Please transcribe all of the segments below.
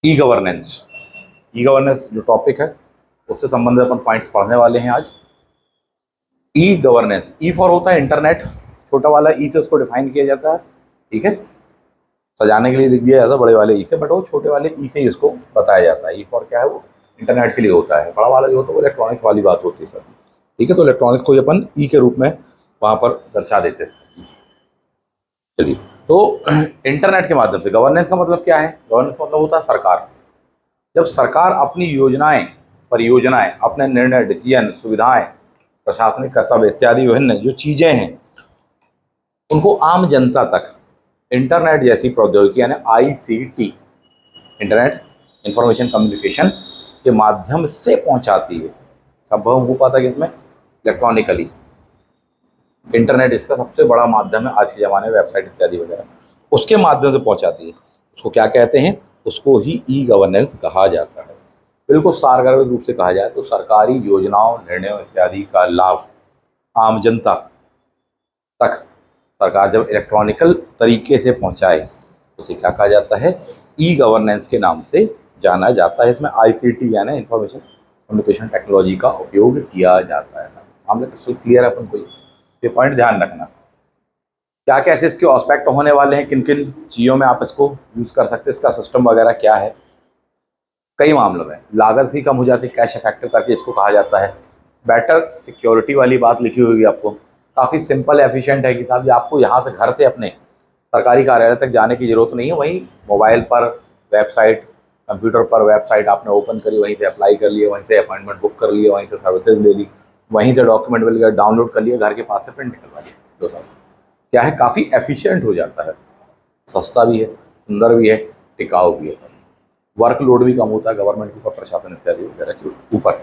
E governance. E governance जो topic है उससे संबंधित अपन पॉइंट्स पढ़ने वाले हैं आज। ई गवर्नेंस, ई फॉर होता है इंटरनेट, छोटा वाला ई से उसको डिफाइन किया जाता है, ठीक है, सजाने के लिए लिख दिया जाता है बड़े वाले ई से, बट वो छोटे वाले ई से ही उसको बताया जाता है। ई फॉर क्या है, वो इंटरनेट के लिए होता है। बड़ा वाला जो होता है वो इलेक्ट्रॉनिक्स वाली बात होती है सर, ठीक है। तो इलेक्ट्रॉनिक्स को अपन ई के रूप में वहाँ पर दर्शा देते हैं। चलिए, तो इंटरनेट के माध्यम से गवर्नेंस का मतलब क्या है? गवर्नेंस का मतलब होता है सरकार। जब सरकार अपनी योजनाएं, परियोजनाएं, अपने निर्णय, डिसीजन, सुविधाएं, प्रशासनिक कर्तव्य इत्यादि विभिन्न जो चीजें हैं उनको आम जनता तक इंटरनेट जैसी प्रौद्योगिकी यानी आईसीटी, इंटरनेट इंफॉर्मेशन कम्युनिकेशन के माध्यम से पहुंचाती है। संभव हो पाता है कि इसमें इलेक्ट्रॉनिकली, इंटरनेट इसका सबसे बड़ा माध्यम है आज के ज़माने में, वेबसाइट इत्यादि वगैरह, उसके माध्यम से पहुंचाती है। उसको क्या कहते हैं? उसको ही ई गवर्नेंस कहा जाता है। बिल्कुल सारगर रूप से कहा जाए तो सरकारी योजनाओं, निर्णयों इत्यादि का लाभ आम जनता तक सरकार जब इलेक्ट्रॉनिकल तरीके से पहुंचाए उसे क्या कहा जाता है? ई गवर्नेंस के नाम से जाना जाता है। इसमें आईसीटी यानी इंफॉर्मेशन कम्युनिकेशन टेक्नोलॉजी का उपयोग किया जाता है। मामले क्रिस्टल क्लियर है अपन को, ये पॉइंट ध्यान रखना। क्या कैसे इसके एस्पेक्ट होने वाले हैं, किन किन चीज़ों में आप इसको यूज़ कर सकते हैं, इसका सिस्टम वगैरह क्या है। कई मामलों में लागत सी कम हो जाती है, कैश इफेक्टिव करके इसको कहा जाता है। बेटर सिक्योरिटी वाली बात लिखी होगी आपको, काफ़ी सिंपल एफिशिएंट है कि साहब जी आपको यहाँ से घर से अपने सरकारी कार्यालय तक जाने की जरूरत नहीं है, वहीं मोबाइल पर वेबसाइट, कंप्यूटर पर वेबसाइट आपने ओपन करी, वहीं से अप्लाई कर लिए, वहीं से अपॉइंटमेंट बुक कर लिए, वहीं से सर्विसेज ले ली, वहीं से डॉक्यूमेंट मिल गया, डाउनलोड कर लिया, घर के पास से प्रिंट करवा लिया। दो साल क्या है, काफ़ी एफिशिएंट हो जाता है, सस्ता भी है, सुंदर भी है, टिकाऊ भी है, वर्कलोड भी कम होता है गवर्नमेंट के ऊपर, प्रशासन इत्यादि वगैरह के ऊपर।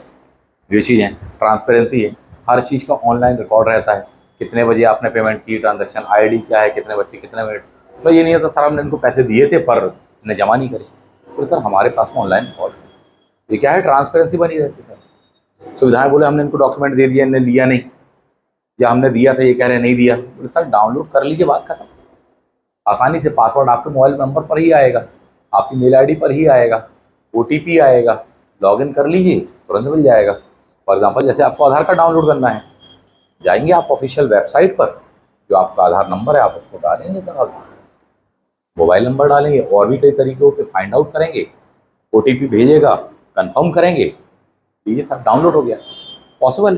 ये चीज़ है, ट्रांसपेरेंसी है, हर चीज़ का ऑनलाइन रिकॉर्ड रहता है, कितने बजे आपने पेमेंट की, ट्रांजैक्शन आईडी क्या है, कितने बजे कितने मिनट। तो ये नहीं होता सर हमने इनको पैसे दिए थे पर इन्हें जमा नहीं करे, तो सर हमारे पास में ऑनलाइन रिकॉर्ड है। ये क्या है, ट्रांसपेरेंसी बनी रहती है सर। सुविधाएं, बोले हमने इनको डॉक्यूमेंट दे दिया, इन्हें लिया नहीं, या हमने दिया था ये कह रहे नहीं दिया, बोले सर डाउनलोड कर लीजिए, बात खत्म। आसानी से पासवर्ड आपके मोबाइल नंबर पर ही आएगा, आपकी मेल आईडी पर ही आएगा, ओटीपी आएगा, लॉगिन कर लीजिए, तुरंत मिल जाएगा। फॉर एग्जांपल जैसे आपको आधार कार्ड डाउनलोड करना है, जाएंगे आप ऑफिशियल वेबसाइट पर, जो आपका आधार नंबर है आप उसको डालेंगे साहब, मोबाइल नंबर डालेंगे, और भी कई तरीके होते, फाइंड आउट करेंगे, ओटीपी भेजेगा, कंफर्म करेंगे, ये सब डाउनलोड हो गया, पॉसिबल।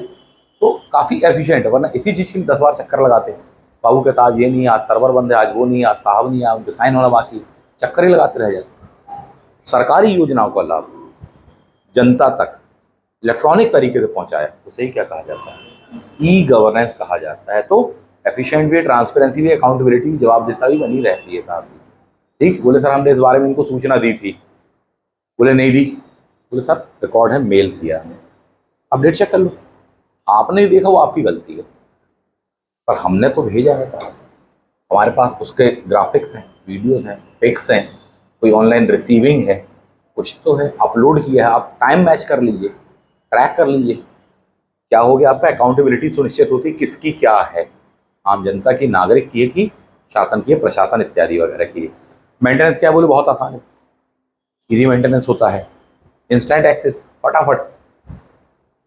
तो काफ़ी एफिशिएंट है, वरना इसी चीज़ के लिए 10 बार चक्कर लगाते हैं, बाबू कहता आज ये नहीं, आज सर्वर बंद है, आज वो नहीं, आज साहब नहीं, आज उनके साइन होना बाकी, चक्कर ही लगाते रह जाते। सरकारी योजनाओं का लाभ जनता तक इलेक्ट्रॉनिक तरीके से पहुंचाया, उसे ही क्या कहा जाता है? ई गवर्नेंस कहा जाता है। तो एफिशिएंट भी है, ट्रांसपेरेंसी भी, अकाउंटेबिलिटी भी, जवाबदेहिता भी बनी रहती है साहब। ठीक, बोले सर हमने इस बारे में इनको सूचना दी थी, बोले नहीं दी, बोले सर रिकॉर्ड है, मेल किया हमने, अपडेट चेक कर लो, आपने देखा वो आपकी गलती है, पर हमने तो भेजा है साहब, हमारे पास उसके ग्राफिक्स हैं, वीडियोस हैं, पिक्स हैं, कोई ऑनलाइन रिसीविंग है, कुछ तो है, अपलोड किया है, आप टाइम मैच कर लीजिए, ट्रैक कर लीजिए। क्या हो गया, आपका अकाउंटेबिलिटी सुनिश्चित होती है, किसकी क्या है, आम जनता की, नागरिक की है कि शासन की है, प्रशासन इत्यादि वगैरह की है। मेंटेनेंस क्या बोले, बहुत आसान है, इजी मेंटेनेंस होता है, इंस्टेंट एक्सेस, फटाफट।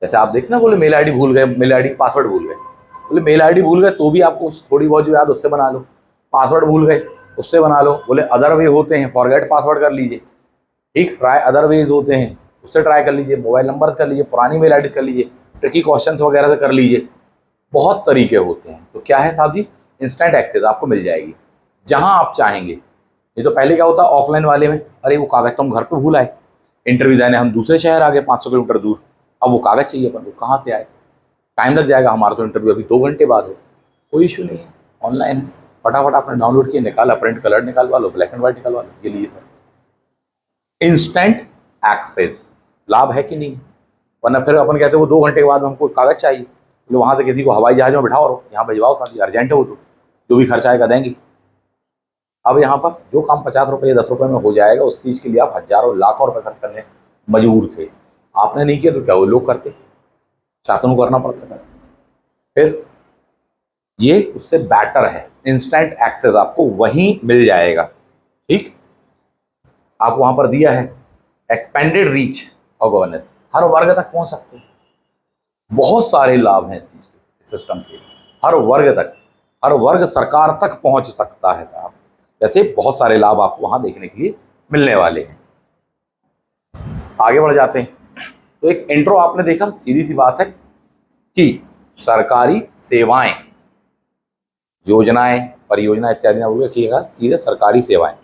जैसे आप देखना, बोले मेल आईडी भूल गए, मेल आईडी पासवर्ड भूल गए, बोले मेल आईडी भूल गए तो भी आपको थोड़ी बहुत जो याद उससे बना लो, पासवर्ड भूल गए उससे बना लो, बोले अदर वे होते हैं, फॉरगेट पासवर्ड कर लीजिए, ठीक, ट्राई अदर वेज होते हैं, उससे ट्राई कर लीजिए, मोबाइल नंबर कर लीजिए, पुरानी मेल आईडी कर लीजिए, ट्रिकी क्वेश्चंस वगैरह से कर लीजिए, बहुत तरीके होते हैं। तो क्या है साहब जी, इंस्टेंट एक्सेस आपको मिल जाएगी जहां आप चाहेंगे। ये तो पहले क्या होता है ऑफलाइन वाले में, अरे वो कागज तो हम घर पे भूल आए, इंटरव्यू देने हम दूसरे शहर आ गए 500 किलोमीटर दूर, अब वो कागज चाहिए अपन को, कहाँ से आए, टाइम लग जाएगा, हमारा तो इंटरव्यू अभी 2 घंटे बाद है। कोई इशू नहीं है, ऑनलाइन है, फटाफट आपने डाउनलोड किया, निकाला, प्रिंट कलर निकालवा लो, ब्लैक एंड व्हाइट निकालवा लो, ये लिए सर इंस्टेंट एक्सेस। लाभ है कि नहीं? वरना फिर अपन कहते हैं वो 2 घंटे के बाद हमको कागज चाहिए, तो वहाँ से किसी को हवाई जहाज में बिठाओ और यहाँ भिजवाओ साहब, अर्जेंट है वो, तो जो भी खर्चा आएगा देंगे। अब यहाँ पर जो काम 50 रुपये 10 रुपये में हो जाएगा, उस चीज़ के लिए आप हजारों लाखों रुपये खर्च करने मजबूर थे, आपने नहीं किया तो क्या वो लोग करते, शासन को करना पड़ता था। फिर ये उससे बेटर है, इंस्टेंट एक्सेस आपको वहीं मिल जाएगा, ठीक, आप वहां पर दिया है, एक्सपेंडेड रीच ऑफ गवर्नेंस, हर वर्ग तक पहुंच सकते हैं। बहुत सारे लाभ हैं इस चीज के, इस सिस्टम के, हर वर्ग तक, हर वर्ग सरकार तक पहुंच सकता है साहब। वैसे बहुत सारे लाभ आपको वहां देखने के लिए मिलने वाले हैं। आगे बढ़ जाते हैं। तो एक इंट्रो आपने देखा, सीधी सी बात है कि सरकारी सेवाएं, योजनाएं, परियोजना इत्यादि ना रखिएगा, सीधे सरकारी सेवाएं,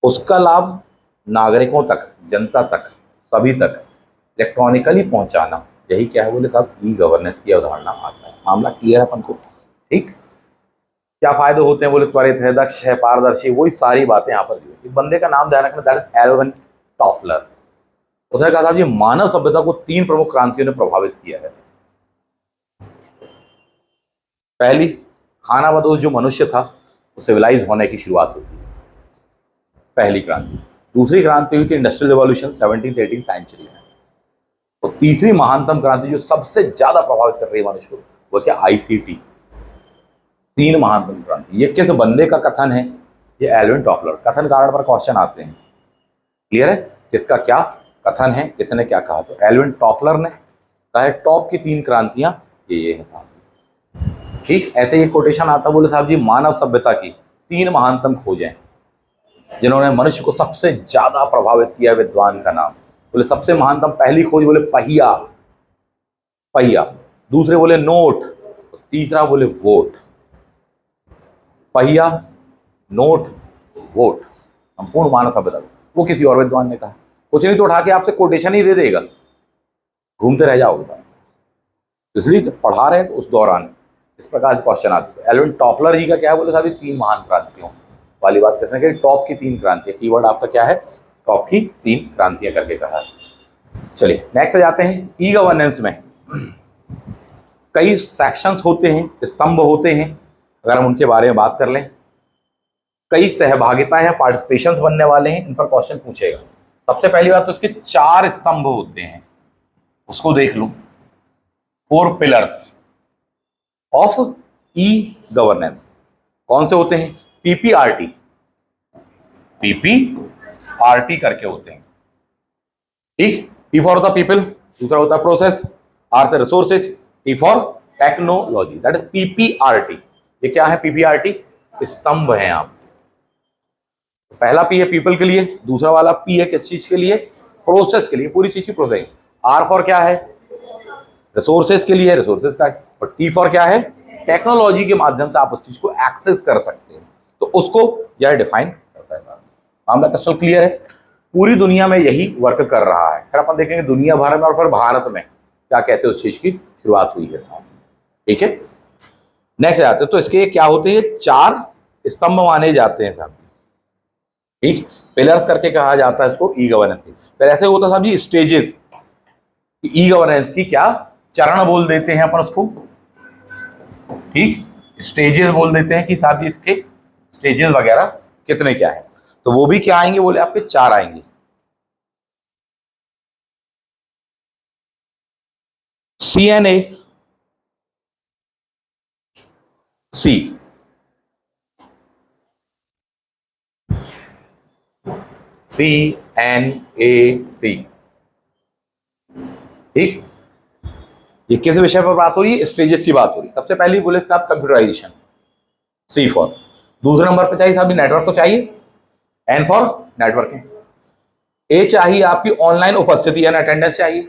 उसका लाभ नागरिकों तक, जनता तक, सभी तक इलेक्ट्रॉनिकली पहुंचाना, यही क्या है बोले साहब, ई गवर्नेंस की अवधारणा आता है। मामला क्लियर है अपन को, ठीक। क्या फायदे होते हैं बोले, त्वरित है, दक्ष है, पारदर्शी, वही सारी बातें यहाँ पर दी हुई। बंदे का नाम ध्यान रखना, दैट इज एल्विन टॉफलर। उसने कहा साहब ये मानव सभ्यता को 3 प्रमुख क्रांतियों ने प्रभावित किया है। पहली, खानाबदोश जो मनुष्य था वो सिविलाइज होने की शुरुआत होती है, पहली क्रांति। दूसरी क्रांति हुई थी इंडस्ट्रियल रिवॉल्यूशन 17th-18th सेंचुरी में। तो तीसरी महानतम क्रांति जो सबसे ज्यादा प्रभावित कर रही है मनुष्य को, वो क्या, आईसीटी। 3 महानतम क्रांति, ये किस बंदे का कथन है, ये एल्विन टॉफलर। कथन कारण पर क्वेश्चन आते हैं, क्लियर है, किसका क्या कथन है, किसने क्या कहा। तो एल्विन टॉफलर ने कहा है टॉप की 3 क्रांतियां ये है साहब, ठीक। ऐसे ही कोटेशन आता, बोले साहब जी मानव सभ्यता की 3 महानतम खोजें जिन्होंने मनुष्य को सबसे ज्यादा प्रभावित किया। विद्वान का नाम बोले सबसे महानतम, पहली खोज बोले पहिया, पहिया। दूसरे बोले नोट, तीसरा बोले वोट। पहिया, नोट, वोट, संपूर्ण मानव सभ्यता। वो किसी और विद्वान ने कहा, कुछ नहीं तो उठा के आपसे कोटेशन ही दे देगा, घूमते रह जाओगे। इसलिए पढ़ा रहे हैं तो उस दौरान इस प्रकार से क्वेश्चन आते हैं। एल्विन टॉफलर जी का क्या है बोले साहब 3 महान क्रांतियों वाली बात कैसे कि टॉप की 3 क्रांतियां, कीवर्ड आपका क्या है, टॉप की 3 क्रांतियां करके कहा है। चलिए नेक्स्ट जाते हैं। ई गवर्नेंस में कई सेक्शंस होते हैं, स्तंभ होते हैं। अगर हम उनके बारे में बात कर लें, कई सहभागिता या पार्टिसिपेशंस बनने वाले हैं, इन पर क्वेश्चन पूछेगा। सबसे पहली बात तो इसके 4 स्तंभ होते हैं, उसको देख लो। 4 पिलर्स ऑफ ई गवर्नेंस कौन से होते हैं, पीपीआरटी, पीपीआरटी करके होते हैं, ठीक। पी फॉर होता पीपल, दूसरा होता प्रोसेस, आर से resources, T for technology, that is पीपीआरटी। ये क्या है, पीपीआरटी स्तंभ है आप। पहला पी है पीपल के लिए, दूसरा वाला पी है किस चीज के लिए, प्रोसेस के लिए, पूरी चीज की प्रोसेस। आर फॉर क्या है, रिसोर्सेज के लिए, रिसोर्सेज का। और टी फॉर क्या है, टेक्नोलॉजी के माध्यम से आप उस चीज को एक्सेस कर सकते हैं, तो उसको यह डिफाइन करता है। मामला क्रिस्टल क्लियर है। पूरी दुनिया में यही वर्क कर रहा है। फिर अपन देखेंगे दुनिया भर में और फिर भारत में क्या कैसे उस चीज की शुरुआत हुई है, ठीक है। नेक्स्ट आते हैं, तो इसके क्या होते हैं, 4 स्तंभ माने जाते हैं साहब, ठीक। पिलर्स करके कहा जाता है इसको ई गवर्नेंस की। फिर ऐसे होता है साहब जी स्टेजेस, ई गवर्नेंस की क्या चरण बोल देते हैं अपन उसको, ठीक। स्टेजेस बोल देते हैं कि साहब जी इसके स्टेजेस वगैरह कितने क्या है। तो वो भी क्या आएंगे बोले आपके 4 आएंगे। CNA, C, CNAC, ठीक। ये किस विषय पर बात हो रही है, स्टेजेस की बात हो रही है। सबसे पहली बोले साहब कंप्यूटराइजेशन, C फॉर। दूसरे नंबर पे चाहिए साहब नेटवर्क तो चाहिए, N फॉर नेटवर्किंग। A चाहिए आपकी ऑनलाइन उपस्थिति यानी अटेंडेंस चाहिए,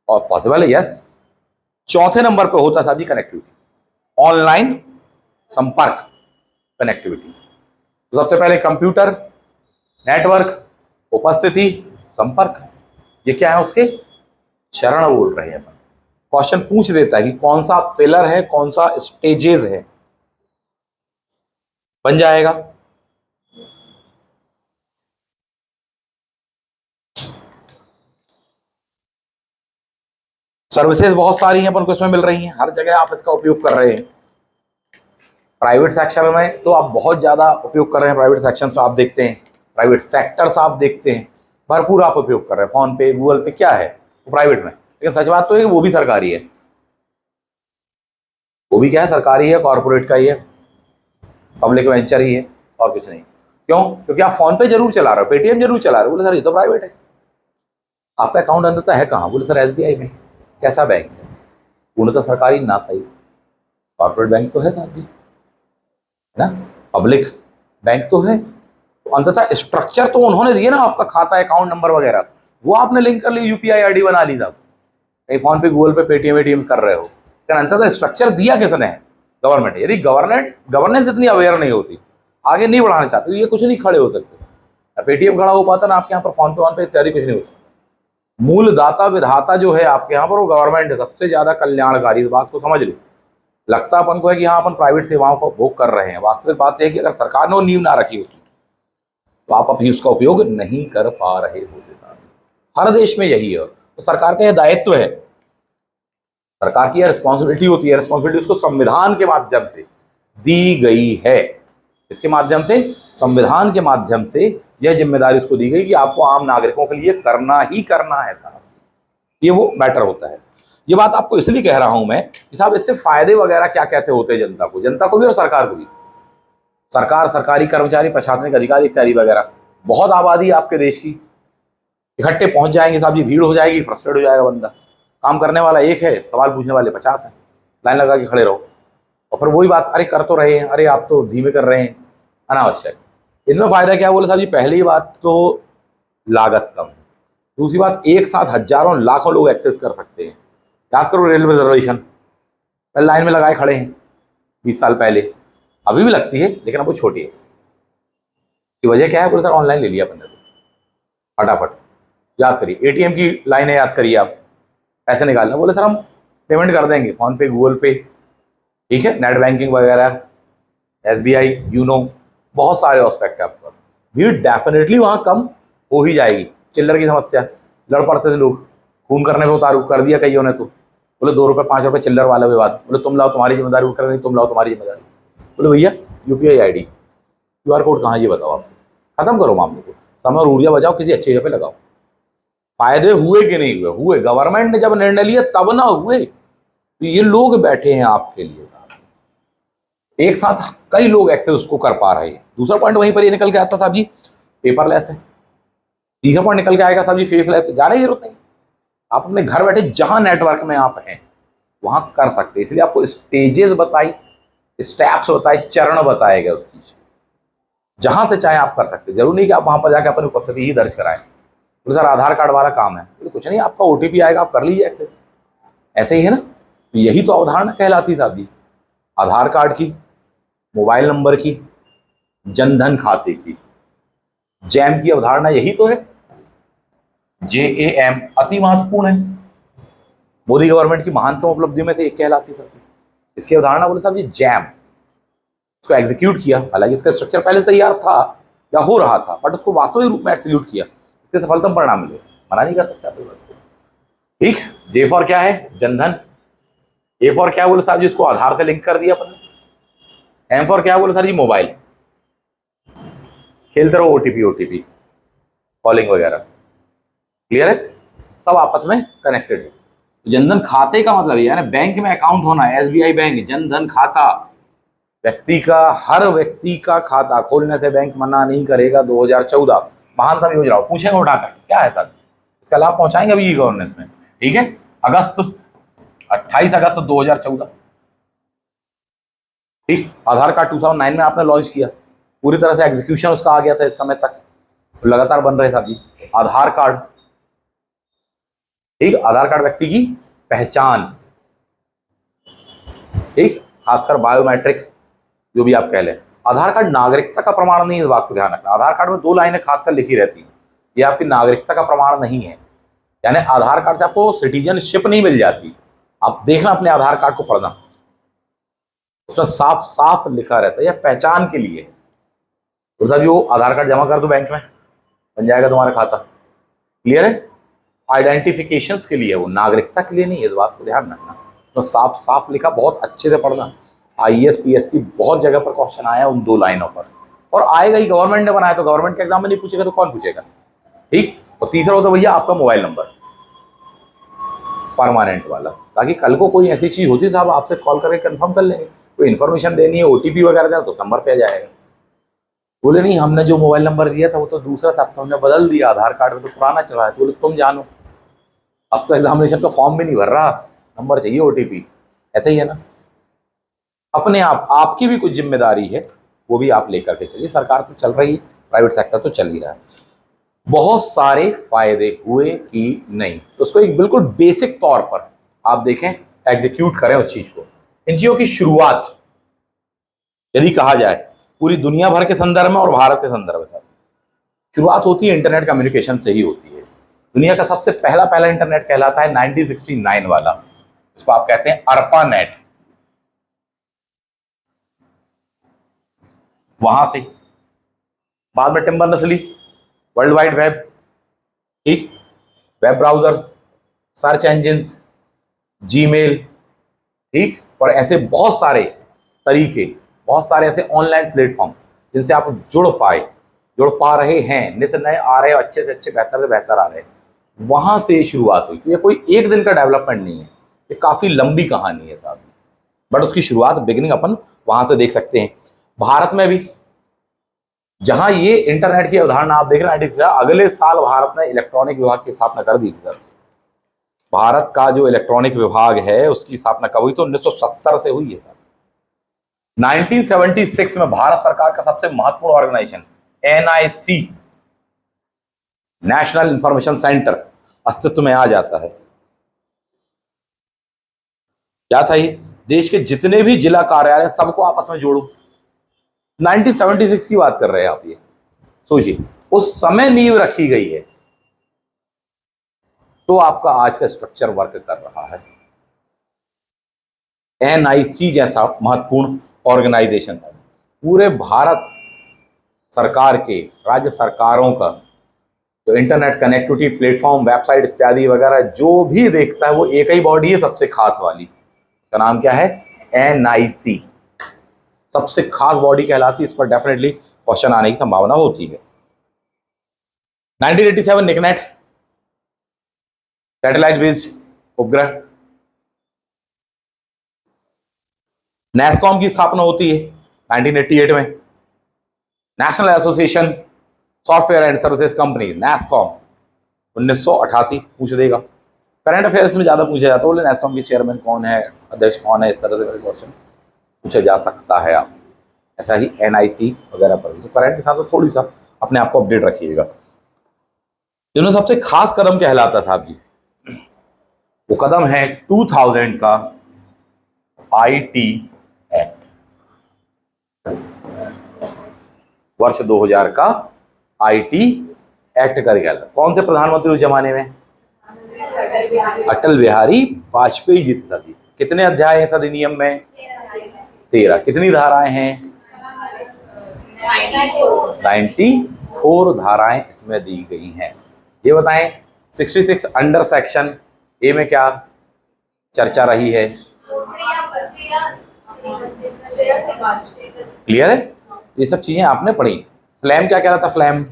और पॉसिबल है, यस। चौथे नंबर पे होता साहब जी कनेक्टिविटी, ऑनलाइन संपर्क, कनेक्टिविटी। तो सबसे पहले कंप्यूटर, नेटवर्क, उपस्थिति, संपर्क, ये क्या है उसके चरण बोल रहे हैं अपन। क्वेश्चन पूछ देता है कि कौन सा पिलर है, कौन सा स्टेजेस है, बन जाएगा। सर्विसेज बहुत सारी हैं अपन को इसमें मिल रही हैं, हर जगह आप इसका उपयोग कर रहे हैं। प्राइवेट सेक्टर में तो आप बहुत ज्यादा उपयोग कर रहे हैं, प्राइवेट सेक्शन आप देखते हैं, प्राइवेट सेक्टर्स आप देखते हैं, भरपूर आप उपयोग कर रहे हैं। फोन पे, गूगल पे क्या है वो प्राइवेट में, लेकिन सच बात तो है वो भी सरकारी है, वो भी क्या है सरकारी है, कॉर्पोरेट का ही है, पब्लिक वेंचर ही है, और कुछ नहीं। क्यों? क्योंकि आप फोन पे जरूर चला रहे हो, पेटीएम जरूर चला रहे हो। बोले सर ये तो प्राइवेट है। आपका अकाउंट अंदर है कहाँ? बोले सर एसबीआई में। कैसा बैंक है? पूर्णतः सरकारी ना सही, कॉर्पोरेट बैंक तो है साहब जी, है ना, पब्लिक बैंक तो है। तो अंततः स्ट्रक्चर तो उन्होंने दिए ना, आपका खाता, अकाउंट नंबर वगैरह, वो आपने लिंक कर ली, यूपीआई आईडी बना ली साहब। कहीं फोन पे, गूगल पे, पेटीएम एटीएम कर रहे हो, लेकिन अंततः स्ट्रक्चर दिया किसने है? गवर्नमेंट। यदि गवर्नेंस इतनी अवेयर नहीं होती, आगे नहीं बढ़ाना चाहते, तो ये कुछ नहीं खड़े हो सकते। पेटीएम खड़ा हो पाता ना आपके यहाँ पर, फोन पे, वन पे इत्यादि कुछ नहीं होता। मूल दाता विधाता जो है आपके यहाँ पर, वो गवर्नमेंट है, सबसे ज्यादा कल्याणकारी। इस बात को समझ लो। लगता अपन को है कि हाँ अपन प्राइवेट सेवाओं का उपभोग कर रहे हैं, वास्तविक बात यह है कि अगर सरकार ने वो नींव ना रखी होती तो आप अभी उसका उपयोग नहीं कर पा रहे होते साहब। हर देश में यही है। तो सरकार का यह दायित्व है, सरकार की यह रिस्पॉन्सिबिलिटी होती है। रिस्पॉन्सिबिलिटी उसको संविधान के माध्यम से दी गई है। इसके माध्यम से, संविधान के माध्यम से यह जिम्मेदारी उसको दी गई कि आपको आम नागरिकों के लिए करना ही करना है साहब। ये वो मैटर होता है। ये बात आपको इसलिए कह रहा हूं मैं कि साहब इससे फायदे वगैरह क्या कैसे होते हैं जनता को भी और सरकार को भी। सरकार, सरकारी कर्मचारी, प्रशासनिक अधिकारी इत्यादि वगैरह, बहुत आबादी है आपके देश की, इकट्ठे पहुंच जाएंगे साहब जी, भीड़ हो जाएगी, फ्रस्ट्रेट हो जाएगा बंदा। काम करने वाला एक है, सवाल पूछने वाले 50 हैं, लाइन लगा के खड़े रहो। और फिर वही बात, अरे कर तो रहे हैं, अरे आप तो धीमे कर रहे हैं, अनावश्यक। इनमें फायदा क्या? बोले साहब जी, पहली बात तो लागत कम, दूसरी बात एक साथ हजारों लाखों लोग एक्सेस कर सकते हैं। याद करो रेलवे रिजर्वेशन, पहले लाइन में लगाए खड़े हैं 20 साल पहले, अभी भी लगती है लेकिन अब वो छोटी है। की वजह क्या है? बोले सर ऑनलाइन ले लिया बंदे को, फटाफट। याद करिए, एटीएम की लाइनें याद करिए आप, पैसे निकालना, बोले सर हम पेमेंट कर देंगे फोन पे, गूगल पे, ठीक है, नेट बैंकिंग वगैरह, एसबीआई, यूनो, बहुत सारे एस्पेक्ट है आपका। भीड़ डेफिनेटली वहां कम हो ही जाएगी। चिल्लर की समस्या, लड़ पड़ते थे लोग, खून करने पे उतारू कर दिया कईयों ने तो। बोले 2 रुपए 5 रुपए चिल्लर वाला विवाद, बोले तुम लाओ तुम्हारी जिम्मेदारी, वो कर नहीं, तुम लाओ तुम्हारी जिम्मेदारी। बोले भैया यूपीआई आईडी, क्यूआर कोड कहाँ, ये बताओ आप, खत्म करो मामले को, समय और ऊर्जा बचाओ, किसी अच्छी जगह पे लगाओ। फायदे हुए कि नहीं हुए? हुए। गवर्नमेंट ने जब निर्णय लिया तब ना हुए। तो ये लोग बैठे हैं आपके लिए, एक साथ कई लोग एक्सेस उसको कर पा रहे हैं। दूसरा पॉइंट वहीं पर ये निकल के आता साहब जी, पेपरलेस है। तीसरा पॉइंट निकल के आएगा साहब जी, फेसलेस है। जाने की जरूरत नहीं, आप अपने घर बैठे जहां नेटवर्क में आप हैं वहां कर सकते हैं। इसलिए आपको स्टेजेस बताई, स्टेप्स बताए, चरण बताए गए उस चीज, जहां से चाहे आप कर सकते हैं। जरूरी नहीं कि आप वहां पर जाकर अपनी उपस्थिति ही दर्ज कराएं। तो सर आधार कार्ड वाला काम है, तो कुछ नहीं, आपका ओटीपी आएगा, आप कर लीजिए एक्सेस। ऐसे ही है ना। तो यही तो अवधारणा कहलाती साहब जी, आधार कार्ड की, मोबाइल नंबर की, जनधन खाते की, जैम की अवधारणा यही तो है। JAM अति महत्वपूर्ण है, मोदी गवर्नमेंट की महानतम उपलब्धि में से एक कहलाती है। इसकी अवधारणा बोले साहब जी जैम, उसको एग्जीक्यूट किया। हालांकि इसका स्ट्रक्चर पहले तैयार था या हो रहा था, बट उसको वास्तविक रूप में एग्जीक्यूट किया, इसके सफलतम परिणाम मिले, मना नहीं कर सकता। ठीक, J फॉर क्या है? जनधन। A फॉर क्या बोले साहब जी? इसको आधार से लिंक कर दिया अपन। M फॉर क्या बोले सर जी? मोबाइल, खेलते रहो, ओटीपी कॉलिंग वगैरह, क्लियर है, सब आपस में कनेक्टेड है। जनधन खाते का मतलब यानी बैंक में अकाउंट होना है, एसबीआई बैंक, जनधन खाता, व्यक्ति का, हर व्यक्ति का खाता खोलने से बैंक मना नहीं करेगा। 2014 महानतम योजना, पूछेंगे उठाकर क्या है सर, इसका लाभ पहुंचाएंगे अभी गवर्नेंस में, ठीक है। 28 अगस्त 2014, ठीक। आधार कार्ड 2009 में आपने लॉन्च किया, पूरी तरह से एग्जीक्यूशन उसका आ गया था इस समय तक, लगातार बन रहे साथी। आधार कार्ड, ठीक, आधार कार्ड व्यक्ति की पहचान, ठीक, खासकर बायोमेट्रिक जो भी आप कह लें। आधार कार्ड नागरिकता का प्रमाण नहीं है, इस बात को ध्यान रखना। आधार कार्ड में 2 लाइनें खासकर लिखी रहती हैं, ये आपकी नागरिकता का प्रमाण नहीं है। यानी आधार कार्ड से आपको सिटीजनशिप नहीं मिल जाती। आप देखना अपने आधार कार्ड को पढ़ना, उसमें साफ साफ लिखा रहता है यह पहचान के लिए। तो साहब वो आधार कार्ड जमा कर दो बैंक में, बन जाएगा तुम्हारा खाता, क्लियर है। आइडेंटिफिकेशन के लिए, वो नागरिकता के लिए नहीं है, इस बात को ध्यान रखना। तो साफ साफ लिखा, बहुत अच्छे से पढ़ना। IAS PSC बहुत जगह पर क्वेश्चन आया उन 2 लाइनों पर, और आएगा ही, गवर्नमेंट ने बनाया तो गवर्नमेंट के एग्जाम में नहीं पूछेगा तो कौन पूछेगा, ठीक। और तीसरा होता भैया आपका मोबाइल नंबर, परमानेंट वाला, ताकि कल को कोई ऐसी चीज होती साहब आपसे कॉल करके कंफर्म कर लेंगे, कोई इन्फॉर्मेशन देनी है, OTP वगैरह देना, तो नंबर पे आ जाएगा। बोले नहीं, हमने जो मोबाइल नंबर दिया था वो तो दूसरा था, अब तो हमने बदल दिया, आधार कार्ड में तो पुराना चला है। तो बोले तुम जानो, अब तो एग्जामिनेशन का फॉर्म भी नहीं भर रहा, नंबर चाहिए ओटीपी। ऐसा ही है ना, अपने आप आपकी भी कुछ जिम्मेदारी है, वो भी आप लेकर के चलिए। सरकार तो चल रही है, प्राइवेट सेक्टर तो चल ही रहा है। बहुत सारे फायदे हुए कि नहीं, तो उसको एक बिल्कुल बेसिक तौर पर आप देखें, एग्जीक्यूट करें उस चीज को। इन चीजों की शुरुआत यदि कहा जाए पूरी दुनिया भर के संदर्भ में और भारत के संदर्भ में, शुरुआत होती है इंटरनेट कम्युनिकेशन से ही होती है। दुनिया का सबसे पहला पहला इंटरनेट कहलाता है 1969 वाला, इसको आप कहते हैं अर्पा नेट। वहां से बाद में टिम्बर नस्ली, वर्ल्ड वाइड वेब, ठीक, web browser, search engine, Gmail, ठीक, और ऐसे बहुत सारे तरीके, बहुत सारे ऐसे ऑनलाइन प्लेटफॉर्म जिनसे आप जुड़ पा रहे हैं, नित नए आ रहे, अच्छे से अच्छे, बेहतर से बेहतर आ रहे। वहां से शुरुआत हुई। तो ये कोई एक दिन का डेवलपमेंट नहीं है, ये काफी लंबी कहानी है साहब, बट उसकी शुरुआत, बिगिनिंग अपन वहां से देख सकते हैं। भारत में भी जहां ये इंटरनेट की अवधारणा आप देख रहे हैं, अगले साल भारत ने इलेक्ट्रॉनिक विभाग की स्थापना कर दी थी सर। भारत का जो इलेक्ट्रॉनिक विभाग है उसकी स्थापना कब हुई? तो 1970 से हुई है सर। 1976 में भारत सरकार का सबसे महत्वपूर्ण organisation NIC, national information centre, अस्तित्व में आ जाता है। क्या था ये? देश के जितने भी जिला कार्यालय सबको आपस में जोड़ो। 1976 की बात कर रहे हैं आप, ये सोचिए, उस समय नींव रखी गई है, तो आपका आज का स्ट्रक्चर वर्क कर रहा है। एनआईसी जैसा महत्वपूर्ण ऑर्गेनाइजेशन है, पूरे भारत सरकार के, राज्य सरकारों का जो इंटरनेट कनेक्टिविटी प्लेटफॉर्म, वेबसाइट इत्यादि वगैरह जो भी देखता है, वो एक ही बॉडी है सबसे खास वाली, उसका नाम क्या है? एनआईसी। सबसे खास बॉडी कहलाती है, इस पर डेफिनेटली क्वेश्चन आने की संभावना होती है। 1987 निकनेट, सैटेलाइट बेस्ड उपग्रह। नैसकॉम की स्थापना होती है 1988 में, national association software and services company, NASSCOM, 1988। पूछ देगा, करंट अफेयर्स में ज्यादा पूछा जाता है, बोले नैसकॉम के चेयरमैन कौन है, अध्यक्ष कौन है, इस तरह से क्वेश्चन पूछा जा सकता है आप। ऐसा ही एनआईसी वगैरह पर भी, तो करंट के साथ तो थोड़ी सा अपने आप को अपडेट रखिएगा। जिन्होंने सबसे खास कदम कहलाता था जी, वो कदम है 2000 का आईटी एक्ट, वर्ष 2000 का आईटी एक्ट कर गया। कौन से प्रधानमंत्री उस जमाने में? अटल बिहारी वाजपेयी जी थे। कितने अध्याय हैं इस अधिनियम में? 13। कितनी धाराएं हैं? 94 धाराएं इसमें दी गई हैं। ये बताएं 66 अंडर सेक्शन ए में क्या चर्चा रही है? क्लियर है? ये सब चीजें आपने पढ़ी। फ्लैम क्या कह रहा था? फ्लैम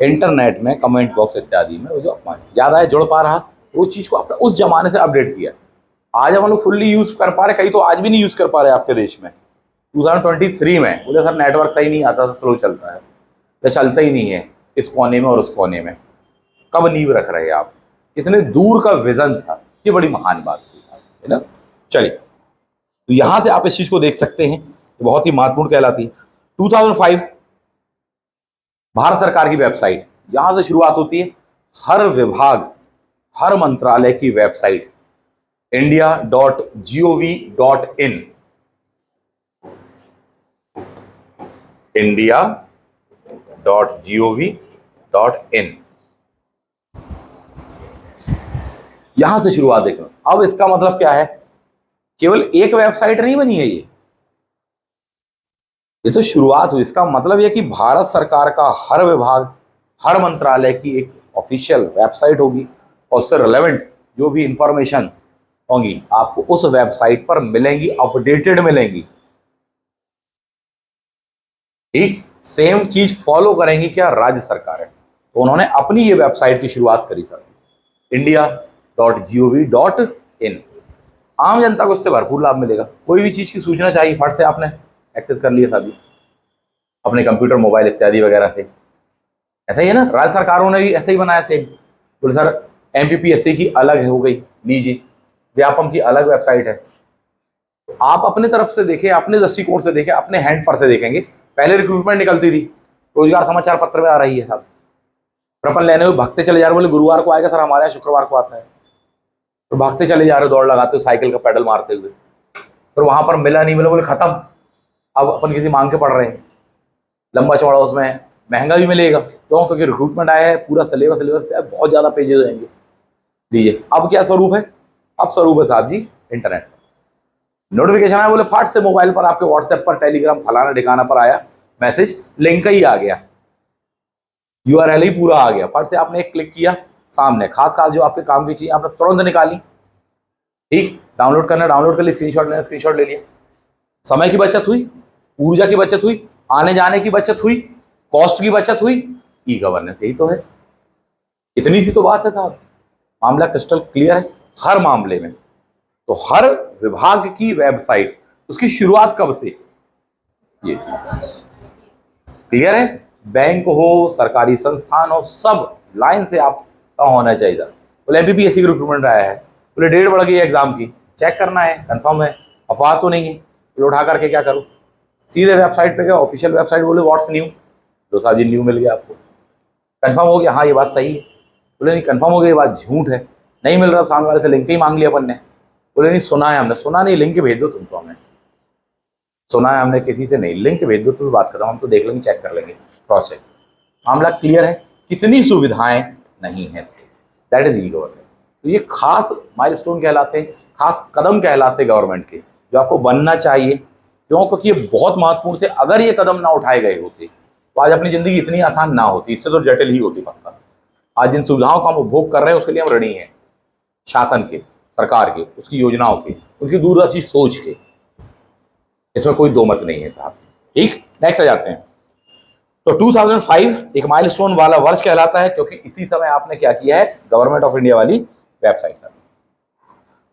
इंटरनेट में कमेंट बॉक्स इत्यादि में वो जो अपमान, याद आया, जुड़ पा रहा, वो चीज को आपने उस जमाने से अपडेट किया। आज हम लोग फुल्ली यूज कर पा रहे, कई तो आज भी नहीं यूज कर पा रहे आपके देश में। 2023 में बोले सर नेटवर्क सही नहीं आता, स्लो चलता है, या चलता ही नहीं है इस कोने में और उस कोने में। कब नींव रख रहे हैं आप? कितने दूर का विजन था, ये बड़ी महान बात थी, है ना। चलिए, तो यहां से आप इस चीज को देख सकते हैं, बहुत ही महत्वपूर्ण कहलाती है। 2005 भारत सरकार की वेबसाइट, यहां से शुरुआत होती है। हर विभाग, हर मंत्रालय की वेबसाइट india.gov.in, india.gov.in, यहां से शुरुआत देखो। अब इसका मतलब क्या है? केवल एक वेबसाइट नहीं बनी है ये तो शुरुआत हुई। इसका मतलब यह कि भारत सरकार का हर विभाग, हर मंत्रालय की एक ऑफिशियल वेबसाइट होगी, और उससे रिलेवेंट जो भी इंफॉर्मेशन होंगी आपको उस वेबसाइट पर मिलेंगी, अपडेटेड मिलेंगी। ठीक, सेम चीज फॉलो करेंगी क्या? राज्य सरकार है, तो उन्होंने अपनी ये वेबसाइट की शुरुआत करी सर, india.gov.in। आम जनता को इससे भरपूर लाभ मिलेगा। कोई भी चीज की सूचना चाहिए, फट से आपने एक्सेस कर लिया था अभी, अपने कंप्यूटर मोबाइल इत्यादि वगैरह से। ऐसा ही है ना, राज्य सरकारों ने भी ऐसे ही बनाया सेम। बोले सर एमपीपीएससी की अलग हो गई, लीजिए व्यापम की अलग वेबसाइट है। तो आप अपने तरफ से देखें, अपने दृष्टिकोण से देखें, अपने हैंड पर से देखेंगे। पहले रिक्रूटमेंट निकलती थी, रोजगार समाचार पत्र में आ रही है साहब, प्रपन लेने हुए भागते चले जा रहे, बोले गुरुवार को आएगा सर, हमारे यहाँ शुक्रवार को आता है। तो भागते चले जा रहे, दौड़ लगाते हो साइकिल का पेडल मारते हुए, फिर वहां पर मिला नहीं मिला, बोले खत्म, अब अपन किसी मांग के पढ़ रहे हैं, लंबा चौड़ा उसमें महंगा भी मिलेगा। क्यों? क्योंकि रिक्रूटमेंट आया है, पूरा सिलेबस बहुत ज्यादा पेजेस आएंगे। लीजिए अब क्या स्वरूप है, अब स्वरूप है साहब जी इंटरनेट। नोटिफिकेशन आया, बोले फाट से मोबाइल पर आपके व्हाट्सएप पर, टेलीग्राम, फलाना ठिकाना पर आया मैसेज, लिंक ही आ गया, यूआरएल ही पूरा आ गया, फट से आपने एक क्लिक किया, सामने खास खास जो आपके काम की चीज आपने तुरंत निकाली। ठीक, डाउनलोड करना डाउनलोड कर लिया, स्क्रीनशॉट लेना स्क्रीनशॉट ले लिया। समय की बचत हुई, ऊर्जा की बचत हुई, आने जाने की बचत हुई, कॉस्ट की बचत हुई। ई गवर्नेंस यही तो है, इतनी सी तो बात है साहब, मामला क्रिस्टल क्लियर है हर मामले में। तो हर विभाग की वेबसाइट, उसकी शुरुआत कब से, ये चीज क्लियर है। बैंक हो, सरकारी संस्थान हो, सब लाइन से आपका होना चाहिए। बोले एमपीपीएससी की रिक्रूटमेंट आया है, बोले डेट बढ़ गई एग्जाम की, चेक करना है कंफर्म है, अफवाह तो नहीं है। बोले उठा करके क्या करूँ, सीधे वेबसाइट पे गए, ऑफिशियल वेबसाइट, बोले व्हाट्स न्यू, तो साहब जी न्यू मिल गया आपको, कंफर्म हो गया हाँ ये बात सही है। बोले नहीं कंफर्म हो गया ये बात झूठ है, नहीं मिल रहा, सामने वाले से लिंक ही मांग लिया अपन ने। बोले नहीं सुना है हमने, सुना नहीं, लिंक भेज दो तुमको, हमें सुना है हमने किसी से नहीं, लिंक भेज दो, तुम्हें बात करता हूँ, हम तो देख लेंगे, चेक कर लेंगे, क्रॉस चेक। मामला क्लियर है, कितनी सुविधाएं नहीं है, दैट इज ई गवर्नेंस। तो ये खास माइलस्टोन कहलाते हैं, खास कदम कहलाते हैं गवर्नमेंट के, जो आपको बनना चाहिए। क्यों? क्योंकि ये बहुत महत्वपूर्ण थे, अगर ये कदम ना उठाए गए होते तो आज अपनी जिंदगी इतनी आसान ना होती, इससे तो जटिल ही होती पक्का। आज जिन सुविधाओं का हम उपभोग कर रहे हैं उसके लिए हम ऋणी हैं, शासन के, सरकार के, उसकी योजनाओं के, उनकी दूरदर्शी सोच के, इसमें कोई दो मत नहीं है साहब। ठीक, नेक्स्ट आ जाते हैं। तो 2005 एक माइलस्टोन वाला वर्ष कहलाता है, क्योंकि इसी समय आपने क्या किया है, गवर्नमेंट ऑफ इंडिया वाली वेबसाइट पर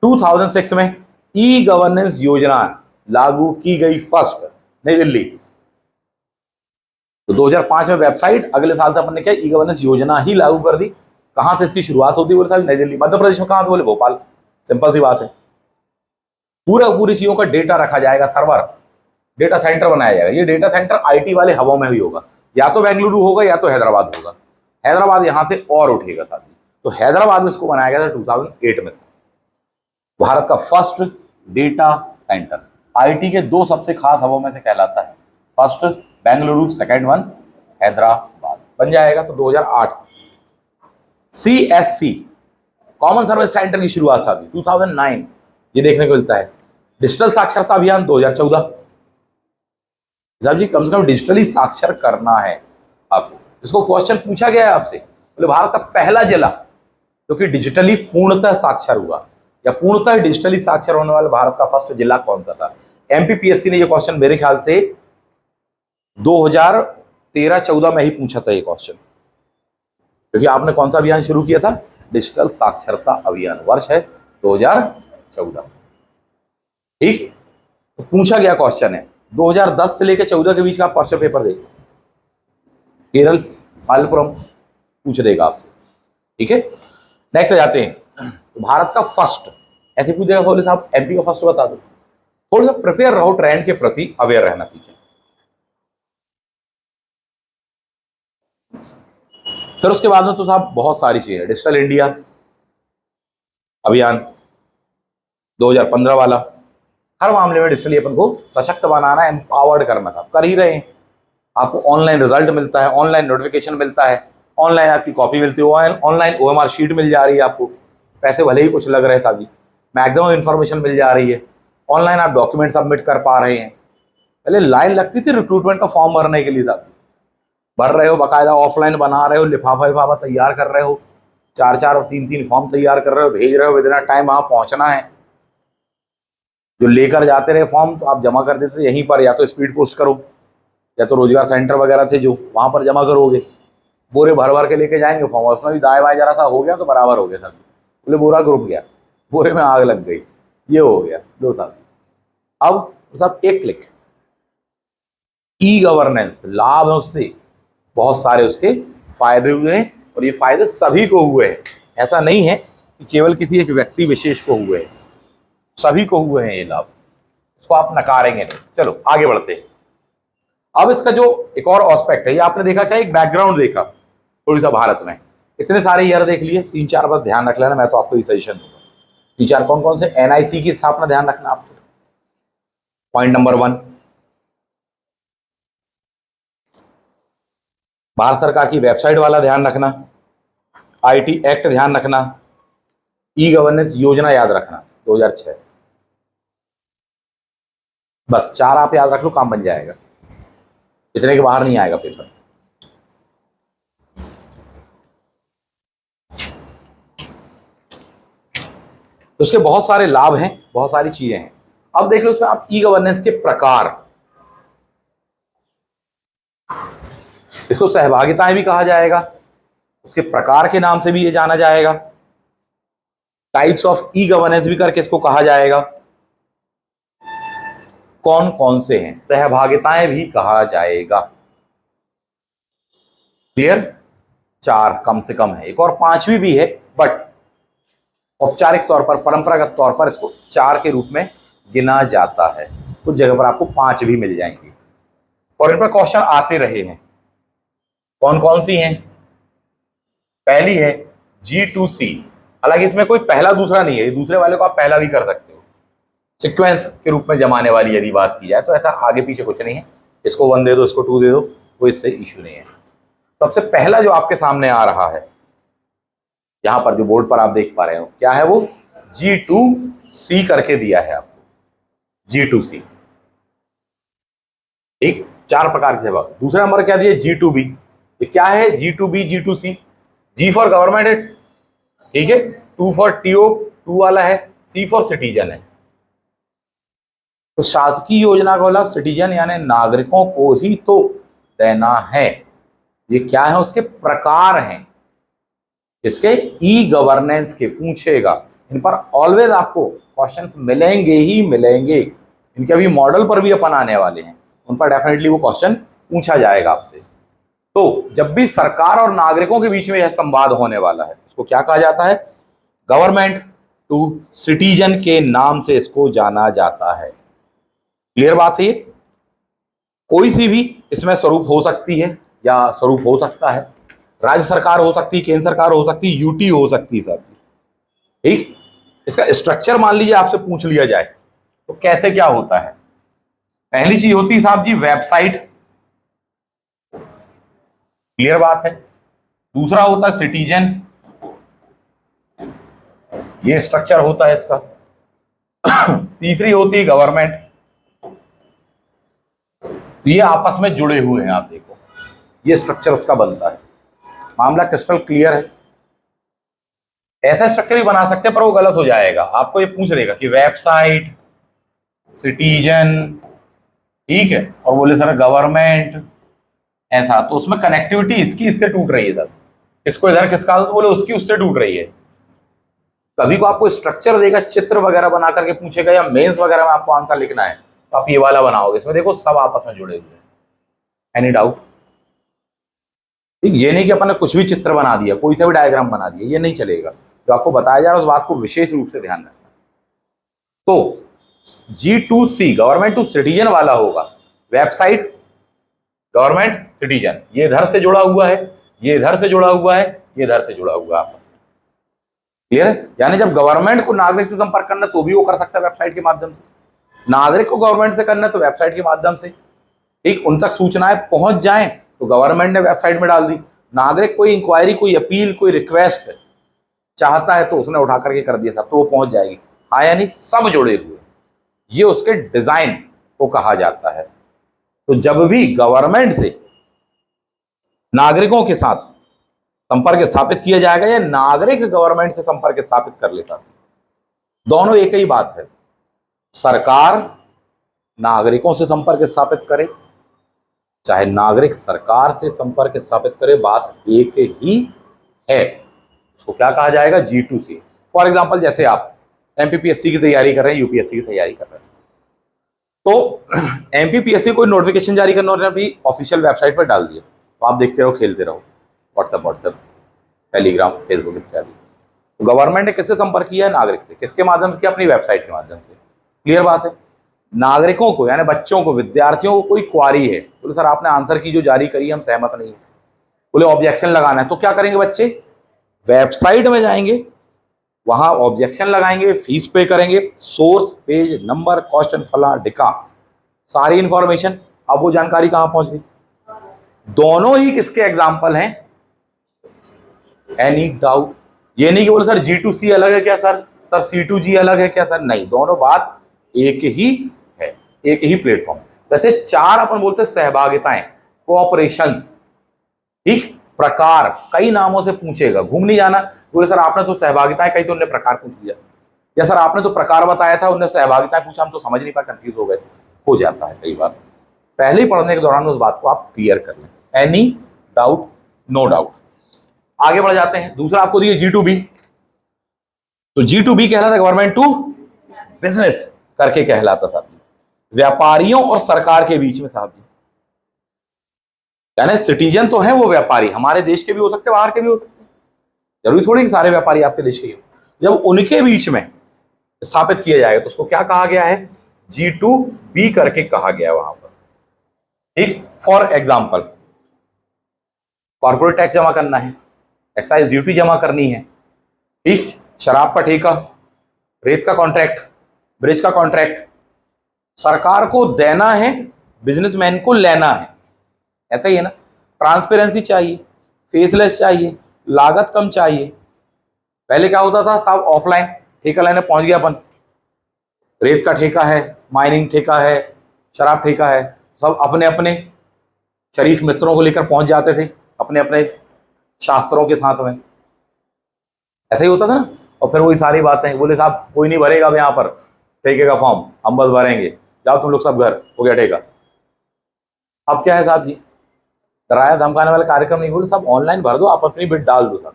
2006 में ई गवर्नेंस योजना लागू की गई, फर्स्ट नई दिल्ली। तो 2005 में वेबसाइट, अगले साल से अपन ने क्या ई गवर्नेंस योजना ही लागू कर दी। कहां से इसकी शुरुआत होती है, बोले साहब नई दिल्ली। मध्य प्रदेश में कहां से, बोले भोपाल। सिंपल सी बात है, पूरी चीजों का डेटा रखा जाएगा, सर्वर डेटा सेंटर बनाया जाएगा। ये डेटा सेंटर आईटी वाले हबों में भी होगा, या तो बेंगलुरु होगा या तो हैदराबाद होगा। हैदराबाद यहां से और उठेगा साथी, तो हैदराबाद में इसको बनाया गया था 2008 में। भारत का फर्स्ट डेटा सेंटर आईटी के दो सबसे खास हबों में से कहलाता है, first Bengaluru, second one Hyderabad बन जाएगा। तो 2008 सीएससी कॉमन सर्विस सेंटर की शुरुआत था 2009, ये देखने को मिलता है। डिजिटल साक्षरता अभियान 2014, साहब जी कम से कम डिजिटली साक्षर करना है आपको। इसको क्वेश्चन पूछा गया है आपसे, बोले भारत का पहला जिला जो कि डिजिटली पूर्णतः साक्षर हुआ, या पूर्णतः डिजिटली साक्षर होने वाला भारत का फर्स्ट जिला कौन सा था। एमपीपीएससी ने ये क्वेश्चन मेरे ख्याल से 2013-14 में ही पूछा था ये क्वेश्चन, क्योंकि आपने कौन सा अभियान शुरू किया था, डिजिटल साक्षरता अभियान, वर्ष है 2014। ठीक, तो पूछा गया क्वेश्चन है 2010 से लेकर 14 के बीच का क्वेश्चन पेपर देखो, केरल मालपुरम पूछ देगा आपसे। ठीक है, नेक्स्ट जाते हैं। तो भारत का फर्स्ट ऐसे पूछेगा, बोले साहब एमपी का फर्स्ट बता दो। थोड़ा सा प्रिपेयर रहो, ट्रेंड के प्रति अवेयर रहना सीखें। फिर उसके बाद में तो साहब बहुत सारी चीजें, डिजिटल इंडिया अभियान 2015 वाला, हर मामले में डिजिटली अपन को सशक्त बनाना, एम्पावर्ड करना था, कर ही रहे हैं। आपको ऑनलाइन रिजल्ट मिलता है, ऑनलाइन नोटिफिकेशन मिलता है, ऑनलाइन आपकी कॉपी मिलती है, ऑनलाइन ओएमआर शीट मिल जा रही है आपको, पैसे भले ही कुछ लग रहे हैं साहब जी, मैक्सिमम इन्फॉर्मेशन मिल जा रही है, ऑनलाइन आप डॉक्यूमेंट सबमिट कर पा रहे हैं। पहले लाइन लगती थी रिक्रूटमेंट का फॉर्म भरने के लिए, साहब भर रहे हो, बाकायदा ऑफलाइन बना रहे हो, लिफाफा लिफाफा तैयार कर रहे हो, 4-4 और 3-3 फॉर्म तैयार कर रहे हो, भेज रहे हो, विदिन टाइम वहां पहुंचना है। जो लेकर जाते रहे फॉर्म तो आप जमा कर देते यहीं पर, या तो स्पीड पोस्ट करो या तो रोजगार सेंटर वगैरह थे जो वहां पर जमा करोगे, बोरे भर भर के लेके जाएंगे फॉर्म, उसमें भी दाएं बाएं जरा सा हो गया तो बराबर हो गया साहब, बोले बोरा ग्रुप गया, बोरे में आग लग गई, ये हो गया 2 साल। अब साहब एक क्लिक ई गवर्नेंस लाभ है उससे, बहुत सारे उसके फायदे हुए हैं और ये फायदे सभी को हुए हैं। ऐसा नहीं है कि केवल किसी एक व्यक्ति विशेष को हुए हैं, सभी को हुए हैं ये लाभ, इसको आप नकारेंगे नहीं। चलो आगे बढ़ते हैं। अब इसका जो एक और एस्पेक्ट है, ये आपने देखा क्या, एक बैकग्राउंड देखा थोड़ी सा भारत में, इतने सारे ईयर देख लिए, 3-4 बार ध्यान रख लेना, मैं तो आपको ये सजेशन दूंगा। 3-4 कौन कौन से? एनआईसी की स्थापना ध्यान रखना आपको, पॉइंट नंबर 1। भारत सरकार की वेबसाइट वाला ध्यान रखना, आईटी एक्ट ध्यान रखना, ई गवर्नेंस योजना याद रखना 2006। बस 4 आप याद रख लो, काम बन जाएगा, इतने के बाहर नहीं आएगा पेपर। तो उसके बहुत सारे लाभ हैं, बहुत सारी चीजें हैं। अब देख लो उसमें आप ई गवर्नेंस के प्रकार, इसको सहभागिताएं भी कहा जाएगा, उसके प्रकार के नाम से भी ये जाना जाएगा, टाइप्स ऑफ ई गवर्नेंस भी करके इसको कहा जाएगा। कौन कौन से हैं? सहभागिताएं भी कहा जाएगा। क्लियर? 4 कम से कम है, एक और 5वीं भी है, बट औपचारिक तौर पर, परंपरागत तौर पर इसको 4 के रूप में गिना जाता है। कुछ जगह पर आपको 5 भी मिल जाएंगी और इन पर क्वेश्चन आते रहे हैं। कौन कौन सी हैं? पहली है G2C। हालांकि इसमें कोई पहला दूसरा नहीं है, दूसरे वाले को आप पहला भी कर सकते हो, सीक्वेंस के रूप में जमाने वाली यदि बात की जाए तो ऐसा आगे पीछे कुछ नहीं है, इसको 1 दे दो, इसको 2 दे दो, कोई इससे इश्यू नहीं है। सबसे पहला जो आपके सामने आ रहा है यहां पर, जो बोर्ड पर आप देख पा रहे हो, क्या है वो? G2C करके दिया है आपको, G2C। ठीक, 4 प्रकार की सेवा। दूसरा नंबर क्या दिया? G2B। ये क्या है? G2B G2C, G for government है, ठीक है, 2 फॉर टीओ, 2 वाला है, C फॉर सिटीजन है। तो शासकीय योजना का लाभ सिटीजन यानी नागरिकों को ही तो देना है। ये क्या है? उसके प्रकार हैं, इसके ई गवर्नेंस के, पूछेगा इन पर ऑलवेज आपको क्वेश्चंस मिलेंगे ही मिलेंगे। इनके अभी मॉडल पर भी अपन आने वाले हैं, उन पर डेफिनेटली वो क्वेश्चन पूछा जाएगा आपसे। तो जब भी सरकार और नागरिकों के बीच में यह संवाद होने वाला है, इसको क्या कहा जाता है? गवर्नमेंट टू सिटीजन के नाम से इसको जाना जाता है। क्लियर बात है? ये कोई सी भी इसमें स्वरूप हो सकती है या स्वरूप हो सकता है, राज्य सरकार हो सकती है, केंद्र सरकार हो सकती है, यूटी हो सकती है सर। ठीक, इसका स्ट्रक्चर मान लीजिए आपसे पूछ लिया जाए तो कैसे क्या होता है? पहली चीज होती है साहब जी वेबसाइट, क्लियर बात है। दूसरा होता है सिटीजन, ये स्ट्रक्चर होता है इसका। तीसरी होती है गवर्नमेंट, ये आपस में जुड़े हुए हैं, आप देखो ये स्ट्रक्चर उसका बनता है। मामला क्रिस्टल क्लियर है? ऐसा स्ट्रक्चर भी बना सकते हैं पर वो गलत हो जाएगा, आपको ये पूछ देगा कि वेबसाइट, सिटीजन, ठीक है, और बोले सर गवर्नमेंट, ऐसा तो उसमें कनेक्टिविटी इसकी इससे टूट रही है सर, इसको इधर किसका, तो बोले उसकी उससे टूट रही है। कभी को आपको स्ट्रक्चर देगा, चित्र वगैरह बना करके पूछेगा, या मेंस वगैरह में आपको आंसर लिखना है तो आप ये वाला बनाओगे, इसमें देखो सब आपस में जुड़े हुए हैं। Any doubt? ठीक, ये नहीं कि अपन ने कुछ भी चित्र बना दिया, कोई सा भी डायग्राम बना दिया, ये नहीं चलेगा। जो आपको बताया जा रहा है उस बात को विशेष रूप से ध्यान रखना। तो G2C गवर्नमेंट टू सिटीजन वाला होगा, वेबसाइट गवर्नमेंट सिटीजन, ये इधर से जुड़ा हुआ है, ये इधर से जुड़ा हुआ है, ये इधर से जुड़ा हुआ है। क्लियर है? यानी जब गवर्नमेंट को नागरिक से संपर्क करना तो भी वो कर सकता है वेबसाइट के माध्यम से, नागरिक को गवर्नमेंट से करना तो वेबसाइट के माध्यम से। ठीक, उन तक सूचनाएं पहुंच जाएं तो गवर्नमेंट ने वेबसाइट में डाल दी, नागरिक कोई इंक्वायरी, कोई अपील, कोई रिक्वेस्ट चाहता है तो उसने उठा करके कर दिया सब, तो वो पहुंच जाएगी। हाँ, यानी सब जुड़े हुए, ये उसके डिजाइन को कहा जाता है। तो जब भी गवर्नमेंट से नागरिकों के साथ संपर्क स्थापित किया जाएगा या नागरिक गवर्नमेंट से संपर्क स्थापित कर लेता, दोनों एक ही बात है। सरकार नागरिकों से संपर्क स्थापित करे, चाहे नागरिक सरकार से संपर्क स्थापित करे, बात एक ही है। उसको क्या कहा जाएगा? G2C। फॉर एग्जाम्पल जैसे आप एमपीपीएससी की तैयारी कर रहे हैं, यूपीएससी की तैयारी कर रहे हैं, तो एमपीपीएससी कोई नोटिफिकेशन जारी करना उन्होंने अपनी ऑफिशियल वेबसाइट पर डाल दिया, तो आप देखते रहो, खेलते रहो, व्हाट्सएप, टेलीग्राम, फेसबुक इत्यादि। तो गवर्नमेंट ने किससे संपर्क किया है? नागरिक से। किसके माध्यम से किया? अपनी वेबसाइट के माध्यम से। क्लियर बात है। नागरिकों को यानी बच्चों को, विद्यार्थियों को कोई क्वारी है, बोले सर आपने आंसर की जो जारी करी है हम सहमत नहीं है, बोले ऑब्जेक्शन लगाना है, तो क्या करेंगे बच्चे? वेबसाइट में जाएंगे, वहां ऑब्जेक्शन लगाएंगे, फीस पे करेंगे, सोर्स, पेज नंबर, क्वेश्चन, फला डिका, सारी इंफॉर्मेशन। अब वो जानकारी कहां पहुंच गई? दोनों ही किसके एग्जाम्पल हैं? Any doubt? ये नहीं कि बोले सर G2C अलग है क्या सर, सर C2G अलग है क्या सर, नहीं, दोनों बात एक ही है, एक ही प्लेटफॉर्म। जैसे चार अपन बोलते हैं सहभागिताएं, कोऑपरेशंस, ठीक, प्रकार कई नामों से पूछेगा, घूम नहीं जाना, बोले सर आपने तो सहभागिताएं कही तो उन्होंने प्रकार पूछ लिया, या सर आपने तो प्रकार बताया था उन्होंने सहभागिताएं पूछा, हम तो समझ नहीं पाए, कंफ्यूज हो गए, हो जाता है कई बार। पहले ही पढ़ने के दौरान उस बात को आप क्लियर कर लें। Any doubt? No doubt. आगे बढ़ जाते हैं। दूसरा आपको दिए G2B, तो G2B कहलाता गवर्नमेंट टू बिजनेस करके कहलाता साहब, व्यापारियों और सरकार के बीच में साहब, यानी सिटीजन तो है वो व्यापारी, हमारे देश के भी हो सकते हैं, बाहर के भी हो सकते हैं, जरूरी थोड़ी कि सारे व्यापारी आपके देश के ही हो। जब उनके बीच में स्थापित किया जाएगा तो उसको क्या कहा गया है? G2B करके कहा गया वहां पर, ठीक। फॉर एग्जाम्पल, कॉर्पोरेट टैक्स जमा करना है, एक्साइज ड्यूटी जमा करनी है, ठीक, शराब का ठेका, रेत का कॉन्ट्रैक्ट, ब्रिज का कॉन्ट्रैक्ट, सरकार को देना है, बिजनेसमैन को लेना है, ऐसा ही है ना। ट्रांसपेरेंसी चाहिए, फेसलेस चाहिए, लागत कम चाहिए। पहले क्या होता था साहब? ऑफलाइन ठेका लेने पहुंच गया अपन, रेत का ठेका है, माइनिंग ठेका है, शराब ठेका है, सब अपने अपने शरीफ मित्रों को लेकर पहुंच जाते थे, अपने अपने शास्त्रों के साथ में, ऐसा ही होता था ना। और फिर वही सारी बातें, बोले साहब कोई नहीं भरेगा अब यहाँ पर ठेके का फॉर्म, हम बस भरेंगे, जाओ तुम लोग सब घर, हो गया ठेका। अब क्या है साहब जी? डराया धमकाने वाले कार्यक्रम नहीं, बोले साहब ऑनलाइन भर दो, आप अपनी बिट डाल दो साहब,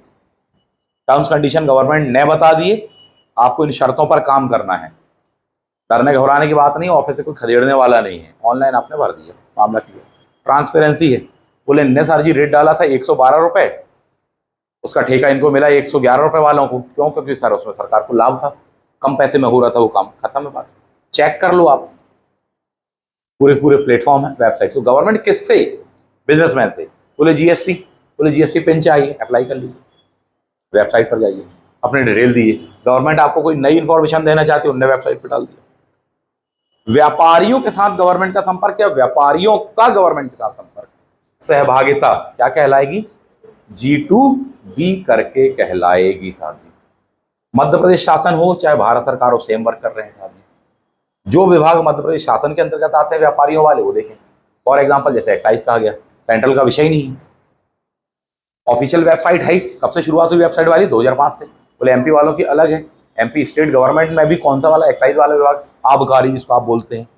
टर्म्स कंडीशन गवर्नमेंट ने बता दिए, आपको इन शर्तों पर काम करना है, डरने घबराने की बात नहीं, ऑफिस से कोई खदेड़ने वाला नहीं है, ऑनलाइन आपने भर दिया, मामला क्लियर। ट्रांसपेरेंसी है, बोले इनने सर जी रेट डाला था 112 रुपए, उसका ठेका इनको मिला 111 रुपए वालों को, क्यों? क्योंकि सर उसमें सरकार को लाभ था, कम पैसे में हो रहा था वो काम, खत्म है बात, चेक कर लो आप, पूरे पूरे प्लेटफॉर्म है, वेबसाइट। तो गवर्नमेंट किससे? बिजनेसमैन से। बोले जीएसटी, बोले जीएसटी पिन चाहिए, अप्लाई कर लीजिए, वेबसाइट पर जाइए, अपने डिटेल दिए, गवर्नमेंट आपको कोई नई इंफॉर्मेशन देना चाहती है, उन्होंने वेबसाइट पर डाल दिया। व्यापारियों के साथ गवर्नमेंट का संपर्क या व्यापारियों का गवर्नमेंट के साथ संपर्क, सहभागिता क्या कहलाएगी? G2B करके कहलाएगी साहब। मध्य प्रदेश शासन हो चाहे भारत सरकार हो, सेम वर्क कर रहे हैं साहब। जो विभाग मध्य प्रदेश शासन के अंतर्गत आते हैं व्यापारियों वाले, वो देखें। फॉर एग्जाम्पल जैसे एक्साइज कहा गया, सेंट्रल का विषय ही नहीं है, ऑफिशियल वेबसाइट है, कब से शुरुआत हुई वेबसाइट वाली? 2005 से। बोले एमपी वालों की अलग है, एमपी स्टेट गवर्नमेंट में भी कौन सा वाला? एक्साइज वाला विभाग, आबकारी जिसको आप बोलते हैं,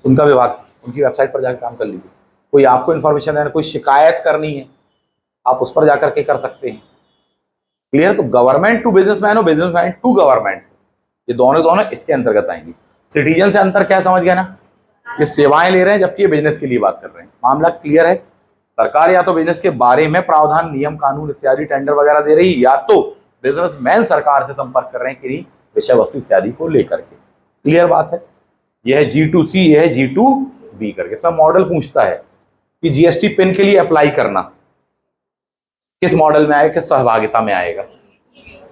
उनका विभाग, उनकी वेबसाइट पर जाकर काम कर लीजिए। कोई आपको इन्फॉर्मेशन देना, कोई शिकायत करनी है, आप उस पर जाकर के कर सकते हैं। क्लियर? तो गवर्नमेंट टू बिजनेसमैन हो, बिजनेसमैन टू गवर्नमेंट, ये दोनों दोनों इसके अंतर्गत आएंगी। सिटीजन से अंतर क्या समझ गया ना? ये सेवाएं ले रहे हैं जबकि ये बिजनेस के लिए बात कर रहे हैं। मामला क्लियर है? सरकार या तो बिजनेस के बारे में प्रावधान, नियम, कानून इत्यादि, टेंडर वगैरह दे रही है, या तो बिजनेसमैन सरकार से संपर्क कर रहे हैं किन्हीं विषय वस्तु इत्यादि को लेकर के। क्लियर बात है? यह है G2C, यह है G2B करके। इसका मॉडल पूछता है कि जीएसटी पिन के लिए अप्लाई करना किस मॉडल में आएगा, किस सहभागिता में आएगा,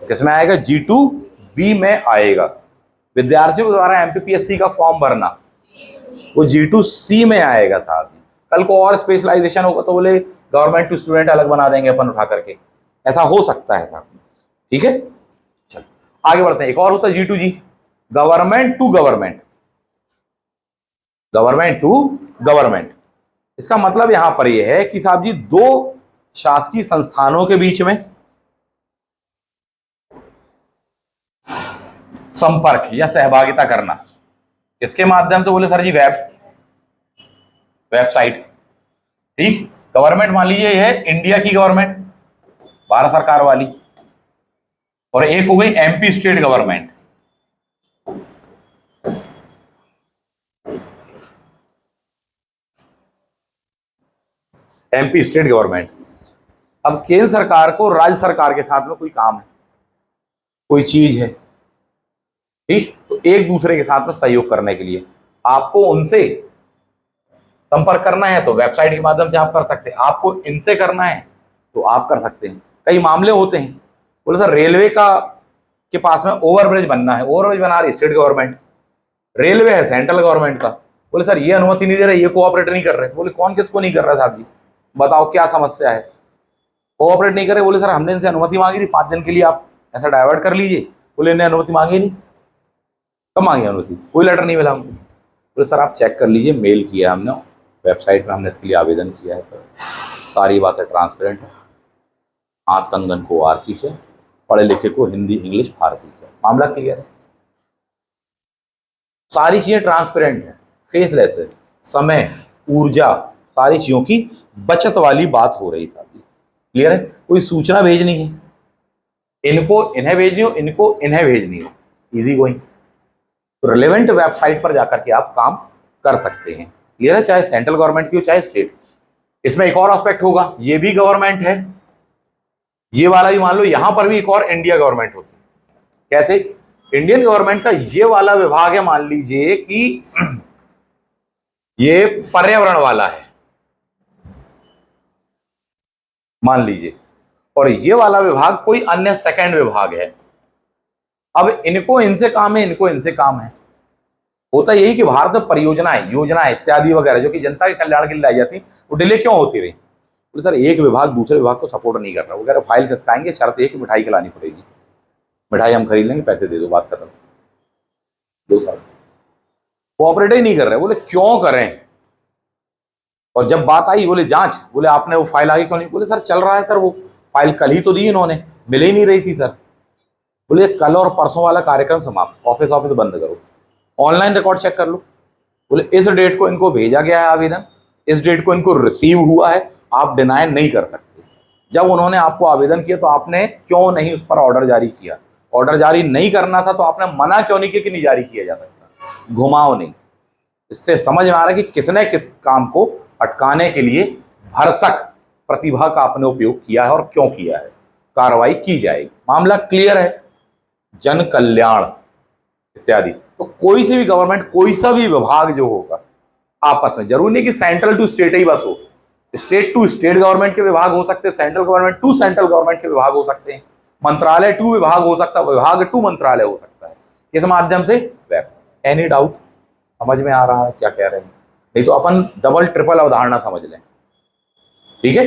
किस में आएगा? G2B में आएगा। विद्यार्थियों द्वारा एमपीपीएससी का फॉर्म भरना, वो G2C में आएगा साहब। कल को और स्पेशलाइजेशन होगा तो बोले गवर्नमेंट टू स्टूडेंट अलग बना देंगे अपन उठा करके, ऐसा हो सकता है साहब। ठीक है, चलो आगे बढ़ते हैं। एक और होता है G2G, government to government, government to government. इसका मतलब यहां पर यह है कि साहब जी दो शासकीय संस्थानों के बीच में संपर्क या सहभागिता करना, किसके माध्यम से? बोले सर जी वेबसाइट। ठीक, गवर्नमेंट मान लीजिए यह है इंडिया की गवर्नमेंट, भारत सरकार वाली, और एक हो गई MP state government. MP state government. अब केंद्र सरकार को राज्य सरकार के साथ में कोई काम है, कोई चीज है, ठीक, तो एक दूसरे के साथ में सहयोग करने के लिए आपको उनसे संपर्क करना है तो वेबसाइट के माध्यम से आप कर सकते हैं, आपको इनसे करना है तो आप कर सकते हैं। कई मामले होते हैं, बोले सर रेलवे का के पास में ओवरब्रिज बनना है, ओवरब्रिज बना रही स्टेट गवर्नमेंट, रेलवे है सेंट्रल गवर्नमेंट का, बोले सर ये अनुमति नहीं दे रहे, ये कोऑपरेट नहीं कर रहे। बोले कौन किसको नहीं कर रहा साहब जी, बताओ क्या समस्या है, कोऑपरेट नहीं कर रहे। बोले सर हमने इनसे अनुमति मांगी थी 5 दिन के लिए, आप ऐसा डाइवर्ट कर लीजिए। बोले इन्हें अनुमति मांगी नहीं, कब मांगी अनुमति, कोई लेटर नहीं मिला हमको। बोले सर आप चेक कर लीजिए, मेल किया हमने, वेबसाइट में हमने इसके लिए आवेदन किया है सर, सारी बातें ट्रांसपेरेंट है, हाथ कंगन को वार सीखे, पढ़े लिखे को हिंदी इंग्लिश फारसी है, मामला क्लियर है, सारी चीजें ट्रांसपेरेंट है, फेसलेस है, समय ऊर्जा सारी चीजों की बचत वाली बात हो रही साहब, क्लियर है। कोई सूचना भेजनी है, इनको इन्हें भेजनी हो, इनको इन्हें भेजनी हो, इजी गोइंग, तो रिलेवेंट वेबसाइट पर जाकर के आप काम कर सकते हैं, क्लियर है, चाहे सेंट्रल गवर्नमेंट की हो चाहे स्टेट। इसमें एक और एस्पेक्ट होगा, ये भी गवर्नमेंट है, ये वाला भी मान लो, यहां पर भी एक और इंडिया गवर्नमेंट होती है। कैसे, इंडियन गवर्नमेंट का ये वाला विभाग है, मान लीजिए कि ये पर्यावरण वाला है मान लीजिए, और ये वाला विभाग कोई अन्य सेकंड विभाग है। अब इनको इनसे काम है, इनको इनसे काम है। होता यही कि भारत में परियोजनाएं, योजनाएं इत्यादि वगैरह जो कि जनता के कल्याण के लिए लाई जाती, वो डिले क्यों होती रही। बोले सर एक विभाग दूसरे विभाग को सपोर्ट नहीं कर रहा, वगैरह फाइल खिसकाएंगे, शर्त है कि मिठाई खिलानी पड़ेगी, मिठाई हम खरीद लेंगे, पैसे दे दो, बात खत्म। 2 साल कोऑपरेट ही नहीं कर रहे। बोले क्यों करें, और जब बात आई बोले जांच, बोले आपने वो फाइल आगे क्यों नहीं। बोले सर चल रहा है सर, वो फाइल कल ही तो दी इन्होंने, मिल ही नहीं रही थी सर। बोले कल और परसों वाला कार्यक्रम समाप्त, ऑफिस बंद करो, ऑनलाइन रिकॉर्ड चेक कर लो। बोले इस डेट को इनको भेजा गया है आवेदन, इस डेट को इनको रिसीव हुआ है, आप डिनाई नहीं कर सकते। जब उन्होंने आपको आवेदन किया तो आपने क्यों नहीं उस पर ऑर्डर जारी किया, ऑर्डर जारी नहीं करना था तो आपने मना क्यों नहीं किया कि नहीं जारी किया जा सकता, घुमाओ नहीं। इससे समझ में आ रहा है कि किसने किस काम को अटकाने के लिए भरसक प्रतिभा का आपने उपयोग किया है और क्यों किया है, कार्रवाई की जाएगी। मामला क्लियर है, जन कल्याण इत्यादि। तो कोई सी भी गवर्नमेंट, कोई सा भी विभाग जो होगा आपस में, जरूरी नहीं कि सेंट्रल टू स्टेट ही बस हो, स्टेट टू स्टेट गवर्नमेंट के विभाग हो सकते हैं, central government to central government के विभाग हो सकते हैं, मंत्रालय टू विभाग हो सकता है, विभाग टू मंत्रालय हो सकता है। किस माध्यम से, वेब। एनी डाउट, समझ में आ रहा है क्या कह रहे हैं, नहीं तो अपन डबल ट्रिपल अवधारणा समझ लें, ठीक है।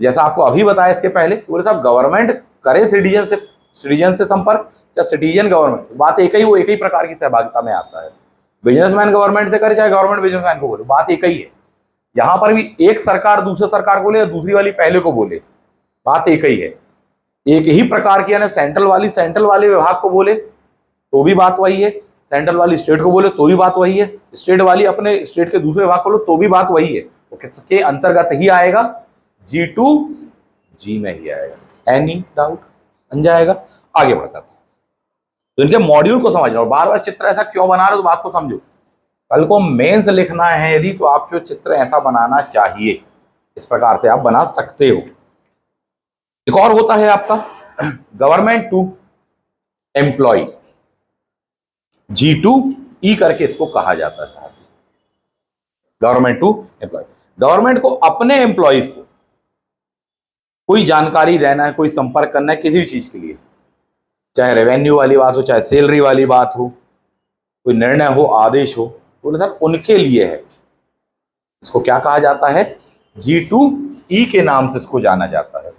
जैसा आपको अभी बताया इसके पहले, बोले साहब गवर्नमेंट करे सिटीजन से संपर्क या सिटीजन गवर्नमेंट, बात एक ही, वो एक ही प्रकार की सहभागिता में आता है। बिजनेसमैन गवर्नमेंट से करे चाहे गवर्नमेंट बिजनेसमैन को बोले, बात एक ही है। यहां पर भी एक सरकार दूसरे सरकार को बोले या दूसरी वाली पहले को बोले, बात एक ही है। एक ही प्रकार की, यानी सेंट्रल वाले विभाग को बोले तो भी बात वही है, सेंट्रल वाली स्टेट को बोले तो भी बात वही है, स्टेट वाली अपने स्टेट के दूसरे विभाग को बोले तो भी बात वही है। वो किसके अंतर्गत ही आएगा, G2G में ही आएगा। एनी डाउट, बन जाएगा। आगे बढ़ता है, तो इनके मॉड्यूल को समझना, और बार बार चित्र ऐसा क्यों बना रहे हो, तो बात को समझो। कल को मेंस लिखना है यदि, तो आपको चित्र ऐसा बनाना चाहिए, इस प्रकार से आप बना सकते हो। एक और होता है आपका गवर्नमेंट टू एम्प्लॉय, G2E करके इसको कहा जाता है, गवर्नमेंट टू एम्प्लॉय। गवर्नमेंट को अपने एम्प्लॉयज को कोई जानकारी देना है, कोई संपर्क करना है किसी भी चीज के लिए, चाहे रेवेन्यू वाली बात हो, चाहे सैलरी वाली बात हो, कोई निर्णय हो, आदेश हो, बोले सर उनके लिए है। इसको क्या कहा जाता है, G2E के नाम से इसको जाना जाता है,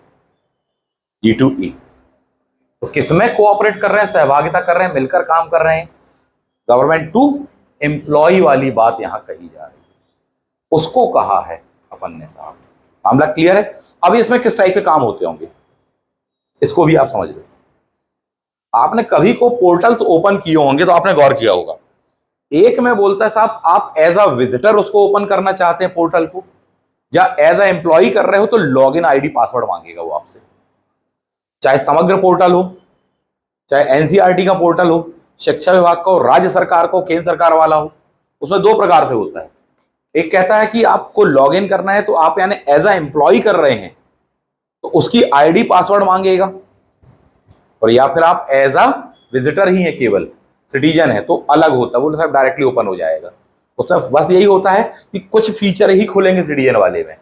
G2E। तो किसमें कोऑपरेट कर रहे हैं, सहभागिता कर रहे हैं, मिलकर काम कर रहे हैं, गवर्नमेंट टू एम्प्लॉय वाली बात यहां कही जा रही है, उसको कहा है अपन ने साहब। मामला क्लियर है। अब इसमें किस टाइप के काम होते होंगे, इसको भी आप समझ लो। आपने कभी को पोर्टल्स ओपन किए होंगे तो आपने गौर किया होगा, एक में बोलता है साहब आप एज अ विजिटर उसको ओपन करना चाहते हैं पोर्टल को, या एज अ एम्प्लॉय कर रहे हो तो लॉगिन आईडी पासवर्ड मांगेगा वो आपसे। चाहे समग्र पोर्टल हो, चाहे एनसीईआरटी का पोर्टल हो, शिक्षा विभाग का हो, राज्य सरकार को, केंद्र सरकार वाला हो, उसमें 2 प्रकार से होता है। एक कहता है कि आपको लॉग इन करना है तो आप यानी एज अ एम्प्लॉय कर रहे हैं तो उसकी आईडी पासवर्ड मांगेगा, और या फिर आप एज अ विजिटर ही है, केवल सिटीजन है तो अलग होता है, वो सब डायरेक्टली ओपन हो जाएगा। उसमें बस यही होता है कि कुछ फीचर ही खुलेंगे सिटीजन वाले में।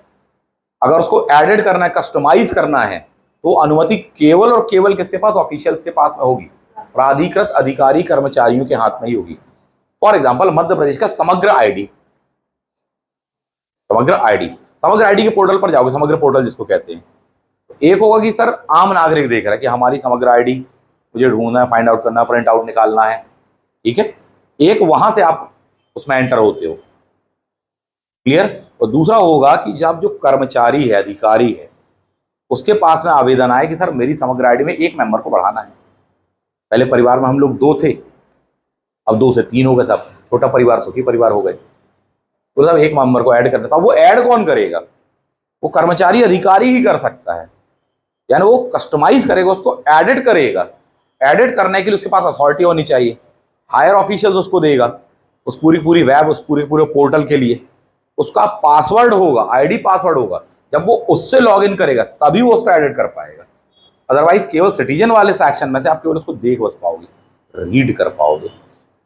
अगर उसको एडिट करना है, कस्टमाइज करना है, तो अनुमति केवल और केवल किसके पास? ऑफिशियल्स के पास में होगी, प्राधिकृत अधिकारी कर्मचारियों के हाथ में ही होगी। फॉर एग्जाम्पल मध्य प्रदेश का समग्र आईडी, समग्र आईडी के पोर्टल पर जाओगे, समग्र पोर्टल जिसको कहते हैं, एक होगा कि सर आम नागरिक देख रहा है कि हमारी समग्र आईडी मुझे ढूंढना है, फाइंड आउट करना है, प्रिंट आउट निकालना है, ठीक है, एक वहां से आप उसमें एंटर होते हो, क्लियर। और दूसरा होगा कि जब जो कर्मचारी है, अधिकारी है, उसके पास में आवेदन आए कि सर मेरी समग्र आईडी में एक मेंबर को बढ़ाना है। पहले परिवार में हम लोग 2 थे, अब 2 से 3 हो गए, सब छोटा परिवार सुखी परिवार हो गए, तो साहब एक मेंबर को ऐड करना था। वो ऐड कौन करेगा? वो कर्मचारी अधिकारी ही कर सकता है, यानी वो कस्टमाइज करेगा, उसको एडिट करेगा। एडिट करने के लिए उसके पास अथॉरिटी होनी चाहिए, हायर ऑफिशियल्स उसको देगा, उस पूरी वेब, उस पूरे पोर्टल के लिए उसका पासवर्ड होगा, आईडी पासवर्ड होगा। जब वो उससे लॉग इन करेगा तभी वो उसको एडिट कर पाएगा। अदरवाइज केवल सिटीजन वाले सेक्शन में से आप केवल उसको देख बस पाओगे, रीड कर पाओगे,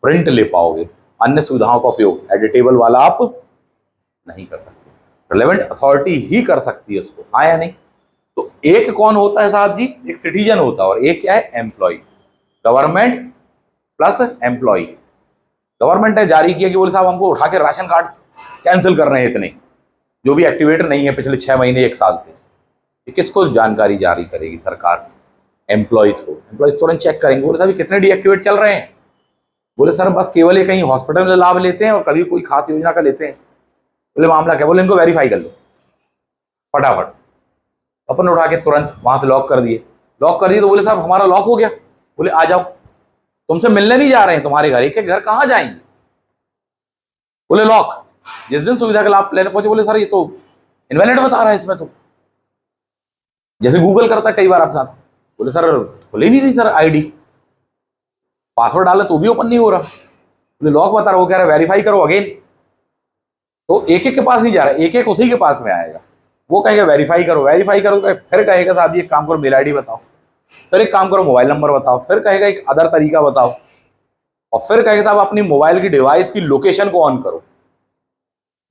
प्रिंट ले पाओगे, अन्य सुविधाओं का उपयोग एडिटेबल वाला आप नहीं कर सकते। रिलेवेंट अथॉरिटी ही कर सकती है उसको, हाँ या नहीं? तो एक कौन होता है साहब जी? एक सिटीजन होता है, और एक क्या है? Employ. Government plus employ. Government ने जारी किया कि बोले साहब हमको उठा के राशन कार्ड कैंसिल कर रहे हैं इतने, जो भी एक्टिवेट नहीं है पिछले 6 महीने 1 साल से, ये किसको जानकारी जारी करेगी? सरकार। एम्प्लॉयज को। एम्प्लॉयज तुरंत चेक करेंगे, बोले साहब कितने डीएक्टिवेट चल रहे हैं। बोले सर बस केवल ये कहीं हॉस्पिटल में लाभ लेते हैं और कभी कोई खास योजना का लेते हैं। बोले मामला क्या? बोले इनको वेरीफाई कर लो फटाफट। अपन उठा के तुरंत वहां से लॉक कर दिए। लॉक कर दिए तो बोले साहब हमारा लॉक हो गया। बोले आ जाओ, तुमसे मिलने नहीं जा रहे हैं, तुम्हारे घर, एक एक घर कहां जाएंगे? बोले लॉक। जिस दिन सुविधा का लाभ लेने पहुंचे बोले सर ये तो इनवैलिड बता रहा है इसमें, तो जैसे गूगल करता है कई बार आप साथ। बोले सर खुल ही नहीं रही सर आईडी, पासवर्ड डाला तो भी ओपन नहीं हो रहा। बोले लॉक बता रहा, वो कह रहा वेरीफाई करो अगेन। तो एक एक के पास नहीं जा रहा, एक एक उसी के पास में आएगा। वो कहेगा वेरीफाई करो, वेरीफाई करो, फिर कहेगा साहब जी एक काम करो मेल आईडी बताओ, फिर एक काम करो मोबाइल नंबर बताओ, फिर कहेगा एक अदर तरीका बताओ, और फिर कहेगा साहब अपनी मोबाइल की डिवाइस की लोकेशन को ऑन करो,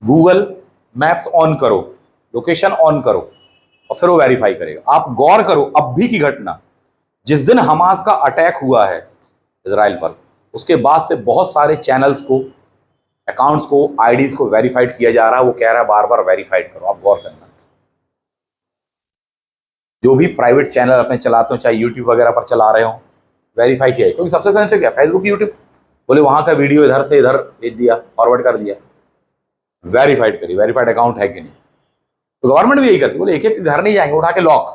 गूगल मैप्स ऑन करो, लोकेशन ऑन करो, और फिर वो वेरीफाई करेगा। आप गौर करो अब भी की घटना, जिस दिन हमास का अटैक हुआ है इजराइल पर, उसके बाद से बहुत सारे चैनल्स को, अकाउंट्स को, आईडीज को वेरीफाइड किया जा रहा है। वो कह रहा है बार बार वेरीफाइड करो। आप गौर करना, जो भी प्राइवेट चैनल अपने चलाते हो, चाहे यूट्यूब वगैरह पर चला रहे हो, वेरीफाई किया है, क्योंकि सबसे सेंसिटिव क्या? Facebook, YouTube. बोले वहां का वीडियो इधर से इधर भेज दिया, फॉरवर्ड कर दिया, वेरीफाइड करिए, वेरीफाइड अकाउंट है कि नहीं। तो गवर्नमेंट भी यही करती है। बोले एक एक घर नहीं जाएंगे, उठा के लॉक।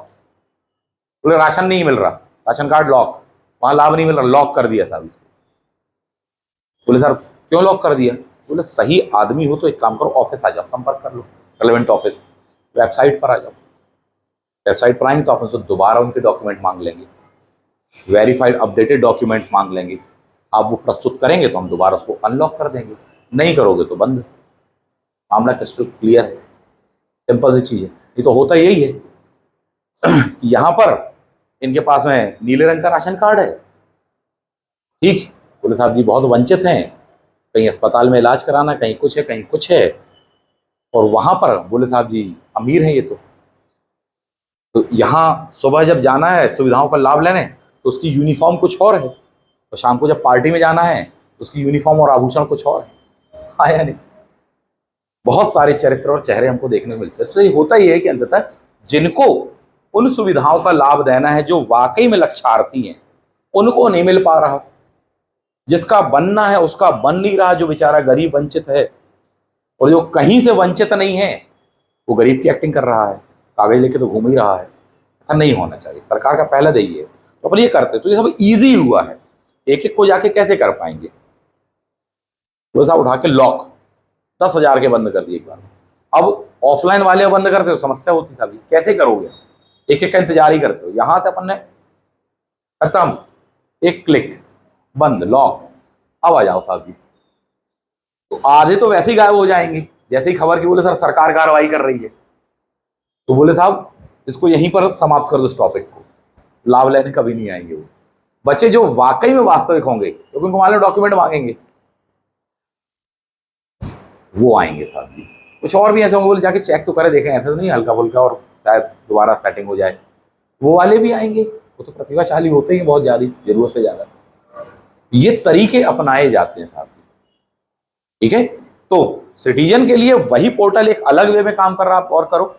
बोले राशन नहीं मिल रहा, राशन कार्ड लॉक, वहां लाभ नहीं मिल रहा, लॉक कर दिया था इसको। बोले सर क्यों लॉक कर दिया? बोले सही आदमी हो तो एक काम करो, ऑफिस आ जाओ, संपर्क कर लो, रिलेवेंट ऑफिस, वेबसाइट पर आ जाओ। वेबसाइट पर आएंगे तो अपन से दोबारा उनके डॉक्यूमेंट मांग लेंगे, वेरीफाइड अपडेटेड डॉक्यूमेंट्स मांग लेंगे। आप वो प्रस्तुत करेंगे तो हम दोबारा उसको अनलॉक कर देंगे, नहीं करोगे तो बंद। मामला क्रिस्टल क्लियर है, सिंपल सी चीज है। ये तो होता यही है कि यहाँ पर इनके पास में नीले रंग का राशन कार्ड है, ठीक, बोले साहब जी बहुत वंचित हैं, कहीं अस्पताल में इलाज कराना, कहीं कुछ है कहीं कुछ है, और वहां पर बोले साहब जी अमीर हैं ये तो यहाँ सुबह जब जाना है सुविधाओं का लाभ लेने तो उसकी यूनिफॉर्म कुछ और है, और शाम को जब पार्टी में जाना है तो उसकी यूनिफॉर्म और आभूषण कुछ और है। हाँ या नहीं? बहुत सारे चरित्र और चेहरे हमको देखने को मिलते हैं। तो ये होता ही है कि अंततः जिनको उन सुविधाओं का लाभ देना है जो वाकई में लक्ष्यार्थी हैं, उनको नहीं मिल पा रहा। जिसका बनना है उसका बन नहीं रहा, जो बेचारा गरीब वंचित है, और जो कहीं से वंचित नहीं है वो गरीब की एक्टिंग कर रहा है, कागज लेके तो घूम ही रहा है। ऐसा नहीं होना चाहिए, सरकार का पहला यही है। तो अपन ये करते तो ये सब इजी हुआ है, एक एक को जाके कैसे कर पाएंगे? तो साहब उठा के लॉक 10,000 के बंद कर दिए एक बार। अब ऑफलाइन वाले बंद करते हो समस्या होती साहब, कैसे करोगे? एक एक का इंतजार ही करते हो। यहां से अपन ने खत्म, एक क्लिक, बंद, लॉक, अब आ जाओ साहब जी। तो आधे तो वैसे ही गायब हो जाएंगे जैसे ही खबर की बोले सर सरकार कार्रवाई कर रही है, तो बोले साहब इसको यहीं पर समाप्त कर दो इस टॉपिक को, लाभ लेने कभी नहीं आएंगे वो बच्चे जो वाकई में वास्तविक होंगे, क्योंकि उनको मालूम डॉक्यूमेंट मांगेंगे, वो आएंगे साहब जी। कुछ और भी ऐसे होंगे बोले जाके चेक तो करे देखें, ऐसा तो नहीं हल्का फुल्का और शायद दोबारा सेटिंग हो जाए, वो वाले भी आएंगे। वो तो प्रतिभाशाली होते ही बहुत ज़्यादा, जरूरत से ज़्यादा। ये तरीके अपनाए जाते हैं साहब, ठीक है। तो सिटीजन के लिए वही पोर्टल एक अलग वे में काम कर रहा है, आप और करो,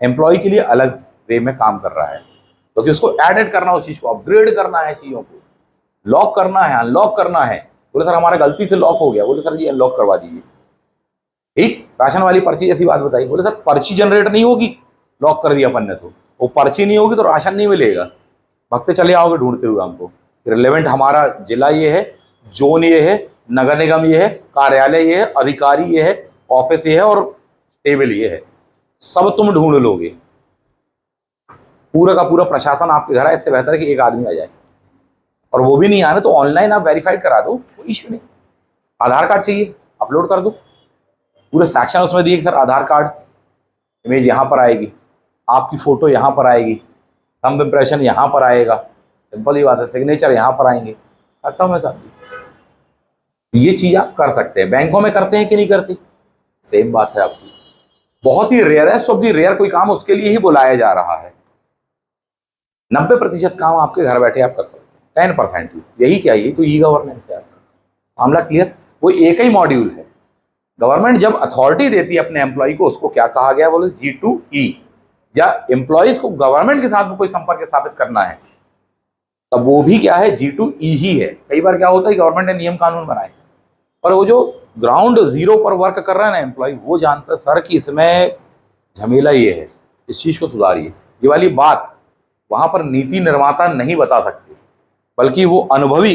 एम्प्लॉय के लिए अलग वे में काम कर रहा है, क्योंकि उसको एडिट करना, उस चीज को अपग्रेड करना है, चीजों को लॉक करना है, अनलॉक करना है। बोले सर हमारा गलती से लॉक हो गया, बोले सर जी अनलॉक करवा दीजिए। ठीक, राशन वाली पर्ची जैसी बात बताई, बोले सर पर्ची जनरेट नहीं होगी, लॉक कर दिया अपन ने, तो वो पर्ची नहीं होगी तो राशन नहीं मिलेगा, भगते चले आओगे ढूंढते हुए हमको। रिलेवेंट हमारा जिला ये है, जोन ये है, नगर निगम ये है, कार्यालय ये है, अधिकारी ये है, ऑफिस ये है और टेबल ये है, सब तुम ढूंढ लोगे। पूरा का पूरा प्रशासन आपके घर है, इससे बेहतर है कि एक आदमी आ जाए। और वो भी नहीं आना तो ऑनलाइन आप वेरीफाइड करा दो, कोई इश्यू नहीं। आधार कार्ड चाहिए, अपलोड कर दो, पूरे सेक्शन उसमें दिए सर आधार कार्ड, इमेज यहाँ पर आएगी, आपकी फोटो यहाँ पर आएगी, थंब इम्प्रेशन यहाँ पर आएगा, सिंपल ही बात है, सिग्नेचर यहाँ पर आएंगे, खत्म है साहब। ये चीज आप कर सकते हैं। बैंकों में करते हैं कि नहीं करते, सेम बात है आपकी। बहुत ही रेयरेस्ट ऑफ दी रेयर कोई काम उसके लिए ही बुलाया जा रहा है। 90% काम आपके घर बैठे आप कर सकते हैं, 10% ही। यही क्या, यही तो ई गवर्नेंस है आपका। मामला क्लियर। वो एक ही मॉड्यूल है। गवर्नमेंट जब अथॉरिटी देती है अपने एम्प्लॉय को, उसको क्या कहा गया, बोले G2E, या एम्प्लॉयज को गवर्नमेंट के साथ में कोई संपर्क स्थापित करना है, तब वो भी क्या है, G2E ही है। कई बार क्या होता है, गवर्नमेंट ने नियम कानून बनाए, पर वो जो ग्राउंड जीरो पर वर्क कर रहा है ना एम्प्लॉय, वो जानता है सर कि इसमें झमेला ये है, इस चीज को सुधारिए। ये वाली बात वहां पर नीति निर्माता नहीं बता सकते, बल्कि वो अनुभवी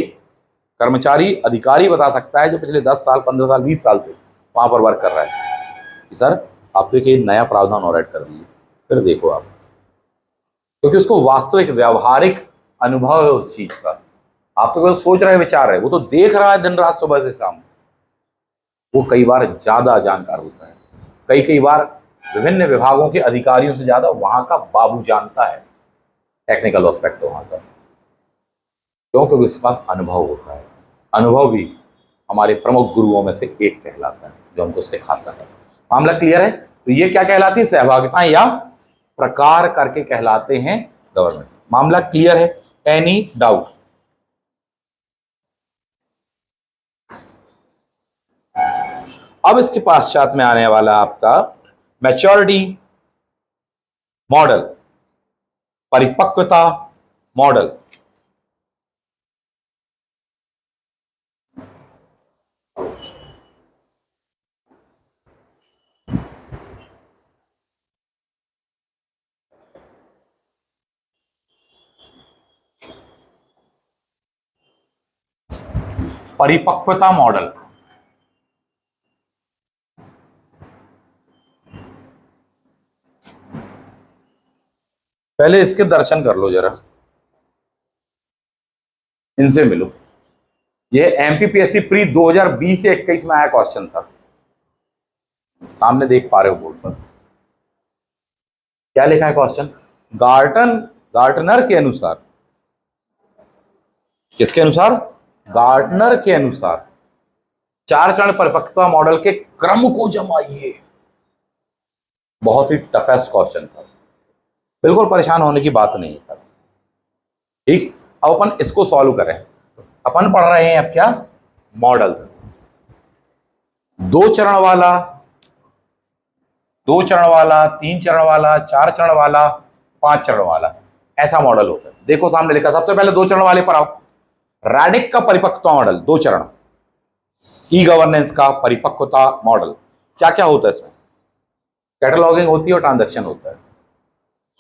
कर्मचारी अधिकारी बता सकता है, जो पिछले 10 साल 15 साल 20 साल से वहां पर वर्क कर रहा है कि सर आप तो एक नया प्रावधान और ऐड कर दीजिए, फिर देखो आप, क्योंकि उसको वास्तविक व्यावहारिक अनुभव है उस चीज का। आप तो केवल सोच रहे विचार रहे, वो तो देख रहा है दिन रात सुबह से शाम। वो कई बार ज्यादा जानकार होता है, कई बार विभिन्न विभागों के अधिकारियों से ज्यादा वहां का बाबू जानता है टेक्निकल एस्पेक्ट वहां का, क्योंकि उसके पास अनुभव होता है। अनुभव भी हमारे प्रमुख गुरुओं में से एक कहलाता है, जो हमको सिखाता है। मामला क्लियर है। तो ये क्या कहलाती है, सहभागिता या प्रकार करके कहलाते हैं गवर्नमेंट। मामला क्लियर है, एनी डाउट? अब इसके पश्चात में आने वाला आपका मैच्योरिटी मॉडल, परिपक्वता मॉडल। परिपक्वता मॉडल, पहले इसके दर्शन कर लो जरा, इनसे मिलो। ये एमपीपीएससी प्री 2020 से 21 में आया क्वेश्चन था, सामने देख पा रहे हो बोर्ड पर। क्या लिखा है क्वेश्चन? गार्टनर के अनुसार, किसके अनुसार? गार्टनर के अनुसार 4 चरण परिपक्वता मॉडल के क्रम को जमाइए। बहुत ही टफेस्ट क्वेश्चन था, बिल्कुल परेशान होने की बात नहीं था। ठीक, अब अपन इसको सॉल्व करें। अपन पढ़ रहे हैं अब क्या, मॉडल्स। 2 चरण वाला, 2 चरण वाला, 3 चरण वाला, 4 चरण वाला, 5 चरण वाला, ऐसा मॉडल होता है। देखो सामने लिखा, सबसे पहले 2 चरण वाले पर आओ। रैडिक का परिपक्वता मॉडल, 2 चरण। ई गवर्नेंस का परिपक्वता मॉडल, क्या क्या होता है इसमें? कैटलॉगिंग होती है और ट्रांजैक्शन होता है,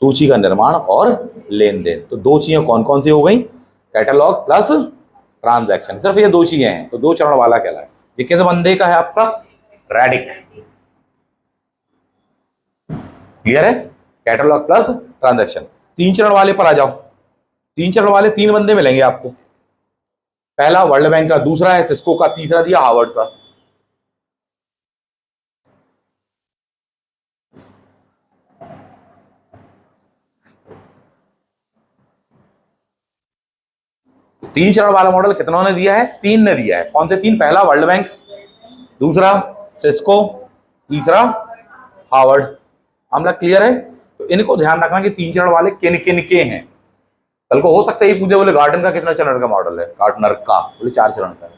सूची का निर्माण और लेन देन। तो 2 चीजें कौन कौन सी हो गई? कैटलॉग प्लस ट्रांजैक्शन, सिर्फ ये 2 चीजें हैं, तो 2 चरण वाला कहलाए। ये किस बंदे का है? आपका रैडिक। क्लियर है? Catalogue plus transaction. 3 चरण वाले पर आ जाओ। 3 चरण वाले 3 बंदे मिलेंगे आपको। पहला वर्ल्ड बैंक का, दूसरा है सिस्को का, तीसरा दिया हार्वर्ड का। तीन चरण वाला मॉडल कितनों ने दिया है? 3 ने दिया है। कौन से 3? पहला वर्ल्ड बैंक, दूसरा सिस्को, तीसरा हार्वर्ड। मामला क्लियर है? तो इनको ध्यान रखना कि 3 चरण वाले किन किन के हैं। कल को हो सकता है ये पूछे बोले गार्डन का कितने चरण का मॉडल है, गार्डनर का, बोले 4 चरण का है।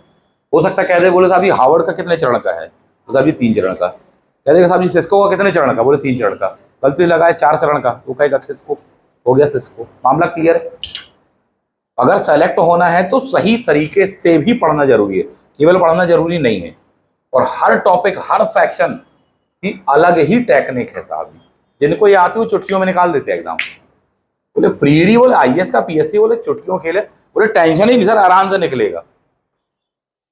हो सकता है कह दे बोले साहब ये हार्वर्ड का कितने चरण का है, तो साहब ये 3 चरण का। कह देगा साहब जी सिस्को का कितने चरण का, बोले 3 चरण का। गलती लगाए 4 चरण का, वो कहेगा किसको, हो गया सिस्को। मामला क्लियर है? अगर सेलेक्ट होना है तो सही तरीके से भी पढ़ना जरूरी है, केवल पढ़ना जरूरी नहीं है। और हर टॉपिक, हर सेक्शन की अलग ही टेक्निक है साहब। जिनको ये आती है वो चुटकियों में निकाल देते हैं एग्जाम। बोले प्रीरी, बोले आईएएस का पीएससी, बोले चुटकियों खेले, बोले टेंशन ही नहीं सर, आराम से निकलेगा।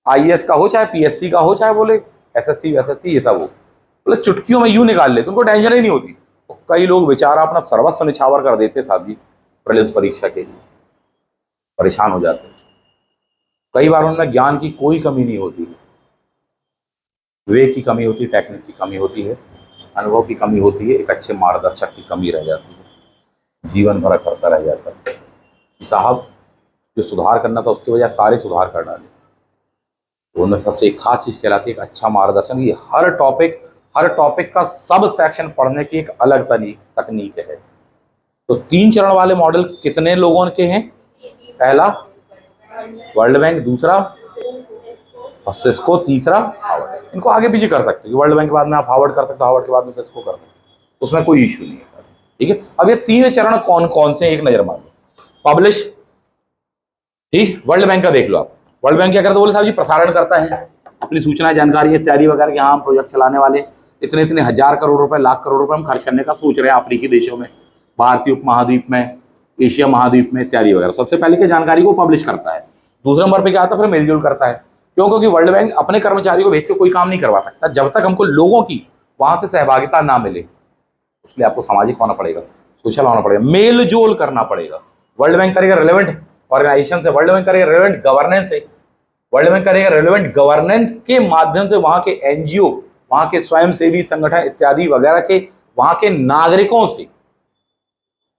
आईएएस का हो चाहे पीएससी का हो, चाहे बोले एसएससी एसएससी ये सब हो, बोले चुटकियों में यूं निकाल लेते, उनको टेंशन ही नहीं होती। तो कई लोग बेचारा अपना सर्वस्व निछावर कर देते साहब जी प्रीलिम्स परीक्षा के लिए, परेशान हो जाते। कई बार उनमें ज्ञान की कोई कमी नहीं होती, विवेक की कमी होती, टेक्निक की कमी होती है, अनुभव की कमी होती है, एक अच्छे मार्गदर्शक की कमी रह जाती है, जीवन भर करता रह जाता है कि साहब जो सुधार करना था उसकी वजह सारे सुधार कर डाले। तो उनमें सबसे एक खास चीज़ कहलाती है एक अच्छा मार्गदर्शन। ये हर टॉपिक का सब सेक्शन पढ़ने की एक अलग तकनीक है। तो 3 चरण वाले मॉडल कितने लोगों के हैं? पहला वर्ल्ड बैंक, दूसरा और सिस्को, तीसरा हार्वर्ड। इनको आगे पीछे कर सकते हो, वर्ल्ड बैंक के बाद में आप हार्वर्ड कर सकते हो, हार्वर्ड के बाद में सिस्को कर सकते हो, उसमें कोई इशू नहीं है। ठीक है, अब ये 3 चरण कौन कौन से, एक नजर मार लो। पब्लिश, ठीक, वर्ल्ड बैंक का देख लो आप। वर्ल्ड बैंक क्या करता है, बोले साहब जी प्रसारण करता है अपनी सूचना जानकारी इत्यादि वगैरह के। हाँ, प्रोजेक्ट चलाने वाले इतने इतने हजार करोड़ रुपए, लाख करोड़ रुपए हम खर्च करने का सोच रहे हैं अफ्रीकी देशों में, भारतीय उपमहाद्वीप में, एशिया महाद्वीप में इत्यादि वगैरह। सबसे पहले की जानकारी को पब्लिश करता है। दूसरे नंबर पे क्या आता है, फिर मेलजोल करता है। क्यों? क्योंकि वर्ल्ड बैंक अपने कर्मचारी को भेज के कोई काम नहीं करवा सकता जब तक हमको लोगों की वहां से सहभागिता ना मिले। इसलिए आपको सामाजिक होना पड़ेगा, सोशल होना पड़ेगा, मेल जोल करना पड़ेगा। वर्ल्ड बैंक करेगा रिलेवेंट ऑर्गेनाइजेशन से, वर्ल्ड बैंक करेगा रिलेवेंट गवर्नेंस से, वर्ल्ड बैंक करेगा रिलेवेंट गवर्नेंस के माध्यम से वहां के एनजीओ, वहां के स्वयंसेवी संगठन इत्यादि वगैरह के, वहां के नागरिकों से,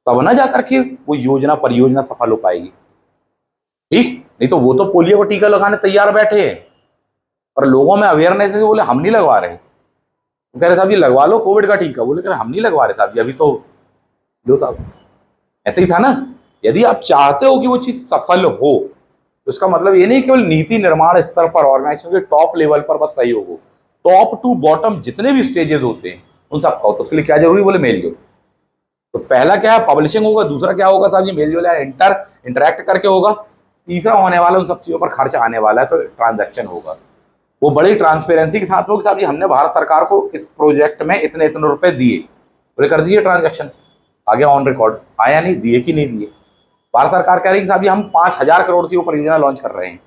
तब ना जाकर के वो योजना परियोजना सफल हो पाएगी। ठीक, नहीं तो वो तो पोलियो का टीका लगाने तैयार बैठे हैं और लोगों में अवेयरनेस है, बोले हम नहीं लगवा रहे। वो कह रहे साहब जी लगवा लो कोविड का टीका, बोले कह रहे हम नहीं लगवा रहे साहब जी, अभी तो लो साहब। ऐसे ही था ना। यदि आप चाहते हो कि वो चीज सफल हो तो इसका मतलब ये नहीं केवल नीति निर्माण स्तर पर ऑर्गेनाइजेशन के टॉप लेवल पर बस सहयोग हो, टॉप टू बॉटम जितने भी स्टेजेस होते हैं उन सब का। तो उसके लिए क्या जरूरी, बोले मेलजोल। तो पहला क्या है, पब्लिशिंग होगा। दूसरा क्या होगा साहब जी, मेलजोल या इंटरैक्ट करके होगा। तीसरा होने वाला उन सब चीजों पर खर्च आने वाला है, तो ट्रांजैक्शन होगा। वो बड़ी ट्रांसपेरेंसी के साथ होगा साहब जी हमने भारत सरकार को इस प्रोजेक्ट में इतने इतने रुपए दिए, बोले कर दीजिए ट्रांजैक्शन, आगे ऑन रिकॉर्ड आया नहीं, दिए कि नहीं दिए। भारत सरकार कह रही है कि साहब जी हम 5,000 करोड़ की वो परियोजना लॉन्च कर रहे हैं,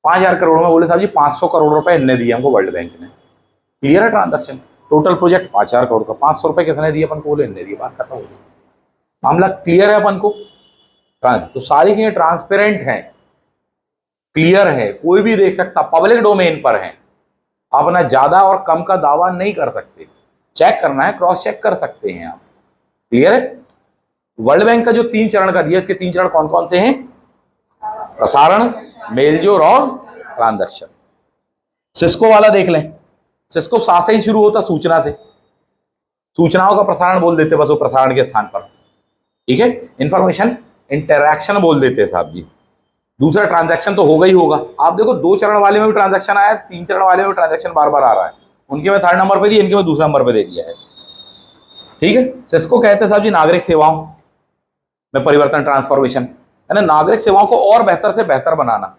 5,000 करोड़ में बोले साहब जी 500 करोड़ रुपए इनने दिए हमको वर्ल्ड बैंक ने। क्लियर है ट्रांजैक्शन, टोटल प्रोजेक्ट 5,000 करोड़ का, 500 रुपए किसने दिए अपन को, बोले इनने दिए, बात खत्म हो गई। मामला क्लियर है अपन को। तो सारी चीजें ट्रांसपेरेंट हैं, क्लियर है, कोई भी देख सकता, पब्लिक डोमेन पर है। आप ना ज्यादा और कम का दावा नहीं कर सकते, चेक करना है, क्रॉस चेक कर सकते हैं आप। क्लियर है? वर्ल्ड बैंक का जो 3 चरण का दिया, इसके 3 चरण कौन कौन से हैं? प्रसारण, मेलजोल और ट्रांजैक्शन। सिस्को वाला देख लें। सिस्को साथ ही शुरू होता सूचना से, सूचनाओं का प्रसारण बोल देते बस वो प्रसारण के स्थान पर। ठीक है, इंफॉर्मेशन इंटरैक्शन बोल देते हैं साहब जी। दूसरा ट्रांजैक्शन तो होगा ही होगा। आप देखो 2 चरण वाले में भी ट्रांजैक्शन आया, 3 चरण वाले में भी ट्रांजैक्शन बार बार आ रहा है। उनके में 3rd नंबर पे दिया, इनके में दूसरा नंबर पे दे दिया है। ठीक है, सिस्को कहते हैं साहब जी नागरिक सेवाओं में परिवर्तन, ट्रांसफॉर्मेशन, है ना। नागरिक सेवाओं को और बेहतर से बेहतर बनाना।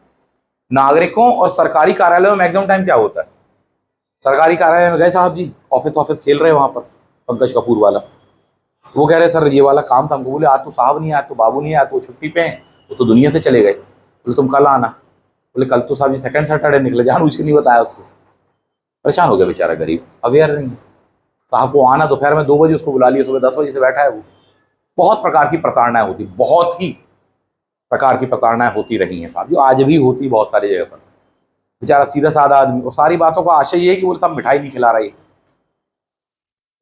नागरिकों और सरकारी कार्यालयों में मैक्सिमम टाइम क्या होता है, सरकारी कार्यालय में गए साहब जी, ऑफिस खेल रहे वहां पर, पंकज कपूर वाला, वो कह रहे सर ये वाला काम था हमको। बोले आज तो साहब नहीं, आज तो बाबू नहीं, आज तो छुट्टी पे हैं, वो तो दुनिया से चले गए। बोले तुम कल आना। बोले कल तो साहब जी 2nd सैटरडे निकले, जानबूझ के नहीं बताया उसको। परेशान हो गया बेचारा गरीब, अवेयर नहीं। साहब को आना दोपहर में 2 बजे, उसको बुला लिया, सुबह 10 बजे से बैठा है वो। बहुत प्रकार की प्रताड़नाएं होती, बहुत ही प्रकार की प्रताड़नाएं होती रही हैं साहब, जो आज भी होती बहुत सारी जगह पर। बेचारा सीधा साधा आदमी, और सारी बातों का आशय ये है कि बोले साहब मिठाई नहीं खिला रही,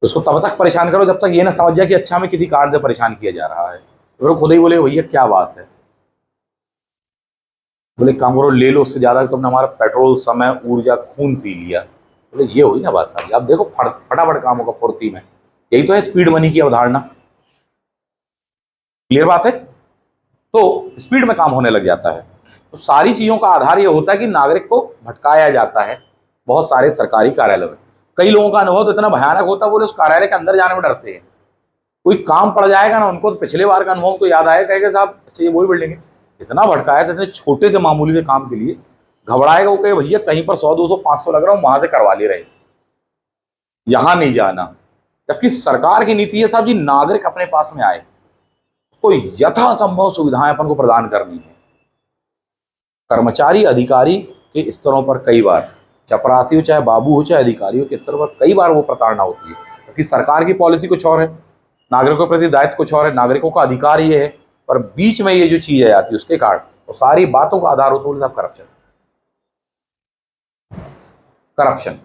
तो उसको तब तक परेशान करो जब तक ये ना समझ जाए कि अच्छा में किसी कारण से परेशान किया जा रहा है। तो खुद ही बोले भैया क्या बात है, बोले काम करो, ले लो, उससे ज्यादा तुमने हमारा पेट्रोल, समय, ऊर्जा, खून पी लिया। बोले ये हुई ना बात साहब, अब देखो फटाफट काम होगा फुर्ती में। यही तो है स्पीड मनी की अवधारणा। क्लियर बात है। तो स्पीड में काम होने लग जाता है। तो सारी चीजों का आधार यह होता है कि नागरिक को भटकाया जाता है बहुत सारे सरकारी कार्यालयों में। कई लोगों का अनुभव तो इतना भयानक होता है, बोले उस कार्यालय के अंदर जाने में डरते हैं। कोई काम पड़ जाएगा ना उनको, तो पिछले बार का अनुभव तो याद आया, कहेगा साहब अच्छा ये वही बिल्डिंग है, इतना भटकाया था इतने छोटे से मामूली से काम के लिए, घबराएगा वो, कहे भैया कहीं पर 100 200 500 लग रहा हूं, वहां से करवा ले रहे, यहां नहीं जाना। जबकि सरकार की नीति है साहब जी, नागरिक अपने पास में आए, उसको यथासंभव सुविधाएं अपन को प्रदान करनी है। कर्मचारी अधिकारी के स्तरों पर कई बार, चपरासी हो चाहे बाबू हो चाहे अधिकारी हो के स्तर पर कई बार वो प्रताड़ना होती है, क्योंकि सरकार की पॉलिसी कुछ और है, नागरिकों के प्रति दायित्व कुछ और है, नागरिकों का अधिकार ये है, पर बीच में ये जो चीजें आती है उसके कारण तो सारी बातों का आधार होता है करप्शन। करप्शन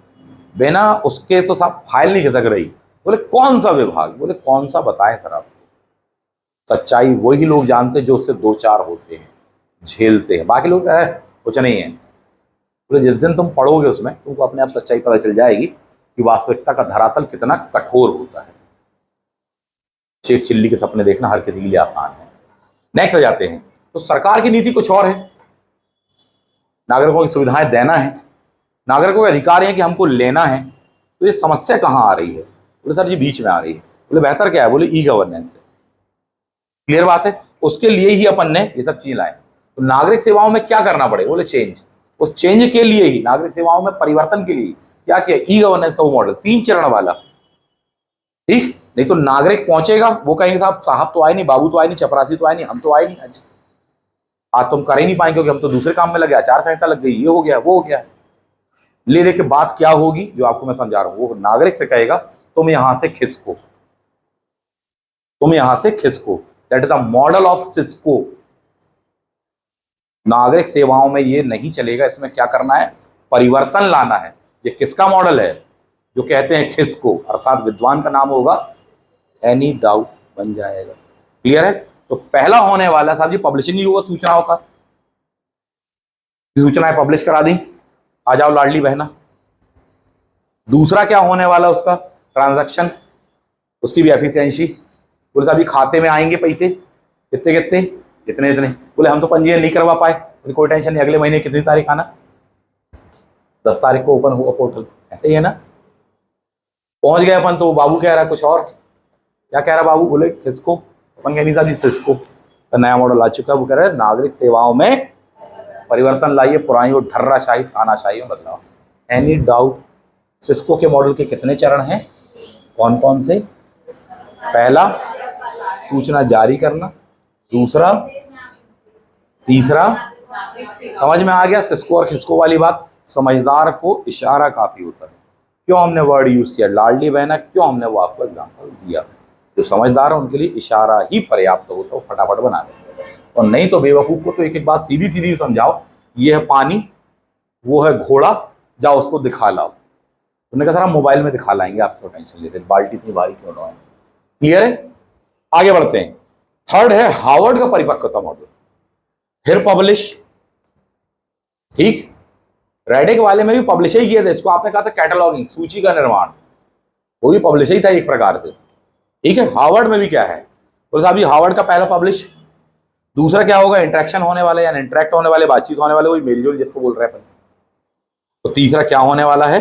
बिना उसके तो साहब फाइल नहीं खिसक रही। बोले कौन सा विभाग, बोले कौन सा बताएं सर आप। सच्चाई वही लोग जानते जो उससे दो चार होते हैं, झेलते हैं, बाकी लोग कुछ नहीं है। बोले जिस दिन तुम पढ़ोगे उसमें तुमको अपने आप सच्चाई पता चल जाएगी कि वास्तविकता का धरातल कितना कठोर होता है। शेख चिल्ली के सपने देखना हर किसी के लिए आसान है। नेक्स्ट आ जाते हैं। तो सरकार की नीति कुछ और है, नागरिकों की सुविधाएं देना है, नागरिकों के अधिकार है कि हमको लेना है। तो ये समस्या कहाँ आ रही है, बोले सर जी बीच में आ रही है। बोले बेहतर क्या है, बोले ई गवर्नेंस है। क्लियर बात है। उसके लिए ही अपन ने ये सब चीज लाए। तो नागरिक सेवाओं में क्या करना पड़ेगा, बोले चेंज। उस चेंज के लिए ही, नागरिक सेवाओं में परिवर्तन के लिए क्या किया, ई गवर्नेंस का वो मॉडल 3 चरण वाला। ठीक, नहीं तो नागरिक पहुंचेगा, वो कहेंगे साहब साहब तो आए नहीं, बाबू तो आए नहीं, चपरासी तो आए नहीं, हम तो आए नहीं, अच्छा आज तुम कर ही नहीं पाएंगे क्योंकि हम तो दूसरे काम में लगे, आचार संहिता लग गई, ये हो गया वो हो गया। ले देखे बात क्या होगी जो आपको मैं समझा रहा हूं, वो नागरिक से कहेगा तुम यहां से खिसको, तुम यहां से खिसको। That is the model of Cisco. नागरिक सेवाओं में ये नहीं चलेगा, इसमें क्या करना है, परिवर्तन लाना है। ये किसका मॉडल है, जो कहते हैं खिसको, अर्थात विद्वान का नाम होगा एनी डाउट बन जाएगा। क्लियर है। तो पहला होने वाला साहब जी पब्लिशिंग ही होगा सूचनाओं का, सूचनाएं पब्लिश करा दी, आ जाओ लाडली बहना। दूसरा क्या होने वाला उसका, ट्रांजैक्शन, उसकी भी एफिशिएंसी। बोले साहब खाते में आएंगे पैसे कितने कितने, इतने इतने। बोले हम तो पंजीयन नहीं करवा पाए, बोले कोई टेंशन नहीं, अगले महीने कितनी तारीख आना, 10 तारीख को ओपन होगा पोर्टल। ऐसे ही है ना। पहुंच गए अपन तो बाबू कह रहा कुछ और, क्या कह रहा बाबू, बोले किसको, अपन कह नहीं साहब जी सिस्को का नया मॉडल आ चुका है। वो कह रहे हैं नागरिक सेवाओं में परिवर्तन लाइए, पुरानी वो ढर्राशाही तानाशाही में बदलाव। Any doubt. सिस्को के मॉडल के कितने चरण हैं, कौन कौन से, पहला सूचना जारी करना, दूसरा, तीसरा, समझ में आ गया सिस्को और खिसको वाली बात। समझदार को इशारा काफी होता है। क्यों हमने वर्ड यूज किया लाडली बहना, क्यों हमने वो आपको एग्जाम्पल दिया। जो समझदार है उनके लिए इशारा ही पर्याप्त होता है, फटाफट बना देंगे। और नहीं तो बेवकूफ को तो एक एक बात सीधी सीधी समझाओ, ये है पानी, वो है घोड़ा, जाओ उसको दिखा लाओ। उन्होंने कहा सर हम मोबाइल में दिखा लाएंगे, आप क्यों टेंशन लेते, बाल्टी इतनी भारी क्यों ना है। क्लियर है। आगे बढ़ते हैं। थर्ड है हार्वर्ड का परिपक्वता मॉडल, फिर पब्लिश। ठीक, रेडिक वाले में भी पब्लिश ही किया था इसको, आपने कहा था कैटलॉगिंग, सूची का निर्माण, वो भी पब्लिश ही था एक प्रकार से। ठीक है। हार्वर्ड में भी क्या है, तो साहब ये हार्वर्ड का पहला पब्लिश। दूसरा क्या होगा, इंटरेक्शन होने वाले, यानी इंटरेक्ट होने वाले, बातचीत होने वाले, वही मेलजोल जिसको बोल रहे हैं अपन। तो तीसरा क्या होने वाला है,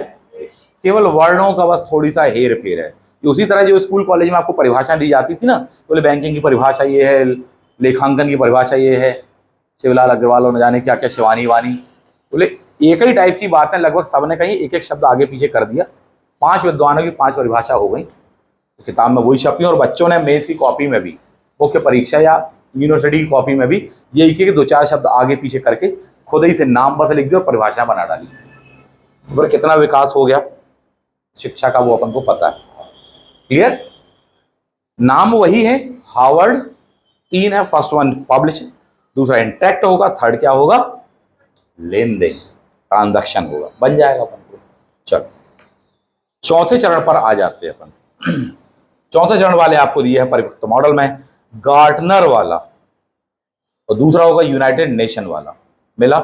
केवल वर्णों का बस थोड़ी सा हेर फेर है। उसी तरह जो स्कूल कॉलेज में आपको परिभाषा दी जाती थी ना, बोले बैंकिंग की परिभाषा ये है, लेखांकन की परिभाषा ये है, शिवलाल अग्रवाल और न जाने क्या क्या शिवानी वानी, बोले एक ही टाइप की बातें लगभग सबने कही, एक एक शब्द आगे पीछे कर दिया, 5 विद्वानों की 5 परिभाषा हो गई, तो किताब में वही छपी। और बच्चों ने मेज की कॉपी में भी, मुख्य परीक्षा या यूनिवर्सिटी की कॉपी में भी यही किया कि 2-4 शब्द आगे पीछे करके खुद ही से नाम बस लिख दिया और परिभाषा बना डाली। तो कितना विकास हो गया शिक्षा का, वो अपन को पता है। क्लियर। नाम वही है हार्वर्ड, 3 है, फर्स्ट वन पब्लिश, दूसरा इंटरेक्ट होगा, थर्ड क्या होगा, लेन देन, ट्रांजैक्शन होगा, बन जाएगा अपन को। चलो चौथे चरण पर आ जाते हैं अपन। चौथे चरण वाले आपको दिए है परिपक्वता मॉडल में, गार्टनर वाला, और दूसरा होगा यूनाइटेड नेशन वाला। मिला,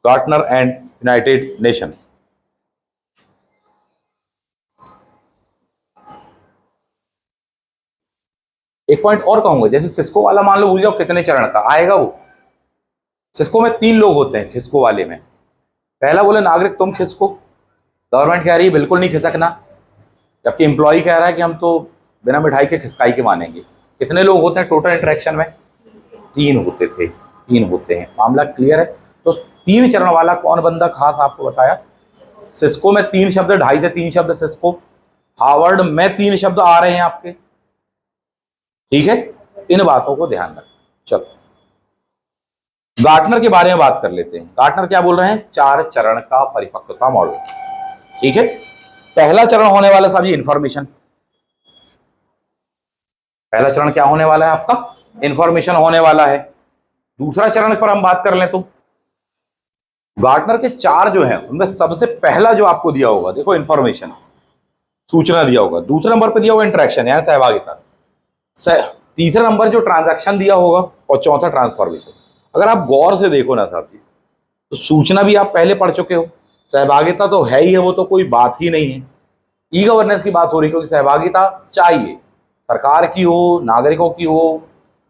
गार्टनर एंड यूनाइटेड नेशन। एक पॉइंट और कहूंगा, जैसे सिस्को वाला मान लो भूल जाओ कितने चरण का आएगा वो। सिस्को में 3 लोग होते हैं खिसको वाले में। पहला बोले नागरिक तुम खिसको, गवर्नमेंट कह रही है बिल्कुल नहीं खिसकना, जबकि एम्प्लॉय कह रहा है कि हम तो बिना मिठाई के खिसकाई के मानेंगे। कितने लोग होते हैं टोटल इंटरेक्शन में? 3 होते थे, 3 होते हैं। मामला क्लियर है? तो 3 चरण वाला कौन बंदा खास आपको बताया? सिस्को में 3 शब्द, 2.5 से 3 शब्द सिस्को। हार्वर्ड में 3 शब्द आ रहे हैं आपके, ठीक है? इन बातों को ध्यान रखें। चलो गार्टनर के बारे में बात कर लेते हैं। गार्टनर क्या बोल रहे हैं? 4 चरण का परिपक्वता मॉडल, ठीक है? पहला चरण होने वाला साहब जी इंफॉर्मेशन। पहला चरण क्या होने वाला है आपका? इंफॉर्मेशन होने वाला है। दूसरा चरण पर हम बात कर लें तो गार्टनर के 4 जो है उनमें सबसे पहला जो आपको दिया होगा, देखो इंफॉर्मेशन, सूचना दिया होगा। दूसरे नंबर पर दिया होगा इंटरेक्शन यानी सहभागिता। तीसरा नंबर जो ट्रांजैक्शन दिया होगा, और चौथा ट्रांसफॉर्मेशन। अगर आप गौर से देखो ना साहब जी, तो सूचना भी आप पहले पढ़ चुके हो, सहभागिता तो है ही है, वो तो कोई बात ही नहीं है। ई गवर्नेंस की बात हो रही, क्योंकि सहभागिता चाहिए, सरकार की हो, नागरिकों की हो,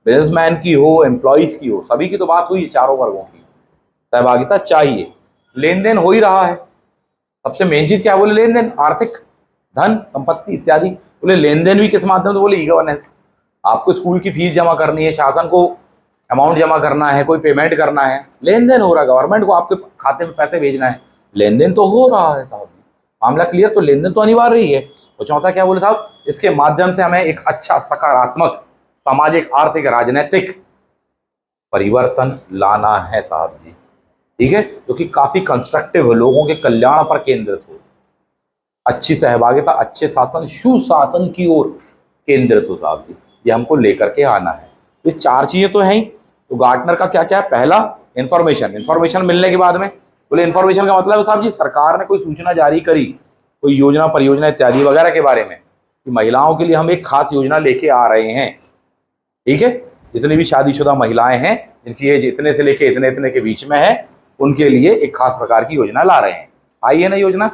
बिजनेसमैन की हो, एम्प्लॉइज की हो, सभी की तो बात हुई, चारों वर्गों की सहभागिता चाहिए। लेन देन हो ही रहा है, सबसे मेन चीज क्या बोले? लेन देन, आर्थिक, धन संपत्ति इत्यादि। बोले लेन देन भी किस माध्यम से? बोले ई गवर्नेंस। आपको स्कूल की फीस जमा करनी है, शासन को अमाउंट जमा करना है, कोई पेमेंट करना है, लेन देन हो रहा है। गवर्नमेंट को आपके खाते में पैसे भेजना है, लेन देन तो हो रहा है साहब। मामला क्लियर? तो लेन देन तो अनिवार्य ही है। और चौथा क्या बोले साहब? इसके माध्यम से हमें एक अच्छा सकारात्मक सामाजिक, आर्थिक, राजनीतिक परिवर्तन लाना है साहब जी, ठीक है? क्योंकि काफी कंस्ट्रक्टिव, लोगों के कल्याण पर केंद्रित हो, अच्छी सहभागिता, अच्छे शासन, सुशासन की ओर केंद्रित हो साहब जी। ये हमको लेकर के आना है। ये 4 चीजें तो हैं ही। तो गार्टनर का क्या क्या है? पहला इंफॉर्मेशन। इंफॉर्मेशन मिलने के बाद में बोले इंफॉर्मेशन का मतलब है साहब जी, सरकार ने कोई सूचना जारी करी, कोई योजना, परियोजना इत्यादि वगैरह के बारे में, कि महिलाओं के लिए हम एक खास योजना लेके आ रहे हैं, ठीक है? जितनी भी शादीशुदा महिलाएं हैं, जिनकी एज इतने से लेके इतने इतने के बीच में है, उनके लिए एक खास प्रकार की योजना ला रहे हैं। आई है ना योजना,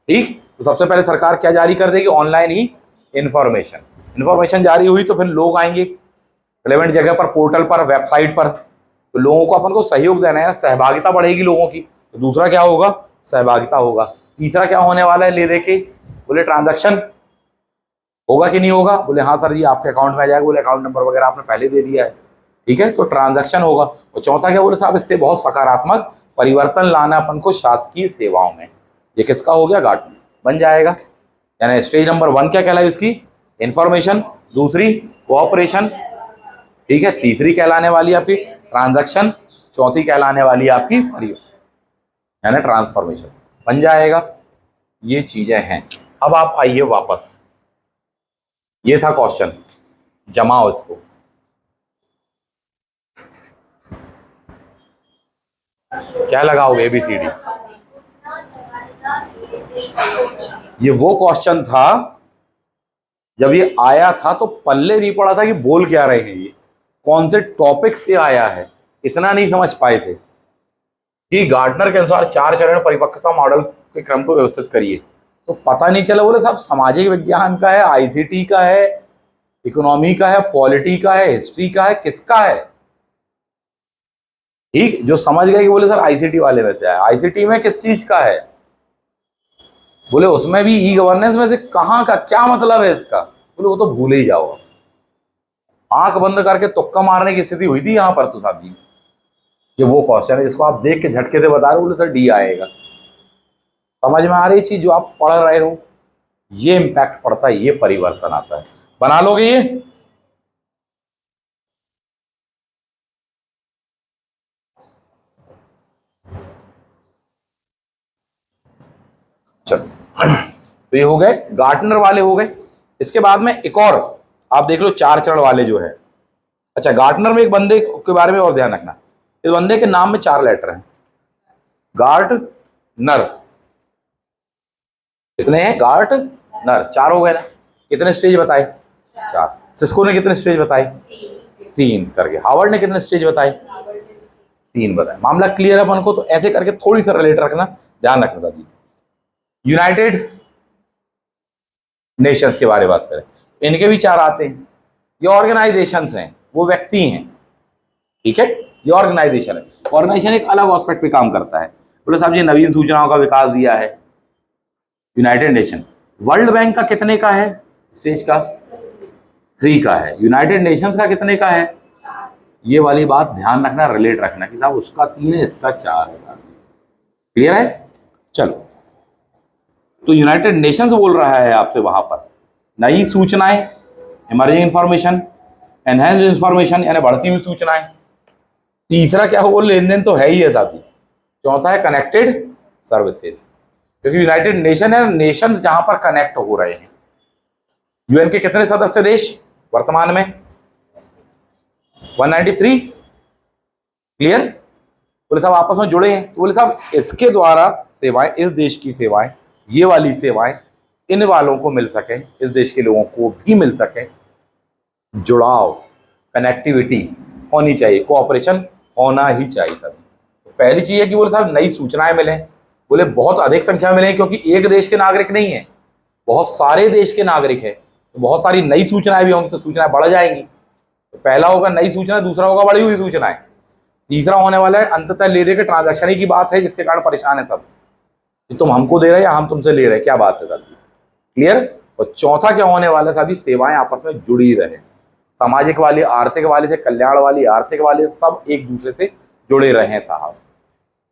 ठीक? तो सबसे पहले सरकार क्या जारी कर देगी? ऑनलाइन ही इंफॉर्मेशन। इंफॉर्मेशन जारी हुई तो फिर लोग आएंगे रिलेवेंट जगह पर, पोर्टल पर, वेबसाइट पर। तो लोगों को अपन को सहयोग देना है, सहभागिता बढ़ेगी लोगों की। तो दूसरा क्या होगा? सहभागिता होगा। तीसरा क्या होने वाला है ले देके? बोले ट्रांजैक्शन होगा कि नहीं होगा? बोले हाँ सर जी, आपके अकाउंट में आ जाएगा। बोले अकाउंट नंबर वगैरह आपने पहले दे दिया है, ठीक है? तो ट्रांजैक्शन होगा। और चौथा क्या बोले साहब? इससे बहुत सकारात्मक परिवर्तन लाना अपन को शासकीय सेवाओं में। ये किसका हो गया? गार्टनर बन जाएगा। यानी स्टेज नंबर 1 क्या कहलाई उसकी? इंफॉर्मेशन। दूसरी कोऑपरेशन, ठीक है? तीसरी कहलाने वाली आपकी ट्रांजैक्शन। चौथी कहलाने वाली आपकी परिवर्तन यानी ट्रांसफॉर्मेशन बन जाएगा। ये चीजें हैं। अब आप आइए वापस, ये था क्वेश्चन, जमाओ इसको। क्या लगाओगे? ABCD। ये वो क्वेश्चन था, जब ये आया था तो पल्ले नहीं पड़ा था कि बोल क्या रहे हैं, ये कौन से टॉपिक से आया है, इतना नहीं समझ पाए थे कि गार्टनर के अनुसार 4 चरण परिपक्वता मॉडल के क्रम को व्यवस्थित करिए। तो पता नहीं चला, बोले साहब सामाजिक विज्ञान का है, ICT का है, इकोनॉमी का है, पॉलिटी का है, हिस्ट्री का है, किसका है? ठीक, जो समझ गए कि बोले सर ICT वाले में से है। ICT में किस चीज का है? बोले उसमें भी ई गवर्नेंस में से कहाँ का, क्या मतलब है इसका? बोले वो तो भूल ही जाओ। आंख बंद करके तुक्का मारने की स्थिति हुई थी यहाँ पर तो साहब जी। ये वो क्वेश्चन है जिसको आप देख के झटके से बता रहे हो, बोले सर D आएगा। समझ में आ रही चीज जो आप पढ़ रहे हो? ये इंपैक्ट पड़ता है, ये परिवर्तन आता है। बना लोगे ये? चलो तो ये हो गए गार्टनर वाले, हो गए। इसके बाद में एक और आप देख लो 4 चरण वाले जो है। अच्छा, गार्टनर में एक बंदे के बारे में और ध्यान रखना, इस बंदे के नाम में 4 लेटर हैं। गार्टनर कितने हैं? गार्टनर 4 हो गए ना। कितने स्टेज बताए? 4। सिस्को ने कितने स्टेज बताए? 3 करके। हार्वर्ड ने कितने स्टेज बताए? 3 बताए। मामला क्लियर है अपन को? तो ऐसे करके थोड़ी सा रिलेट रखना, ध्यान रखना था। यूनाइटेड नेशंस के बारे में बात करें, इनके भी 4 आते हैं। ये ऑर्गेनाइजेशंस हैं, वो व्यक्ति हैं, ठीक है। ये ऑर्गेनाइजेशन है। ऑर्गेनाइजेशन एक अलग एस्पेक्ट पे काम करता है। बोले साहब जी नवीन सूचनाओं का विकास दिया है यूनाइटेड नेशन। वर्ल्ड बैंक का कितने का है स्टेज का? 3 का है। यूनाइटेड नेशंस का कितने का है? ये वाली बात ध्यान रखना, रिलेट रखना कि साहब उसका 3 है, इसका 4 है। क्लियर है? चलो, तो यूनाइटेड नेशंस बोल रहा है आपसे वहां पर नई सूचनाएं, इमर्जिंग इंफॉर्मेशन, एनहेंस्ड इंफॉर्मेशन यानी बढ़ती हुई सूचनाएं। तीसरा क्या हो? लेन देन तो है ही है साथी। चौथा है कनेक्टेड सर्विसेज, क्योंकि यूनाइटेड नेशन है, नेशंस जहां पर कनेक्ट हो रहे हैं। यूएन के कितने सदस्य देश वर्तमान में? 193। क्लियर? बोले साहब आपस में जुड़े हैं। बोले साहब इसके द्वारा सेवाएं, इस देश की सेवाएं, ये वाली सेवाएं इन वालों को मिल सके, इस देश के लोगों को भी मिल सके। जुड़ाव, कनेक्टिविटी होनी चाहिए, कोऑपरेशन होना ही चाहिए सर। तो पहली चीज है कि बोले साहब नई सूचनाएं मिले। बोले बहुत अधिक संख्या में मिले, क्योंकि एक देश के नागरिक नहीं है, बहुत सारे देश के नागरिक है, तो बहुत सारी नई सूचनाएं भी होंगी, तो सूचनाएं बढ़ जाएंगी। तो पहला होगा नई सूचना, दूसरा होगा बढ़ी हुई सूचनाएं, तीसरा होने वाला है अंततः ले दे के ट्रांजैक्शन ही की बात है, जिसके कारण परेशान है सब कि तुम हमको दे रहे हैं या हम तुमसे ले रहे हैं, क्या बात है सर। क्लियर? और चौथा क्या होने वाला है? सभी सेवाएं आपस में जुड़ी रहे, सामाजिक वाली, आर्थिक वाली से कल्याण वाली, आर्थिक वाली, सब एक दूसरे से जुड़े रहे साहब।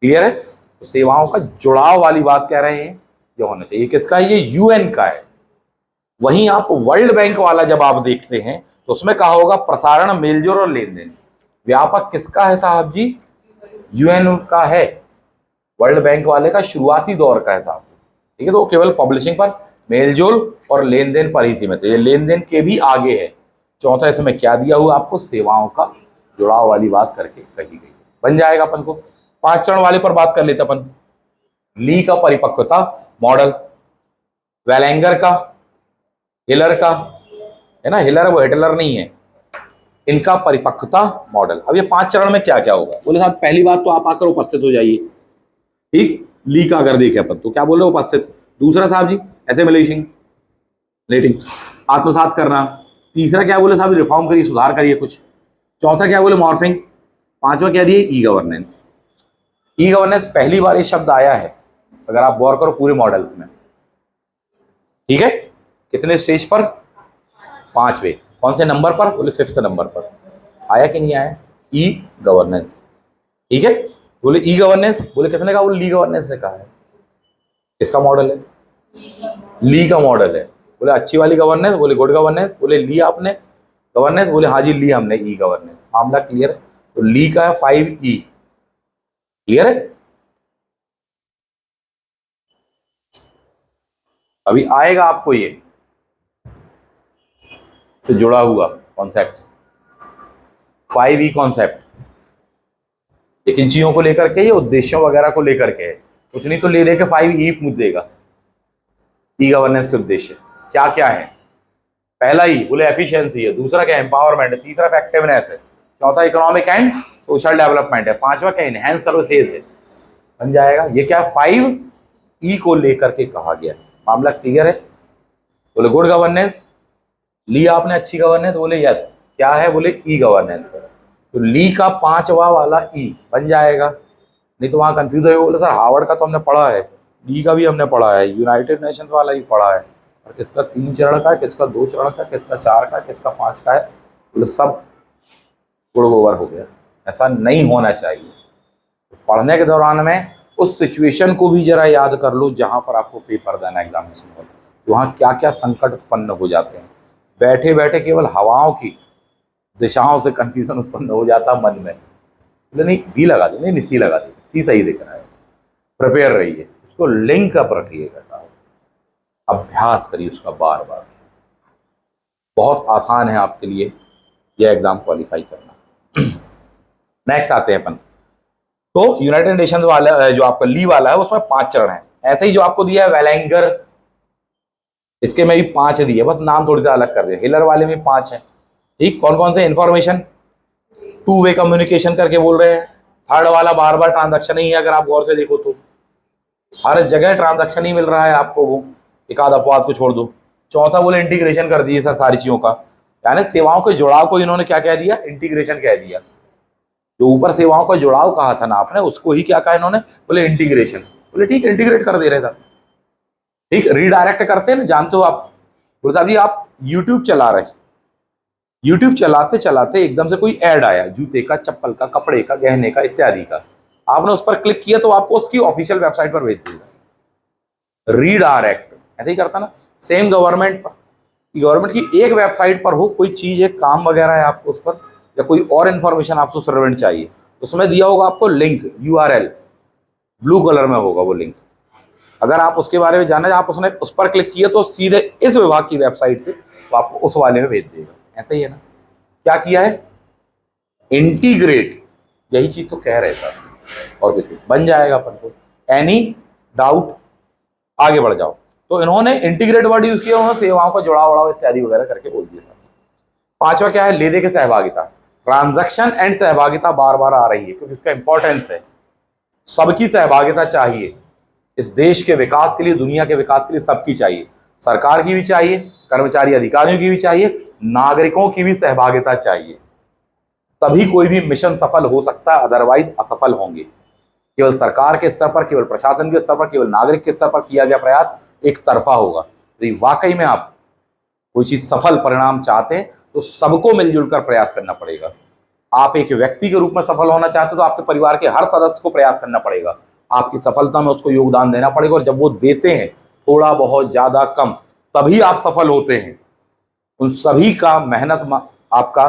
क्लियर है? तो सेवाओं का जुड़ाव वाली बात कह रहे हैं, ये होना चाहिए। किसका है? ये यूएन का है। वहीं आप वर्ल्ड बैंक वाला जब आप देखते हैं तो उसमें कहा होगा प्रसारण, मेलजोल और लेन देन। व्यापक किसका है साहब जी? यूएन का है। वर्ल्ड बैंक वाले का शुरुआती दौर का है साहब, ठीक है। तो केवल पब्लिशिंग पर, मेलजोल और लेन देन पर ही सीमित है, ये लेन देन के भी आगे है। चौथा इसमें क्या दिया हुआ आपको? सेवाओं का जुड़ाव वाली बात करके कही गई। बन जाएगा अपन को। 5 चरण वाले पर बात कर लेते अपन। ली का परिपक्वता मॉडल, वेलेंगर का, हिलर का, है ना, हिलर वो हिटलर नहीं है, इनका परिपक्वता मॉडल। अब ये 5 चरण में क्या क्या होगा? बोले साहब पहली बात तो आप आकर उपस्थित हो जाइए, ठीक। ली का अगर देखें अपन तो क्या बोल रहे हो? उपस्थित। दूसरा साहब जी एसेमिलेशन, लेटिंग, आत्मसात करना। तीसरा क्या बोले साहब? रिफॉर्म करिए, सुधार करिए कुछ। चौथा क्या बोले? मॉर्फिंग। पांचवा क्या दिए? E governance. ई गवर्नेंस पहली बार ये शब्द आया है अगर आप गौर करो पूरे मॉडल्स में, ठीक है। कितने स्टेज पर? 5वें। कौन से नंबर पर? बोले 5th नंबर पर। आया कि नहीं आया? ई गवर्नेंस, ठीक है। बोले ई गवर्नेंस, बोले किसने कहा? बोले ली गवर्नेंस ने कहा है। किसका मॉडल है? ली का मॉडल है। बोले अच्छी वाली गवर्नेंस, बोले गुड गवर्नेंस। बोले ली आपने गवर्नेंस? बोले हाँ जी ली हमने ई गवर्नेंस। मामला क्लियर है? तो ली का है 5E। क्लियर है? अभी आएगा आपको ये से जुड़ा हुआ कॉन्सेप्ट, 5E कॉन्सेप्ट। लेकिन चीजों को लेकर के, ये उद्देश्यों वगैरह को लेकर के है, कुछ नहीं तो ले दे के 5E पूछ देगा। ई गवर्नेंस के उद्देश्य क्या क्या है? पहला ही बोले एफिशिएंसी है, दूसरा क्या? एम्पावरमेंट है, तीसरा इफेक्टिवनेस है, चौथा इकोनॉमिक एंड सोशल डेवलपमेंट है, पांचवा क्या? इनहेंस सर्विसेज है। बन जाएगा। ये क्या? 5E को लेकर के कहा गया। मामला क्लियर है? बोले गुड गवर्नेंस, ली आपने अच्छी गवर्नेंस, बोले यस। क्या है? बोले ई गवर्नेंस। तो ली का 5वां वाला ई बन जाएगा। नहीं तो वहां कंफ्यूज हो, बोले सर हार्वर्ड का तो हमने पढ़ा है, ली का भी हमने पढ़ा है, यूनाइटेड नेशंस वाला ही पढ़ा है, और किसका 3 चरण का है, किसका 2 चरण का, किसका 4 का, किसका 5 का है। बोले सब गुड़ गोबर हो गया। ऐसा नहीं होना चाहिए। पढ़ने के दौरान में उस सिचुएशन को भी जरा याद कर लो जहां पर आपको पेपर देना, एग्जामिनेशन हो, वहां क्या क्या संकट उत्पन्न हो जाते हैं। बैठे बैठे केवल हवाओं की दिशाओं से कंफ्यूजन उत्पन्न हो जाता मन में। बोले नहीं बी लगा दे, नहीं सी लगा दे, सी सही दिख रहा है। प्रिपेयर रहिए, उसको लिंक अप रखिएगा साहब, अभ्यास करिए उसका बार बार। बहुत आसान है आपके लिए यह एग्जाम क्वालिफाई करना। नेक्स्ट आते हैं अपन। तो यूनाइटेड नेशंस वाला जो आपका ली वाला है उसमें 5 चरण है। ऐसे ही जो आपको दिया है वेलेंगर, इसके में भी 5 दिए, बस नाम थोड़ी सा अलग कर दिया। हिलर वाले में 5 है, ठीक। कौन कौन से? इंफॉर्मेशन, 2 वे कम्युनिकेशन करके बोल रहे हैं, थर्ड वाला बार बार ट्रांजैक्शन ही है, अगर आप गौर से देखो तो हर जगह ट्रांजैक्शन ही मिल रहा है आपको, वो एक आध अपवाद को छोड़ दो। चौथा बोले इंटीग्रेशन कर दिए सर सारी चीजों का, यानी सेवाओं के जुड़ाव को इन्होंने क्या कह दिया, इंटीग्रेशन कह दिया। जो ऊपर सेवाओं का जुड़ाव कहा था ना आपने, उसको ही क्या कहा इन्होंने, बोले इंटीग्रेशन। बोले ठीक, इंटीग्रेट कर दे रहे था, ठीक, रीडायरेक्ट करते हैं ना, जानते हो आप। बोले साहब जी आप यूट्यूब चला रहे, यूट्यूब चलाते चलाते एकदम से कोई ऐड आया जूते का, चप्पल का, कपड़े का, गहने का इत्यादि का, आपने उस पर क्लिक किया तो आपको उसकी ऑफिशियल वेबसाइट पर भेज देगा, रीडायरेक्ट। ऐसे ही करता ना सेम गवर्नमेंट पर, गवर्नमेंट की एक वेबसाइट पर हो कोई चीज है, काम वगैरह है आपको उस पर, या कोई और इन्फॉर्मेशन आपको सर्वेंट चाहिए, उसमें दिया होगा आपको लिंक, यूआरएल, ब्लू कलर में होगा वो लिंक। अगर आप उसके बारे में जानना, आप उसने उस पर क्लिक किया तो सीधे इस विभाग की वेबसाइट से वो आपको उस वाले में भेज देगा। ऐसा ही है ना, क्या किया है, इंटीग्रेट, यही चीज तो कह रहे थे, और कुछ बन जाएगा अपन को। एनी डाउट, आगे बढ़ जाओ। तो इन्होंने इंटीग्रेट वर्ड यूज किया, उन्होंने सेवाओं का जुड़ाव उड़ाव इत्यादि वगैरह करके बोल दिया था। पांचवा क्या है, ले दे के सहभागिता, ट्रांजैक्शन एंड सहभागिता बार बार आ रही है क्योंकि इसका इंपॉर्टेंस है। सबकी सहभागिता चाहिए इस देश के विकास के लिए, दुनिया के विकास के लिए सबकी चाहिए, सरकार की भी चाहिए, कर्मचारी अधिकारियों की भी चाहिए, नागरिकों की भी सहभागिता चाहिए, तभी कोई भी मिशन सफल हो सकता है, अदरवाइज असफल होंगे। केवल सरकार के स्तर पर, केवल प्रशासन के स्तर पर, केवल नागरिक के स्तर पर किया गया प्रयास एक तरफा होगा। यदि वाकई में आप कोई चीज सफल परिणाम चाहते हैं तो सबको मिलजुल कर प्रयास करना पड़ेगा। आप एक व्यक्ति के रूप में सफल होना चाहते हो तो आपके परिवार के हर सदस्य को प्रयास करना पड़ेगा, आपकी सफलता में उसको योगदान देना पड़ेगा, और जब वो देते हैं थोड़ा बहुत ज्यादा कम, तभी आप सफल होते हैं। उन सभी का मेहनत आपका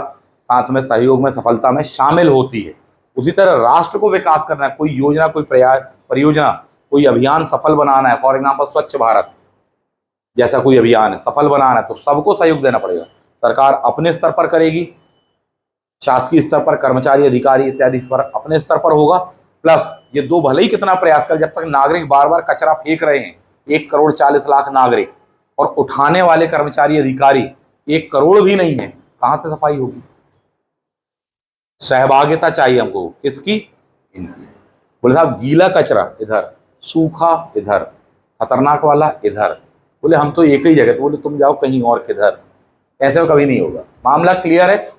साथ में सहयोग में सफलता में शामिल होती है। उसी तरह राष्ट्र को विकास करना है, कोई योजना, कोई परियोजना, कोई अभियान सफल बनाना है, फॉर एग्जाम्पल स्वच्छ भारत जैसा कोई अभियान है, सफल बनाना है, तो सबको सहयोग देना पड़ेगा। सरकार अपने स्तर पर करेगी, शासकीय स्तर पर कर्मचारी अधिकारी इत्यादि स्तर अपने स्तर पर होगा, प्लस ये दो भले ही कितना प्रयास कर, जब तक नागरिक बार बार कचरा फेंक रहे हैं, 1,40,00,000 नागरिक, और उठाने वाले कर्मचारी अधिकारी 1 करोड़ भी नहीं है, कहां से सफाई होगी। सहभागिता चाहिए हमको, किसकी, इनकी। बोले साहब गीला कचरा इधर, सूखा इधर, खतरनाक वाला इधर, बोले हम तो एक ही जगह, तो बोले तुम जाओ कहीं और किधर। ऐसे में कभी नहीं होगा। मामला क्लियर है,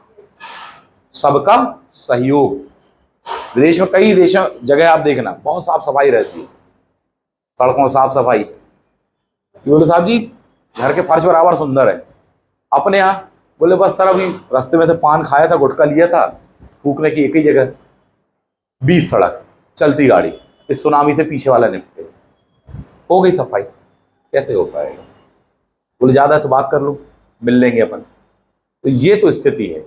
सबका सहयोग। विदेश में कई देशों जगह आप देखना बहुत साफ सफाई रहती है, सड़कों साफ सफाई। बोले साहब जी घर के फर्श बराबर सुंदर है, अपने यहाँ बोले बस सर अभी रास्ते में से पान खाया था, गुटखा लिया था, थूकने की एक ही जगह, 20 सड़क, चलती गाड़ी, इस सुनामी से पीछे वाला निपटे, हो गई सफाई। कैसे हो पाएगा। बोले ज्यादा तो बात कर लो, मिल लेंगे अपन। तो ये तो स्थिति है,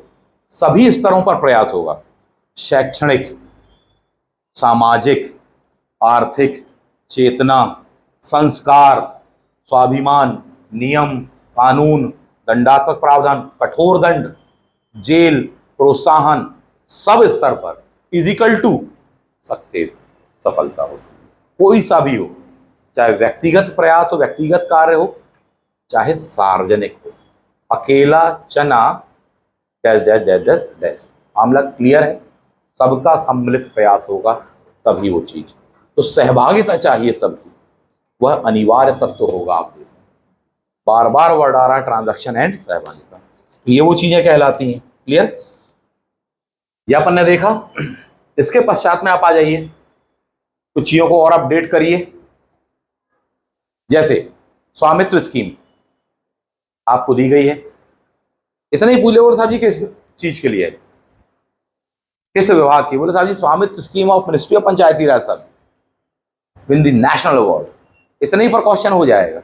सभी स्तरों पर प्रयास होगा, शैक्षणिक, सामाजिक, आर्थिक, चेतना, संस्कार, स्वाभिमान, नियम, कानून, दंडात्मक प्रावधान, कठोर दंड, जेल, प्रोत्साहन, सब स्तर पर इजिकल टू सक्सेस, सफलता हो। कोई सा भी हो, चाहे व्यक्तिगत प्रयास हो, व्यक्तिगत कार्य हो, चाहे सार्वजनिक हो, अकेला चना dash dash dash dash dash. मामला क्लियर है, सबका सम्मिलित प्रयास होगा तभी वो चीज। तो सहभागिता चाहिए सबकी, वह अनिवार्य तत्व होगा। आप देखो बार बार वर्ड आ रहा है, ट्रांजैक्शन एंड सहभागिता, तो ये वो चीजें कहलाती हैं। क्लियर, यह अपन ने देखा। इसके पश्चात में आप आ जाइए, कुछ चीजों को और अपडेट करिए। जैसे स्वामित्व स्कीम आपको दी गई है, इतना ही पूछे और साहब जी किस चीज के लिए है, किस विभाग की। बोले साहब जी स्वामित्व स्कीम ऑफ मिनिस्ट्री ऑफ पंचायती राज साहब, विन द नेशनल अवार्ड। इतना ही पर क्वेश्चन हो जाएगा,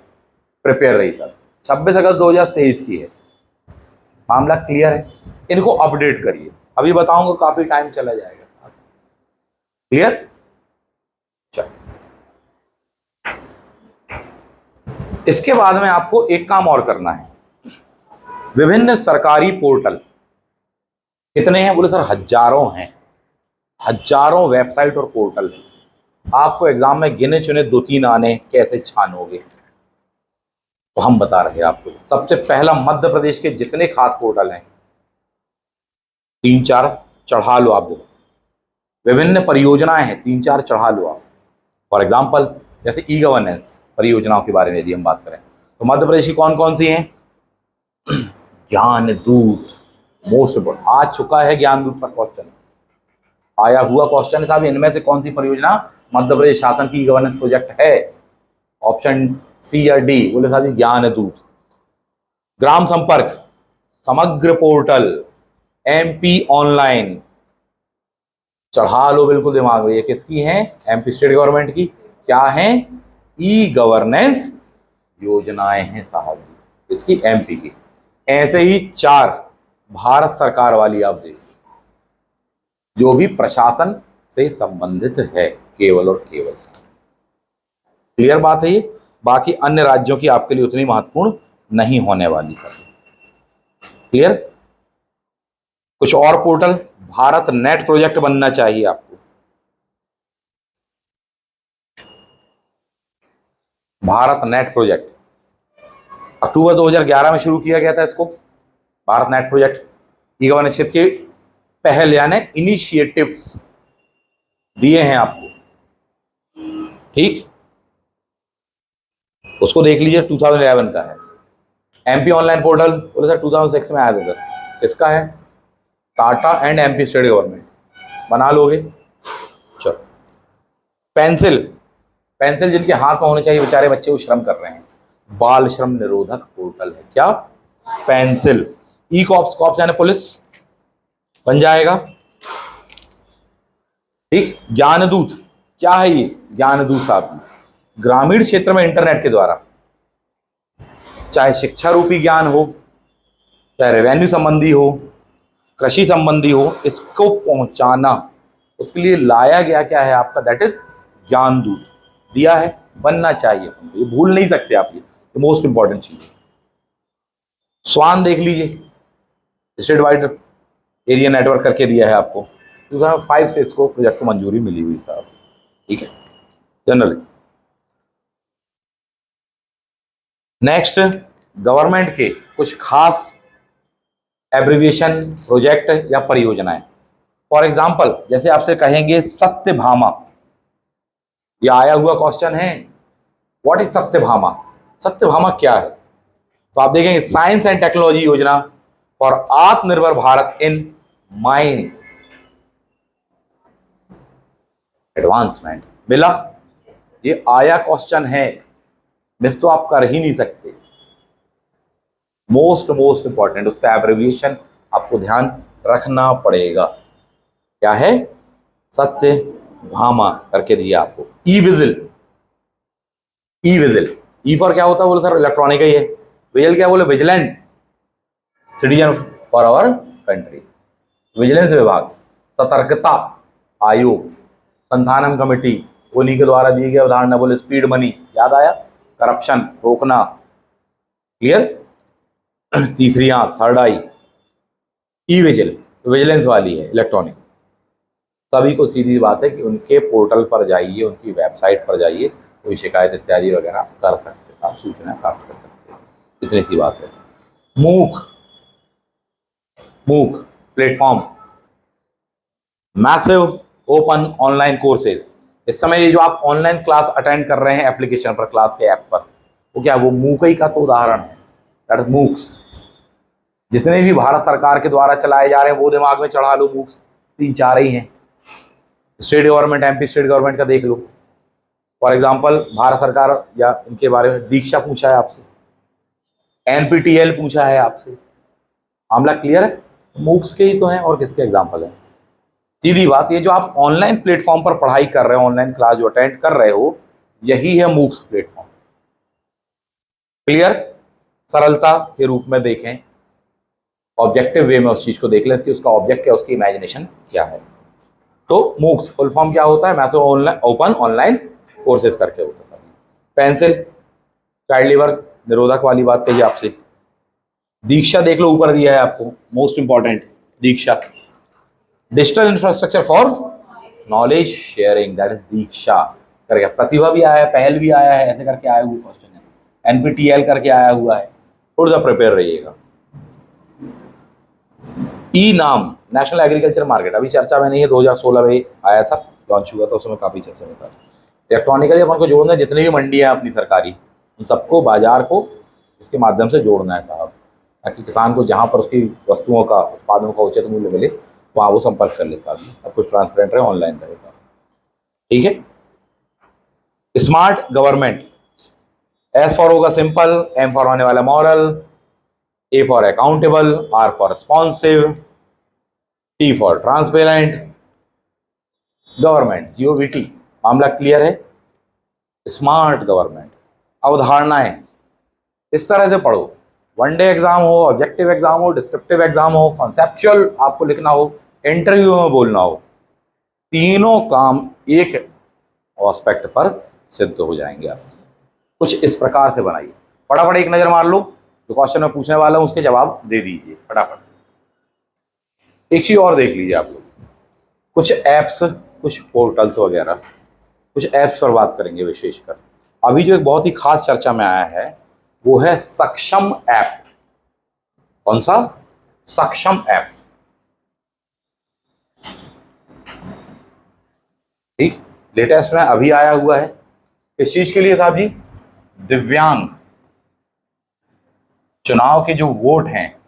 प्रिपेयर रही था। 26 अगस्त 2023 की है। मामला क्लियर है, इनको अपडेट करिए, अभी बताऊंगा काफी टाइम चला जाएगा। क्लियर, चल। इसके बाद में आपको एक काम और करना है, विभिन्न सरकारी पोर्टल कितने हैं। बोले सर हजारों हैं, हजारों वेबसाइट और पोर्टल हैं। आपको एग्जाम में गिने चुने 2-3 आने, कैसे छानोगे, तो हम बता रहे हैं आपको। सबसे पहला मध्य प्रदेश के जितने खास पोर्टल हैं, 3-4 चढ़ा लो आप। विभिन्न परियोजनाएं हैं, 3-4 चढ़ा लो आप। फॉर एग्जाम्पल जैसे ई गवर्नेंस परियोजनाओं के बारे में यदि हम बात करें तो मध्य प्रदेश की कौन कौन सी हैं? ज्ञान दूत, मोस्ट इम्पोर्टेंट, आ चुका है ज्ञान दूत पर क्वेश्चन, आया हुआ क्वेश्चन है साहब, इनमें से कौन सी परियोजना मध्य प्रदेश शासन की ई गवर्नेंस प्रोजेक्ट है? ऑप्शन सी या डी, बोले साहब जी ज्ञान दूत। ग्राम संपर्क समग्र पोर्टल, एमपी ऑनलाइन, चढ़ा लो बिल्कुल दिमाग में, ये किसकी है? एमपी स्टेट गवर्नमेंट की। क्या है? ई गवर्नेंस योजनाएं हैं साहब जी, इसकी एमपी की। ऐसे ही 4 भारत सरकार वाली आप देखिए, जो भी प्रशासन से संबंधित है केवल और केवल। क्लियर बात है ये? बाकी अन्य राज्यों की आपके लिए उतनी महत्वपूर्ण नहीं होने वाली सर। क्लियर? कुछ और पोर्टल, भारत नेट प्रोजेक्ट बनना चाहिए आपको। भारत नेट प्रोजेक्ट अक्टूबर 2011 में शुरू किया गया था इसको। Bharat net project e governance क्षेत्र के पहल यानी इनिशिएटिव्स दिए हैं आपको, ठीक? उसको देख लीजिए, 2011 का है। एमपी ऑनलाइन पोर्टल बोले सर 2006 में आया था सर, किसका है? Tata and MP state government, बना लोगे? चलो। पेंसिल, पेंसिल जिनके हाथ में होने चाहिए बेचारे बच्चे वो श्रम कर रहे हैं, बाल श्रम निरोधक पोर्टल है। क्या? पेंसिल। ई कॉप्स, कॉप्स यानी पुलिस बन जाएगा, ठीक? ज्ञानदूत, क्या है ये? ज्ञानदूत साहब ग्रामीण क्षेत्र में इंटरनेट के द्वारा चाहे शिक्षा रूपी ज्ञान हो, चाहे रेवेन्यू संबंधी हो, कृषि संबंधी हो, इसको पहुंचाना, उसके लिए लाया गया क्या है आपका? That is Gyandoot. दिया है, बनना चाहिए, ये भूल नहीं सकते आप, ये मोस्ट इंपॉर्टेंट चीज है। स्वान देख लीजिए, स्टेट वाइड एरिया नेटवर्क करके दिया है आपको, 2005 से इसको प्रोजेक्ट को मंजूरी मिली हुई साहब, ठीक है, जनरली। नेक्स्ट, गवर्नमेंट के कुछ खास एब्रिविएशन प्रोजेक्ट या परियोजनाएं। फॉर एग्जांपल जैसे आपसे कहेंगे सत्यभामा, ये आया हुआ क्वेश्चन है, व्हाट इज सत्यभामा? सत्यभामा क्या है? तो आप देखेंगे साइंस एंड टेक्नोलॉजी योजना फॉर आत्मनिर्भर भारत इन माइनिंग एडवांसमेंट, मिला? ये आया क्वेश्चन है, मिस तो आप कर ही नहीं सकते। मोस्ट इंपॉर्टेंट, उसका एब्रिविएशन आपको ध्यान रखना पड़ेगा। क्या है? सत्यभामा करके दिया आपको। E vigil, e vigil, e for क्या होता है? बोले सर इलेक्ट्रॉनिक ही है। विजिल क्या बोले? Vigilance, citizen for our country, vigilance विभाग। सतर्कता आयोग, संधानम कमेटी, उन्हीं के द्वारा दिए गए उदाहरण, बोले स्पीड मनी, याद आया? करप्शन रोकना। क्लियर? तीसरी आंख, थर्ड आई। ई विजिल विजिलेंस वाली है, इलेक्ट्रॉनिक। सभी को सीधी बात है कि उनके पोर्टल पर जाइए, उनकी वेबसाइट पर जाइए, कोई शिकायत इत्यादि वगैरह कर सकते हैं, आप सूचना प्राप्त कर सकते हैं, इतनी सी बात है। मूक, मूक platform, massive open online courses. इस समय ये जो आप ऑनलाइन क्लास अटेंड कर रहे हैं एप्लीकेशन पर, क्लास के ऐप पर, वो क्या? वो मूक ही का तो उदाहरण है, दैट इज मूक्स। जितने भी भारत सरकार के द्वारा चलाए जा रहे हैं वो दिमाग में चढ़ा लो, मूक्स 3-4 ही हैं। State government, MP state government का देख लो। फॉर एग्जांपल भारत सरकार या इनके बारे में दीक्षा पूछा है आपसे, एनपीटीएल पूछा है आपसे, मामला क्लियर है? मूक्स के ही तो हैं, और किसके एग्जाम्पल हैं? सीधी बात, ये जो आप ऑनलाइन प्लेटफॉर्म पर पढ़ाई कर रहे हो, ऑनलाइन क्लास जो अटेंड कर रहे हो, यही है मूक्स प्लेटफॉर्म। क्लियर? सरलता के रूप में देखें, ऑब्जेक्टिव वे में उस चीज को देख लें, उसका ऑब्जेक्ट क्या, उसकी इमेजिनेशन क्या है। तो मूक्स फुल फॉर्म क्या होता है? Massive online open online courses करके होता है। पेंसिल, चाइल्ड लेबर निरोधक वाली बात कही आपसे। दीक्षा देख लो, ऊपर दिया है आपको, most important, Diksha digital infrastructure for knowledge sharing, that is Diksha करके। प्रतिभा भी आया है, पहल भी आया है, ऐसे करके आया हुआ क्वेश्चन है। एनपीटीएल करके आया हुआ है, थोड़ा सा प्रिपेयर रहिएगा। ई नाम नेशनल एग्रीकल्चर मार्केट अभी चर्चा में नहीं है, 2016 में आया था, लॉन्च हुआ था, उस समय काफ़ी चर्चा में था। इलेक्ट्रॉनिकली अपन को जोड़ना है, जितनी भी मंडियाँ अपनी सरकारी, उन सबको बाजार को इसके माध्यम से जोड़ना है साहब, ताकि किसान को जहाँ पर उसकी वस्तुओं का, उत्पादों का उचित मूल्य मिले वहाँ वो संपर्क कर ले साहब। सब कुछ ट्रांसपेरेंट रहे, ऑनलाइन रहे साहब। ठीक है। स्मार्ट गवर्नमेंट, एस फॉर होगा सिंपल, एम फॉर होने वाला moral, A for accountable, R for responsive, T for transparent, government, GOVT। मामला क्लियर है। स्मार्ट गवर्नमेंट, अवधारणाएं इस तरह से पढ़ो, वनडे एग्जाम हो, ऑब्जेक्टिव एग्जाम हो, डिस्क्रिप्टिव एग्जाम हो, कॉन्सेप्चुअल आपको लिखना हो, इंटरव्यू में बोलना हो, तीनों काम एक एस्पेक्ट पर सिद्ध हो जाएंगे। आप कुछ इस प्रकार से बनाइए, फटाफट एक नजर मार लो, जो क्वेश्चन मैं पूछने वाला हूं उसके जवाब दे दीजिए फटाफट। एक चीज और देख लीजिए आप लोग, कुछ एप्स, कुछ पोर्टल्स वगैरह, कुछ एप्स पर बात करेंगे विशेषकर। अभी जो एक बहुत ही खास चर्चा में आया है वो है सक्षम ऐप। कौन सा? सक्षम ऐप। ठीक, लेटेस्ट में अभी आया हुआ है। किस चीज के लिए साहब जी? दिव्यांग चुनाव के जो वोट हैं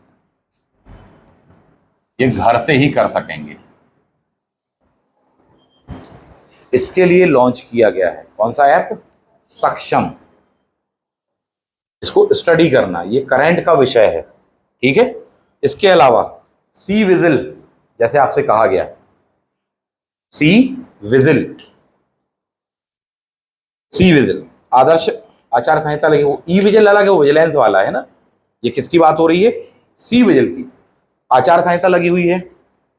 ये घर से ही कर सकेंगे, इसके लिए लॉन्च किया गया है। कौन सा ऐप? सक्षम। इसको स्टडी करना, ये करंट का विषय है। ठीक है। इसके अलावा सी विजिल, जैसे आपसे कहा गया, सी विजिल, सी विजिल आदर्श आचार संहिता लगी, वो ई विजिल अलग है, वो विजिलेंस वाला है ना। ये किसकी बात हो रही है? सी विजिल की। आचार संहिता लगी हुई है,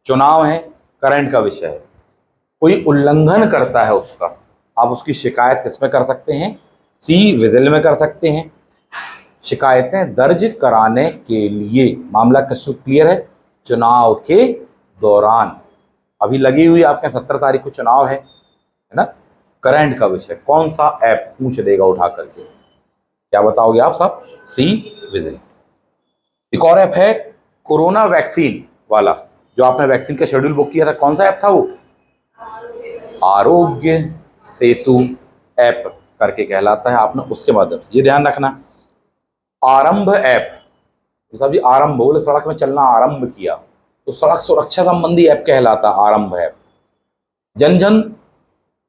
चुनाव है, करंट का विषय है, कोई उल्लंघन करता है उसका, आप उसकी शिकायत किसमें कर सकते हैं? सी विजिल में कर सकते हैं। शिकायतें दर्ज कराने के लिए, मामला क्रिस्टल क्लियर है, चुनाव के दौरान। अभी लगी हुई आपके 17 तारीख को चुनाव है ना। करंट का विषय कौन सा ऐप पूछ देगा उठा करके, क्या बताओगे आप सब? C vigil. एक और ऐप है कोरोना वैक्सीन वाला, जो आपने वैक्सीन का शेड्यूल बुक किया था, कौन सा ऐप था वो? आरोग्य सेतु ऐप करके कहलाता है। आपने उसके माध्यम से ये ध्यान रखना। आरंभ ऐप, तो साहब जी आरंभ बोले सड़क में चलना आरंभ किया, तो सड़क सुरक्षा संबंधी ऐप कहलाता है आरंभ ऐप। जन जन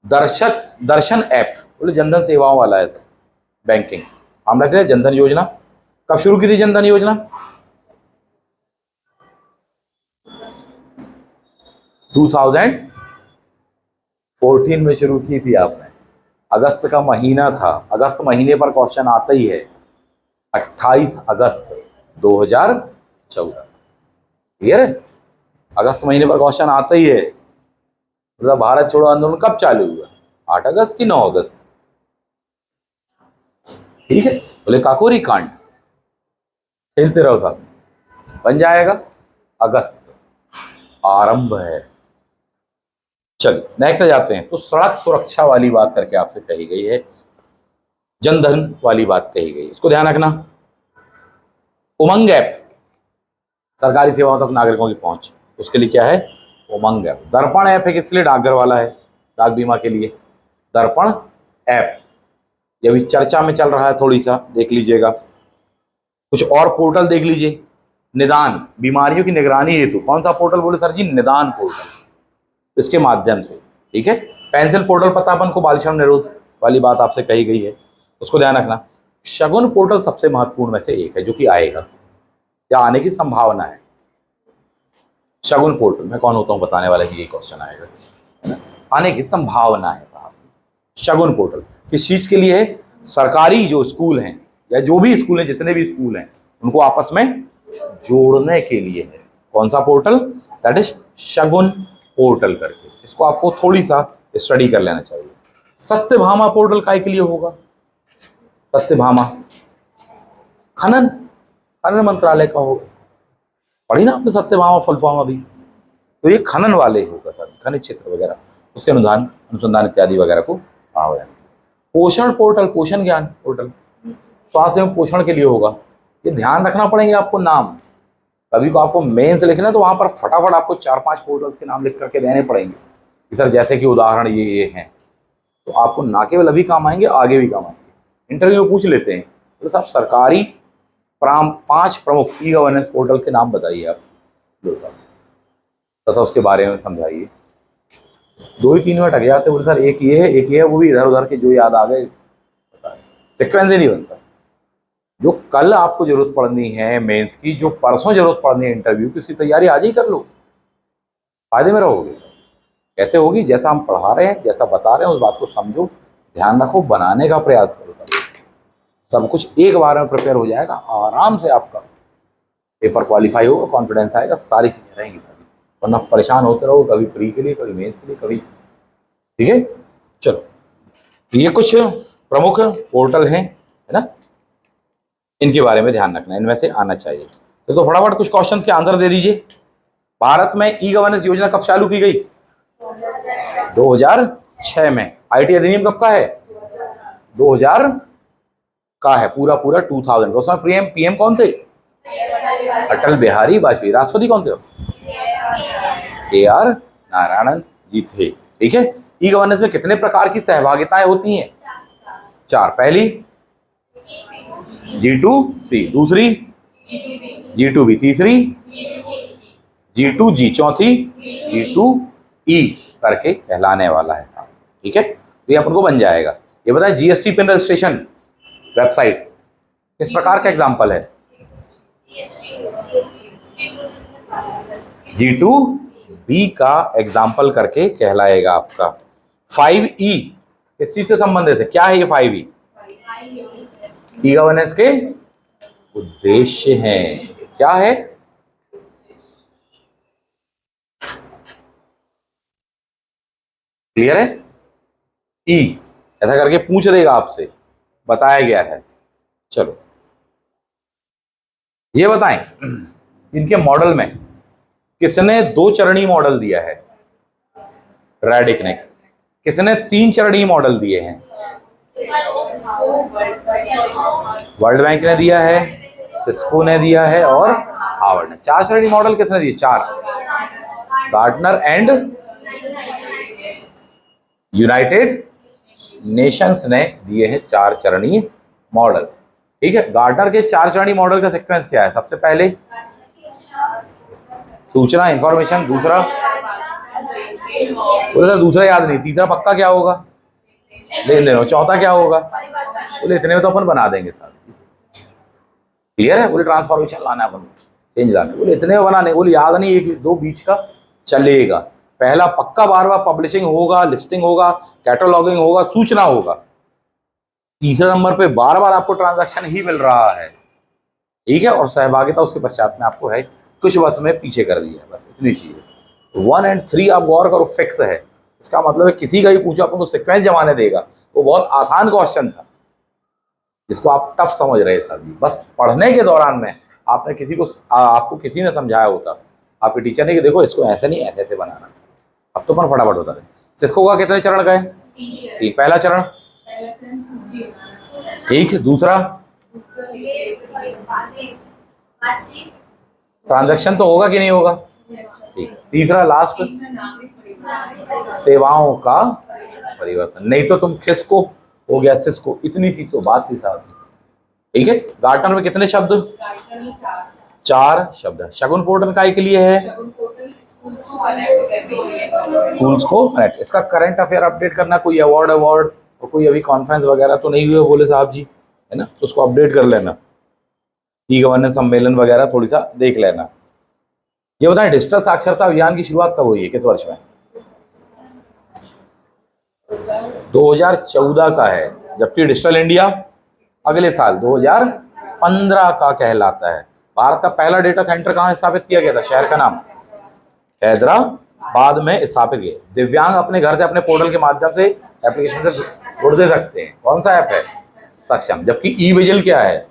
दर्शन ऐप, बोले जनधन सेवाओं वाला है, बैंकिंग। मामला क्या है? जनधन योजना कब शुरू की थी? जनधन योजना 2014 में शुरू की थी आपने। अगस्त का महीना था, अगस्त महीने पर क्वेश्चन आता ही है, 28 अगस्त 2014। क्लियर है? अगस्त महीने पर क्वेश्चन आता ही है। मतलब भारत छोड़ो आंदोलन कब चालू हुआ? 8 अगस्त की 9 अगस्त। ठीक है। बोले काकोरी कांड, खेलते रहो साहब, बन जाएगा। अगस्त आरंभ है। चलिए नेक्स्ट आ जाते हैं। तो सड़क सुरक्षा वाली बात करके आपसे कही गई है, जनधन वाली बात कही गई, इसको ध्यान रखना। उमंग ऐप, सरकारी सेवाओं तक नागरिकों की पहुंच, उसके लिए क्या है? उमंग ऐप। दर्पण ऐप है, किसके लिए? डाकघर वाला है, डाक बीमा के लिए। दर्पण ऐप ये भी चर्चा में चल रहा है, थोड़ी सा देख लीजिएगा। कुछ और पोर्टल देख लीजिए, निदान, बीमारियों की निगरानी हेतु। कौन सा पोर्टल बोले सर जी? निदान पोर्टल। इसके माध्यम से, ठीक है। पेंसिल पोर्टल पता अपन को, बाल श्रम निरोध वाली बात आपसे कही गई है, उसको ध्यान रखना। शगुन पोर्टल सबसे महत्वपूर्ण में से एक है, जो कि आएगा या आने की संभावना है। शगुन पोर्टल, मैं कौन होता हूं बताने वाला कि ये क्वेश्चन आएगा, है ना। आने की संभावना है साहब। शगुन पोर्टल किस चीज के लिए है? सरकारी जो स्कूल हैं या जो भी स्कूल हैं, जितने भी स्कूल हैं, उनको आपस में जोड़ने के लिए है। कौन सा portal? That is Shagun portal करके। इसको आपको थोड़ी सा स्टडी कर लेना चाहिए। सत्यभामा पोर्टल काय के लिए होगा? सत्यभामा खनन, खनन मंत्रालय का होगा। पढ़ी ना आपने सत्यभामा फुल फॉर्म अभी? तो ये खनन वाले होगा सर, खनिज क्षेत्र वगैरह, उसके अनुसंधान इत्यादि वगैरह को हो जाए। पोषण पोर्टल, पोषण ज्ञान पोर्टल, स्वास्थ्य एवं पोषण के लिए होगा। ये ध्यान रखना पड़ेंगे आपको नाम। कभी को आपको मेंस लिखना है तो वहां पर फटाफट आपको 4-5 पोर्टल्स के नाम लिख करके देने पड़ेंगे कि सर जैसे कि उदाहरण ये हैं, तो आपको ना केवल अभी काम आएंगे, आगे भी काम आएंगे। इंटरव्यू में पूछ लेते हैं तो साहब सरकारी 5 प्रमुख ई गवर्नेंस पोर्टल के नाम बताइए आप, तथा उसके बारे में समझाइए। 2 ही 3 मिनट लग जाते, बोले सर एक ये है, एक ये है, वो भी इधर उधर के जो याद आ गए, सीक्वेंस ही नहीं बनता। जो कल आपको जरूरत पड़नी है मेंस की, जो परसों जरूरत पड़नी है इंटरव्यू की, उसकी तैयारी आज ही कर लो, फायदे में रहोगे। कैसे होगी? जैसा हम पढ़ा रहे हैं, जैसा बता रहे हैं, उस बात को समझो, ध्यान रखो, बनाने का प्रयास करो, सब कुछ एक बार में प्रिपेयर हो जाएगा, आराम से आपका पेपर क्वालिफाई होगा, कॉन्फिडेंस आएगा, सारी चीजें रहेंगी। वरना परेशान होते रहो, कभी प्री के लिए, कभी मेंस के लिए, कभी। ठीक है, चलो, ये कुछ प्रमुख पोर्टल हैं, है ना, इनके बारे में ध्यान रखना, इनमें से आना चाहिए। तो फटाफट कुछ क्वेश्चंस के आंसर दे दीजिए। भारत में ई गवर्नेंस योजना कब चालू की गई? 2006 में। आईटी अधिनियम कब का है? 2000 का है, पूरा 2000 का। उसमें पीएम कौन थे? अटल बिहारी वाजपेयी। राष्ट्रपति कौन थे? KR नारायणन जी थे। ठीक है, ई गवर्नेंस में कितने प्रकार की सहभागिताएं होती हैं? 4। पहली G2C, दूसरी G2B, तीसरी G2G, चौथी G2E करके कहलाने वाला है। ठीक है, तो ये अपन को बन जाएगा। ये बताए जीएसटी पिन रजिस्ट्रेशन वेबसाइट किस प्रकार का एग्जाम्पल है? G2B का एग्जाम्पल करके कहलाएगा आपका। 5E किस चीज से संबंधित है? क्या है ये 5E? ई गवर्नेंस के उद्देश्य हैं। क्या है? क्लियर है? ई ऐसा करके पूछ देगा आपसे, बताया गया है। चलो ये बताएं, इनके मॉडल में किसने 2 चरणीय मॉडल दिया है? रैडिक ने। किसने 3 चरणीय मॉडल दिए हैं? वर्ल्ड बैंक ने दिया है, सिस्को ने दिया है और हार्वर्ड ने। 4 चरणीय मॉडल किसने दिए? 4। गार्टनर एंड यूनाइटेड नेशंस ने दिए हैं 4 चरणीय मॉडल। ठीक है, गार्टनर के 4 चरणीय मॉडल का सीक्वेंस क्या है? सबसे पहले सूचना, इंफॉर्मेशन, दूसरा दूसरा याद नहीं, तीसरा पक्का क्या होगा? लेन देन। चौथा क्या होगा? बोले इतने में तो अपन बना देंगे सर। क्लियर है? बोले ट्रांसफॉर्मेशन लाना है अपन, चेंज लाना। बोले इतने में बनाने, बोले याद नहीं, 1-2 बीच का चलेगा। पहला पक्का बार बार पब्लिशिंग होगा, लिस्टिंग होगा, कैटलॉगिंग होगा, सूचना होगा। तीसरे नंबर पे बार बार आपको ट्रांजैक्शन ही मिल रहा है। ठीक है, और सहभागिता उसके पश्चात में आपको है, कुछ बस में पीछे कर दिया है, बस इतनी चीज। 1 और 3 आप गौर करो, फिक्स है। इसका मतलब है किसी का ही पूछो अपन को सीक्वेंस जमाने देगा, वो बहुत आसान क्वेश्चन था जिसको आप टफ समझ रहे थे। बस पढ़ने के दौरान में आपने किसी को, आपको किसी ने समझाया होता, आपके टीचर ने कि देखो इसको ऐसे नहीं ऐसे ऐसे बनाना, अब तो अपन फटाफट होता है। सिस्को का कितने चरण गए? 3। पहला चरण, ठीक है। दूसरा ट्रांजैक्शन तो होगा कि नहीं होगा? ठीक। तीसरा लास्ट, सेवाओं का परिवर्तन। नहीं तो तुम किसको हो गया, सिस्को, इतनी सी तो बात थी साहब। ठीक है, गार्टनर में कितने शब्द? 4 शब्द। शगुन पोर्टल काय के लिए है? स्कूल्स को कनेक्ट। इसका करंट अफेयर अपडेट करना, कोई अवार्ड और कोई अभी कॉन्फ्रेंस वगैरह तो नहीं हुए बोले साहब जी, है ना, तो उसको अपडेट कर लेना। ई गवर्नेंस सम्मेलन वगैरह थोड़ी सा देख लेना। ये बताएं डिजिटल साक्षरता अभियान की शुरुआत कब हुई है, किस वर्ष में? 2014 का है, जबकि डिजिटल इंडिया अगले साल 2015 का कहलाता है। भारत का पहला डेटा सेंटर कहाँ स्थापित किया गया था? शहर का नाम हैदराबाद में स्थापित किया। दिव्यांग अपने घर से अपने पोर्टल के माध्यम से एप्लीकेशन से जुड़ दे सकते हैं। कौन सा ऐप है? सक्षम। जबकि ई विजिल क्या है?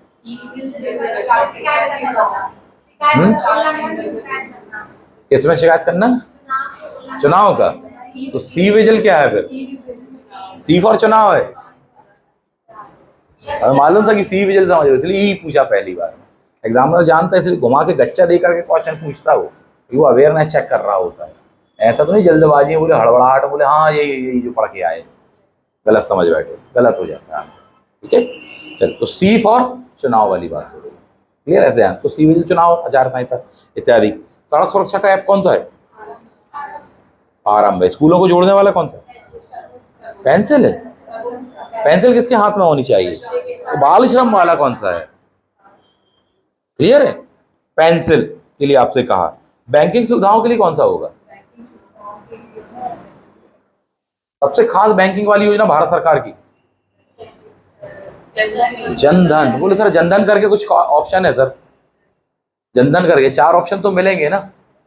किसमें शिकायत करना? चुनाव का। तो सी विजिल क्या है फिर? सी फॉर चुनाव है। हमें मालूम था कि सी विजिल समझ, इसलिए ही पूछा पहली बार। एग्जामिनर जानता है, इसलिए घुमा के गच्चा दे करके क्वेश्चन पूछता है वो अवेयरनेस चेक कर रहा होता है। ऐसा तो नहीं जल्दबाजी है, बोले हड़बड़ाहट, बोले हाँ यही जो पढ़ के आए, गलत समझ बैठे, गलत हो जाता है। ठीक है, चल तो सी फॉर चुनाव वाली बात हो रही है, क्लियर है ध्यान। तो सिविल चुनाव, आचार संहिता इत्यादि। सड़क सुरक्षा का ऐप कौन सा है? आरंभ है। स्कूलों को जोड़ने वाला कौन सा? पेंसिल है। पेंसिल किसके हाथ में होनी चाहिए? तो बाल श्रम वाला कौन सा है? क्लियर है, पेंसिल के लिए आपसे कहा। बैंकिंग सुविधाओं के लिए कौन सा होगा? सबसे खास बैंकिंग वाली योजना भारत सरकार की जनधन। बोले सर जनधन करके कुछ ऑप्शन है सर? जनधन करके 4 ऑप्शन तो मिलेंगे ना,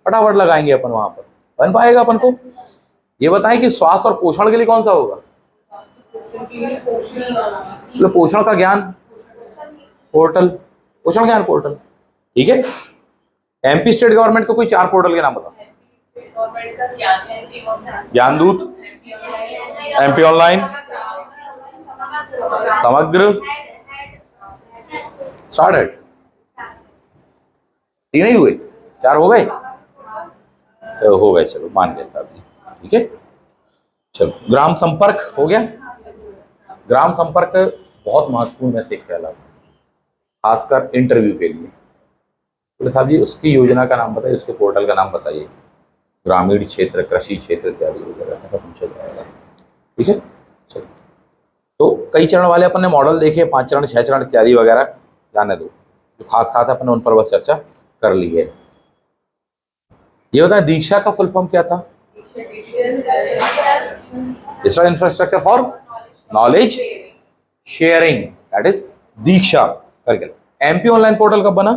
फटाफट लगाएंगे अपन, वहां पर बन पाएगा अपन को। ये बताएं कि स्वास्थ्य और पोषण के लिए कौन सा होगा? तो पोषण का ज्ञान पोर्टल, पोषण ज्ञान पोर्टल। ठीक है, एमपी स्टेट गवर्नमेंट को कोई 4 पोर्टल के नाम बताओ। ज्ञान दूत, एमपी ऑनलाइन, समग्र, स्टार्ट। 3 ही हुए, 4 हो गए? चलो हो गए, चलो मान गए साहब जी। ठीक है, चलो ग्राम संपर्क हो गया। ग्राम संपर्क बहुत महत्वपूर्ण में से एक कहलाता है, खासकर इंटरव्यू के लिए। बोले साहब जी उसकी योजना का नाम बताइए, उसके पोर्टल का नाम बताइए। ग्रामीण क्षेत्र, कृषि क्षेत्र इत्यादि वगैरह ऐसा पूछा जाएगा। ठीक है, चलो तो कई चरण वाले अपन ने मॉडल देखे, 5 चरण, 6 चरण इत्यादि वगैरह, जाने दो। जो खास खास अपन ने उन पर बस चर्चा कर ली है। ये बताएं दीक्षा का फुल फॉर्म क्या था? Digital infrastructure for knowledge sharing, that is Diksha करके। एमपी ऑनलाइन पोर्टल कब बना?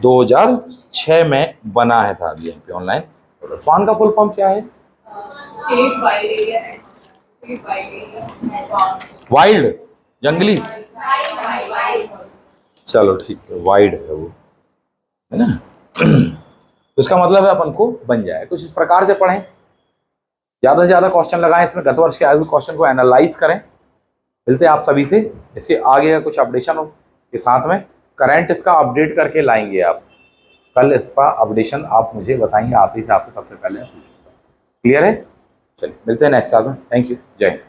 2006 में बना है था ये एमपी ऑनलाइन पोर्टल। स्वान का फुल फॉर्म क्या है? वाइल्ड, जंगली। चलो ठीक है, वाइड है वो, है ना। तो इसका मतलब है अपन को बन जाए। कुछ इस प्रकार से पढ़ें, ज्यादा से ज्यादा क्वेश्चन लगाएं इसमें, गत वर्ष के आए हुए क्वेश्चन को एनालाइज करें। मिलते हैं आप सभी से इसके आगे का कुछ अपडेशन के साथ में। करंट इसका अपडेट करके लाएंगे आप, कल इसका अपडेशन आप मुझे बताएंगे, आते ही से आपसे सबसे पहले पूछूंगा। क्लियर है? चलिए मिलते हैं नेक्स्ट क्लास में। थैंक यू, जय हिंद।